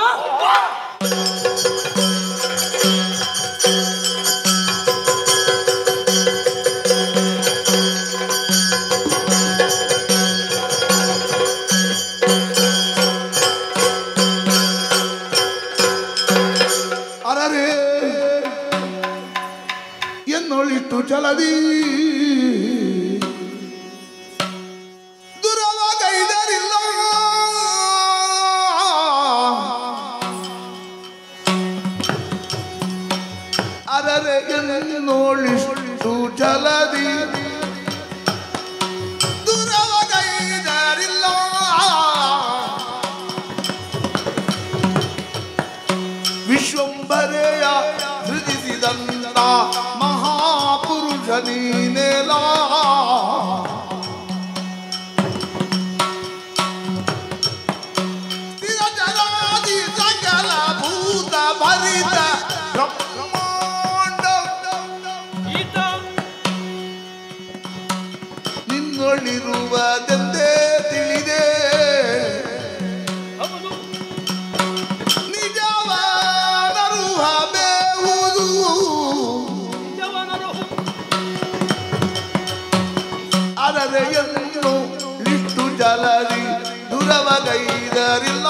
ಜಲದಿ ದುರವಗೈದರಿಲ್ಲ. ಅರರೆ ನೋಳಿಷ್ಟು ಜಲದಿ ದುರವಗೈದರಿಲ್ಲ. ವಿಶ್ವಂಬರೆಯ ಸೃಜಿಸಿದಂತ ಮಹಾಪುರುಷ ನೀನೆಲ. ಸ್ಥಿರಜರಾದಿ ಸಕಲ ಭೂತ ಭರಿತ ಬ್ರಹ್ಮಾಂಡ ನಿನ್ನೊಳಿರುವುದೆಂದೇ ತಿಳಿದೆ. ಅರರೆಯನ್ನು ಲಿಟ್ಟು ಜಲದಿ ದುರವಗೈದರಿಲ್ಲ.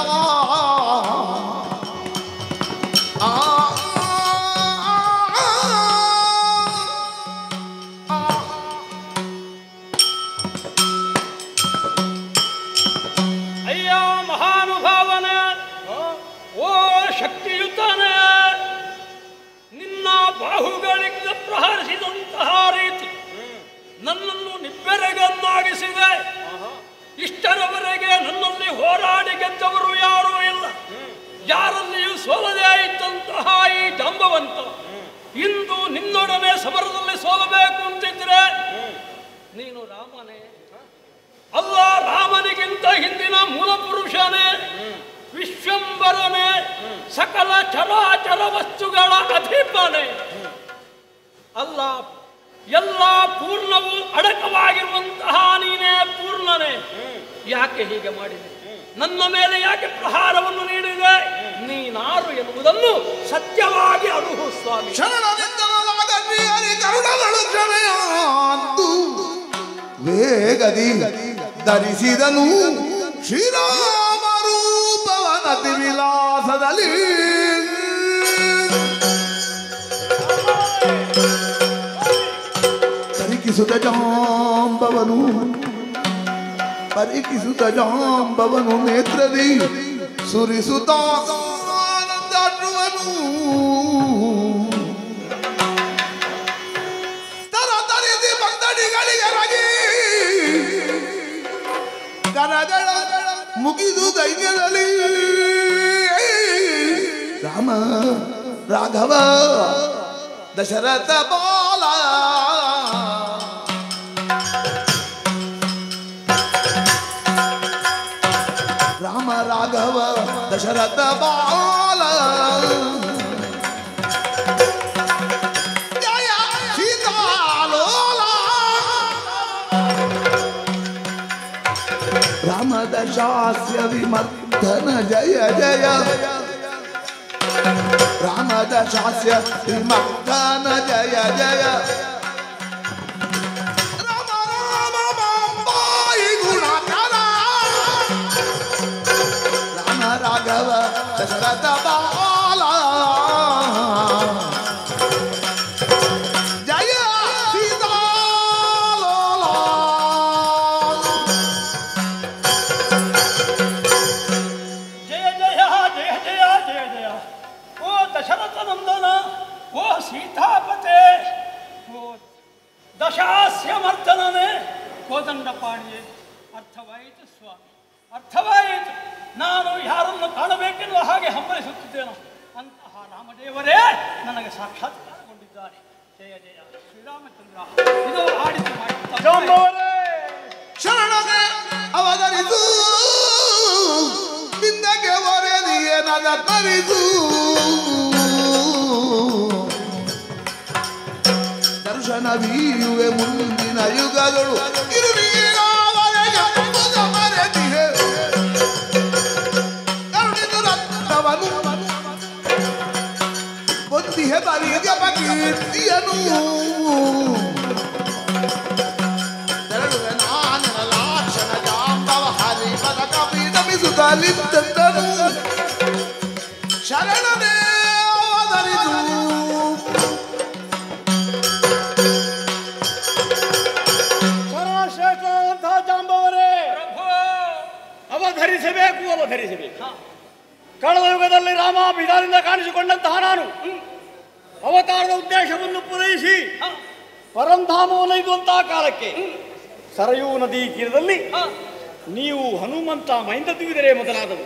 ಅಯ್ಯ ಮಹಾನುಭಾವನೆ, ಓ ಶಕ್ತಿಯುತನೇ, ನಿನ್ನ ಬಾಹುಗಳಿಂದ ಪ್ರಹರಿಸಿದಂತಹ ರೀತಿ ನನ್ನನ್ನು ನಿಬ್ಬೆರಗನ್ನಾಗಿಸಿದೆ. ಇಷ್ಟರವರೆಗೆ ನನ್ನಲ್ಲಿ ಹೋರಾಡಿ ಗೆದ್ದವರು ಯಾರೂ ಇಲ್ಲ. ಯಾರಲ್ಲಿಯೂ ಸೋಲದೇ ಇದ್ದಂತಹ ಈ ಜಾಂಬವಂತ ಇಂದು ನಿನ್ನೊಡನೆ ಸಮರದಲ್ಲಿ ಸೋಲಬೇಕು ಅಂತಿದ್ರೆ ನೀನು ರಾಮನೇ ಅಲ್ಲ, ರಾಮನಿಗಿಂತ ಹಿಂದಿನ ಮೂಲ ಪುರುಷನೇ, ವಿಶ್ವಂಬರನೇ, ಸಕಲ ಚರಾಚರ ವಸ್ತುಗಳ ಅಧಿಪನೇ ಅಲ್ಲ, ಎಲ್ಲ ಪೂರ್ಣವು ಅಡಕವಾಗಿರುವಂತಹ ನೀನೇ ಪೂರ್ಣನೇ. ಯಾಕೆ ಹೀಗೆ ಮಾಡಿದೆ? ನನ್ನ ಮೇಲೆ ಯಾಕೆ ಪ್ರಹಾರವನ್ನು ನೀಡಿದೆ? ನೀನಾರು ಎನ್ನುವುದನ್ನು ಸತ್ಯವಾಗಿ ಅರುಹು ಸ್ವಾಮಿ. ವೇಗದಿ ಧರಿಸಿದನು ಶ್ರೀರಾಮ ರೂಪವನತಿ ವಿಲಾಸದಲ್ಲಿ. ಪರೀಕ್ಷಿಸುತ್ತ ಜಾಂಬವನು ನೇತ್ರದಿ ಸುರಿಸುತ್ತ ಆನಂದಾಡುವನು ತರತರಿಸಿ ಭಕ್ತಡಿಗಳಿಗೆ ರಗಿ ಕರಗಳ ಮುಗಿದು ದೈನ್ಯದಲ್ಲಿ ರಾಮ ರಾಘವ ದಶರಥ ಬಾಲ ರಾಮ ರಾಘವ ದಶರಥ ಬಾಲ ಜಯ ಸೀತಾಲೋಲ ರಾಮ ದಶಾಸ್ಯ ವಿಮರ್ಧನ ಜಯ ಜಯ ರಾಮ ದಶಾಸ್ಯ ವಿಮರ್ಧನ ಜಯ ಜಯ ರಾಮ ರಾಮ ಬಾಂಬಾಯಿ ಗುಣಕರ ರಾಮ ರಾಘವ ದಶರಥ ಬಾಲ ಜಯ ಸೀತಾಲೋಲ ಜಯ ಜಯ ಜಯ ಜಯ ಜಯ ಜಯ ಓ ದಶರಥ ನಂದನ ಓ ಸೀತಾಪತೆ ಓ ದಶಾಸ್ಯ ಮರ್ದನನೇ ಕೋದಂಡಪಾಣಿಯೇ ಅರ್ಥವಾಯಿತು ಸ್ವಾಮಿ ಅರ್ಥವಾಯಿತು. ನಾನು ಯಾರನ್ನು ಕಾಣಬೇಕೆನ್ನುವ ಹಾಗೆ ಹಂಬಲಿಸುತ್ತಿದ್ದೇನೋ ಅಂತಹ ರಾಮದೇವರೇ ನನಗೆ ಸಾಕ್ಷಾತ್ಕಾರಗೊಂಡಿದ್ದಾರೆ. ಜಯ ಜಯ ಶ್ರೀರಾಮಚಂದ್ರ. ಇದು ಆಡಿತು ಮಾಡುತ್ತಾರೆ ಶರಣಗೆ ಅವತರಿಸು ನಿಂದಕ್ಕೆ ಒರೆದಿಯೇನದ ತರಿಸು ದರ್ಶನವೀಯುವೆ ಮುಂದಿನ ಯುಗಗಳು ಇರುವೀರಾವರೆಗೆ ಎಂಬುದ ಮರೆತಿಹೆ ಕರುಣಿದು ರತ್ನವನು ಬೊಂದಿಹೆ ಬಲಿಗೆ ಬಕೀರ್ತಿಯನು ತೆರಳುವೆ ನಾನಿನ ಲಾಕ್ಷಣ ಜಾಂಬವ ಹರಿಪದ ಕಪಿದಮಿಸುತ್ತಲಿದ್ದನು ಶರಣನೇ ಅವತರಿಸು ಶ್ರೇಷ್ಠ ಜಾಂಬವರೇ ಪ್ರಭು ಅವಧರಿಸಬೇಕು ಕಳೆದ ಯುಗದಲ್ಲಿ ರಾಮಾಭಿಧಾನದಿಂದ ಕಾಣಿಸಿಕೊಂಡಂತಹ ನಾನು ಅವತಾರದ ಉದ್ದೇಶವನ್ನು ಪೂರೈಸಿ ಪರಂಧಾಮವನ್ನು ಇದ್ದಂತಹ ಕಾಲಕ್ಕೆ ಸರಯೂ ನದಿ ತೀರದಲ್ಲಿ ನೀವು ಹನುಮಂತ ಮೈಂದದ್ವಿದರೆ ಮೊದಲಾದವು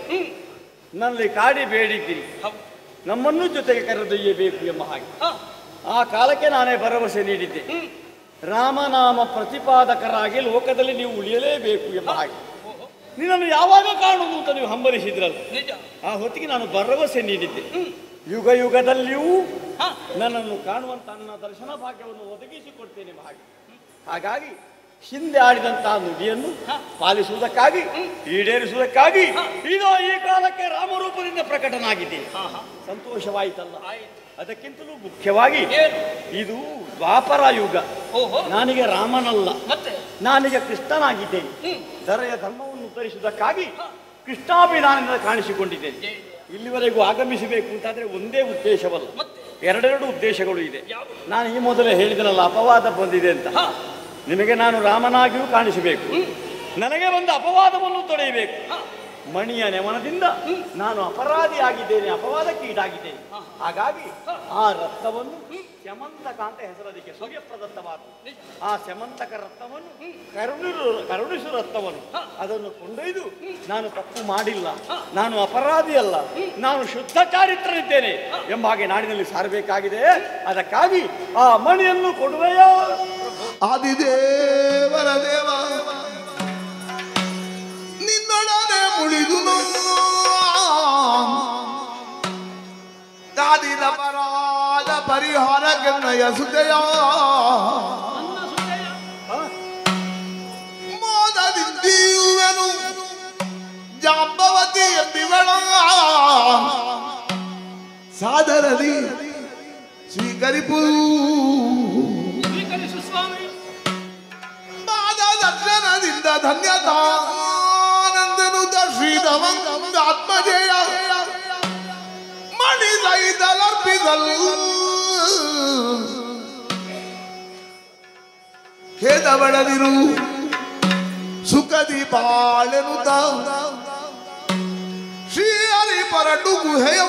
ನನ್ನಲ್ಲಿ ಕಾಡಿ ಬೇಡಿದ್ದೀರಿ, ನಮ್ಮನ್ನು ಜೊತೆಗೆ ಕರೆದೊಯ್ಯಬೇಕು ಎಂಬ ಹಾಗೆ. ಆ ಕಾಲಕ್ಕೆ ನಾನೇ ಭರವಸೆ ನೀಡಿದ್ದೆ, ರಾಮನಾಮ ಪ್ರತಿಪಾದಕರಾಗಿ ಲೋಕದಲ್ಲಿ ನೀವು ಉಳಿಯಲೇಬೇಕು ಎಂಬ ಹಾಗೆ. ನಿನ್ನನ್ನು ಯಾವಾಗ ಕಾಣುವುದು ಅಂತ ನೀವು ಹಂಬಲಿಸಿದ್ರಲ್ಲ, ಆ ಹೊತ್ತಿಗೆ ನಾನು ಭರವಸೆ ನೀಡಿದ್ದೆ, ಯುಗ ಯುಗದಲ್ಲಿಯೂ ನನ್ನನ್ನು ಕಾಣುವಂತ ನನ್ನ ದರ್ಶನ ಭಾಗ್ಯವನ್ನು ಒದಗಿಸಿಕೊಡ್ತೇನೆ ಎಂಬ ಹಾಗೆ. ಹಾಗಾಗಿ ಹಿಂದೆ ಆಡಿದಂತಹ ನುಡಿಯನ್ನು ಪಾಲಿಸುವುದಕ್ಕಾಗಿ ಈಡೇರಿಸುವುದಕ್ಕಾಗಿ ಇದೋ ಈ ಕಾಲಕ್ಕೆ ರಾಮರೂಪದಿಂದ ಪ್ರಕಟನಾಗಿದ್ದೀನಿ. ಸಂತೋಷವಾಯಿತಲ್ಲ? ಅದಕ್ಕಿಂತಲೂ ಮುಖ್ಯವಾಗಿ ಇದು ದ್ವಾಪರ ಯುಗ. ನಾನೀಗ ರಾಮನಲ್ಲ, ನಾನೀಗ ಕೃಷ್ಣನಾಗಿದ್ದೇನೆ. ಧರೆಯ ಧರ್ಮವನ್ನು ಉತ್ತರಿಸುವುದಕ್ಕಾಗಿ ಕೃಷ್ಣಾಭಿಧಾನದಿಂದ ಕಾಣಿಸಿಕೊಂಡಿದ್ದೇನೆ. ಇಲ್ಲಿವರೆಗೂ ಆಗಮಿಸಬೇಕು ಅಂತಾದ್ರೆ ಒಂದೇ ಉದ್ದೇಶವಲ್ಲ, ಎರಡೆರಡು ಉದ್ದೇಶಗಳು ಇದೆ. ನಾನು ಈ ಮೊದಲೇ ಹೇಳಿದನಲ್ಲ, ಅಪವಾದ ಬಂದಿದೆ ಅಂತ. ನಿಮಗೆ ನಾನು ರಾಮನಾಗಿಯೂ ಕಾಣಿಸಬೇಕು, ನನಗೆ ಒಂದು ಅಪವಾದವನ್ನು ತೊಡೆಯಬೇಕು. ಮಣಿಯ ನೆವನದಿಂದ ನಾನು ಅಪರಾಧಿಯಾಗಿದ್ದೇನೆ, ಅಪವಾದಕ್ಕೆ ಈಡಾಗಿದ್ದೇನೆ. ಹಾಗಾಗಿ ಆ ರಕ್ತವನ್ನು ಸ್ಯಮಂತಕ ಅಂತ ಹೆಸರದಕ್ಕೆ ಸೂರ್ಯಪ್ರದತ್ತವಾದ ಆ ಸ್ಯಮಂತಕ ರಕ್ತವನ್ನು ಕರುಣಿಸು ರಕ್ತವನ್ನು ಅದನ್ನು ಕೊಂಡೊಯ್ದು ನಾನು ತಪ್ಪು ಮಾಡಿಲ್ಲ, ನಾನು ಅಪರಾಧಿ ಅಲ್ಲ, ನಾನು ಶುದ್ಧ ಚಾರಿತ್ರನಿದ್ದೇನೆ ಎಂಬ ಹಾಗೆ ನಾಡಿನಲ್ಲಿ ಸಾರಬೇಕಾಗಿದೆ. ಅದಕ್ಕಾಗಿ ಆ ಮಣಿಯನ್ನು ಕೊಡುವೆಯೋ? ಆದಿದೇವರ ದೇವ ನಿನ್ನೊಡನೆ ಮುಳಿದು ಕಾದಿದ ಪರಾದ ಪರಿಹಾರಕ್ಕೆನ್ನಯ ಸುದಯ ಮೋದದಿಂದಿಯುವೆನು ಜಾಂಬವತಿ ಎಂಬಿವಳ ಸಾದರದಿ ಸ್ವೀಕರಿಪು ದರ್ಶನದಿಂದ ಧನ್ಯತಾನಂದನು ದರ್ಶಿದವಂಗ ಆತ್ಮಜಯ ಮಣಿ ಸಹಿತಲರ್ಪಿಸಲು ಭೇದ ಬಡದಿರು ಸುಖದಿ ಬಾಳೆನುತ ಶ್ರೀ ಹರಿ ಪರಟು ಗುಹೆಯ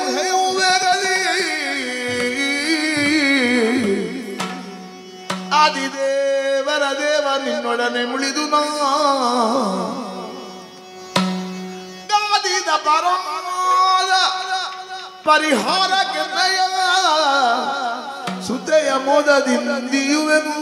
ವೇಗದಿ ಆದಿದೇವರ ದೇವ ನಿನ್ನೊಡನೆ ಮುಳಿದು ಗಾದಿದ ಪರಮಾದ ಪರಿಹಾರ ಕೆನ್ನಯ ಸುತೆಯ ಮೋದದಿಂದಿಯುವೆನು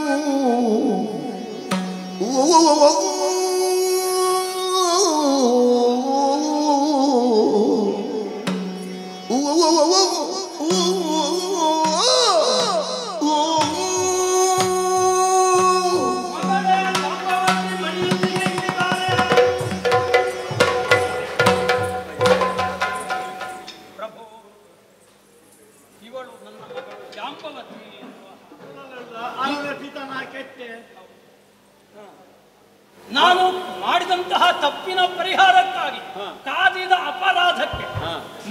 ನಾನು ಮಾಡಿದಂತಹ ತಪ್ಪಿನ ಪರಿಹಾರಕ್ಕಾಗಿ ಕಾದಿದ ಅಪರಾಧಕ್ಕೆ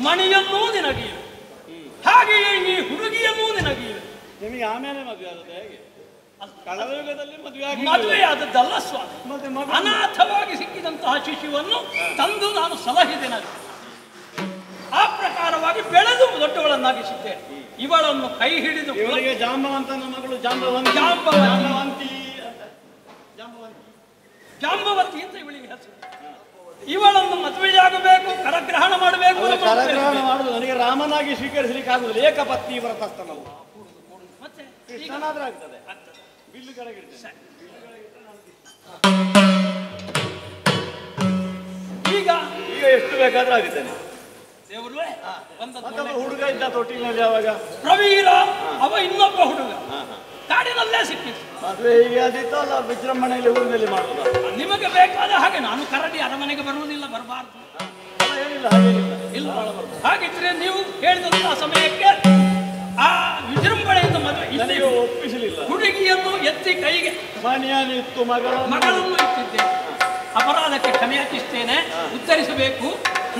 ಮಣಿಯನ್ನೂ ನಿನಗಿವೆ, ಹಾಗೆಯೇ ಈ ಹುಡುಗಿಯನ್ನೂ ನಿನಗಿವೆ. ನಿಮಗೆ ಆಮೇಲೆ ಮದುವೆ ಆದದ್ದು ಹೇಗೆ? ಕಳಯುಗದಲ್ಲಿ ಮದುವೆಯಾದದ್ದಲ್ಲ ಸ್ವಾಮಿ, ಅನಾಥವಾಗಿ ಸಿಕ್ಕಿದಂತಹ ಶಿಶುವನ್ನು ತಂದು ನಾನು ಸಲಹಿದ್ದೇನೆ. ಆ ಪ್ರಕಾರವಾಗಿ ಬೆಳೆದು ದೊಡ್ಡವಳನ್ನಾಗಿಸಿದ್ದೇನೆ. ಇವಳನ್ನು ಕೈ ಹಿಡಿದು ಇವಳಿಗೆ ಜಾಂಬವಂತನ ಮಗಳು ಜಾಂಬವತಿ ಅಂತ ಇವಳಿಗೆ ಹೆಸರು. ಇವಳನ್ನು ಮದುವೆಯಾಗಬೇಕು, ಕರಗ್ರಹಣ ಮಾಡಬೇಕು. ಕರಗ್ರಹಣ ಮಾಡುದು ನನಗೆ ರಾಮನಾಗಿ ಸ್ವೀಕರಿಸಲಿಕ್ಕೆ ಆಗುದಿಲ್ಲ. ಏಕಪತ್ನಿ ವ್ರತಸ್ಥನವು ಮತ್ತೆ ಕೃಷ್ಣನಾದ್ರೆ ಆಗ್ತದೆ. ಬಿಲ್ಲು ಕೆಳಗಿಡ್ತೇನೆ. ಈಗ ಎಷ್ಟು ಬೇಕಾದ್ರೂ ಆಗಿದ್ದೇನೆ. ಹುಡುಗ ಇದ್ದ ತೊಟ್ಟಿನಲ್ಲಿ ಯಾವಾಗ ಪ್ರವೀರ, ಅವ ಇನ್ನೊಬ್ಬ ಹುಡುಗ ಕಾಡಿನಲ್ಲೇ ಸಿಕ್ಕಿತ್ತು. ಮದುವೆ ಹೀಗೆ ಆದಿತ್ತು ಅಲ್ಲ, ವಿಜೃಂಭಣೆಯಲ್ಲಿ ಊರಿನಲ್ಲಿ ಮಾಡುವುದು. ನಿಮಗೆ ಬೇಕಾದ ಹಾಗೆ ನಾನು ಕರಡಿ ಅರಮನೆಗೆ ಬರುವುದಿಲ್ಲ, ಬರಬಾರ್ದು. ಏನಿಲ್ಲ, ಹಾಗೇನಿಲ್ಲ. ಇಲ್ಲ, ಹಾಗಿದ್ರೆ ನೀವು ಹೇಳಿದಂತಹ ಸಮಯಕ್ಕೆ ಆ ವಿಜೃಂಭಣೆಯಿಂದ ಮದುವೆ ಒಪ್ಪಿಸಲಿಲ್ಲ. ಹುಡುಗಿಯನ್ನು ಎತ್ತಿ ಕೈಗೆ ಮನೆಯಲ್ಲಿತ್ತು ಮಗಳನ್ನು ಇಟ್ಟಿದ್ದೇನೆ. ಅಪರಾಧಕ್ಕೆ ಕ್ಷಮೆಯಾಚಿಸ್ತೇನೆ, ಉತ್ತರಿಸಬೇಕು.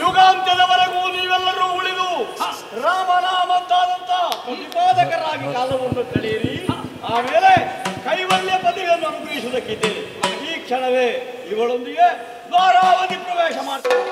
ಯುಗಾಂತ್ಯದವರೆಗೂ ನೀವೆಲ್ಲರೂ ಉಳಿದು ರಾಮನಾಮಂತಾದಂತ ಪ್ರತಿಪಾದಕರಾಗಿ ಕಾಲವನ್ನು ಕಳೆಯಿರಿ. ಆಮೇಲೆ ಕೈವಲ್ಯ ಪದವಿಯನ್ನು ಅನುಗ್ರಹಿಸುವುದಕ್ಕಿದ್ದೇನೆ. ಈ ಕ್ಷಣವೇ ಇವಳೊಂದಿಗೆ ದ್ವಾರಾವಧಿ ಪ್ರವೇಶ ಮಾಡ್ತೇನೆ.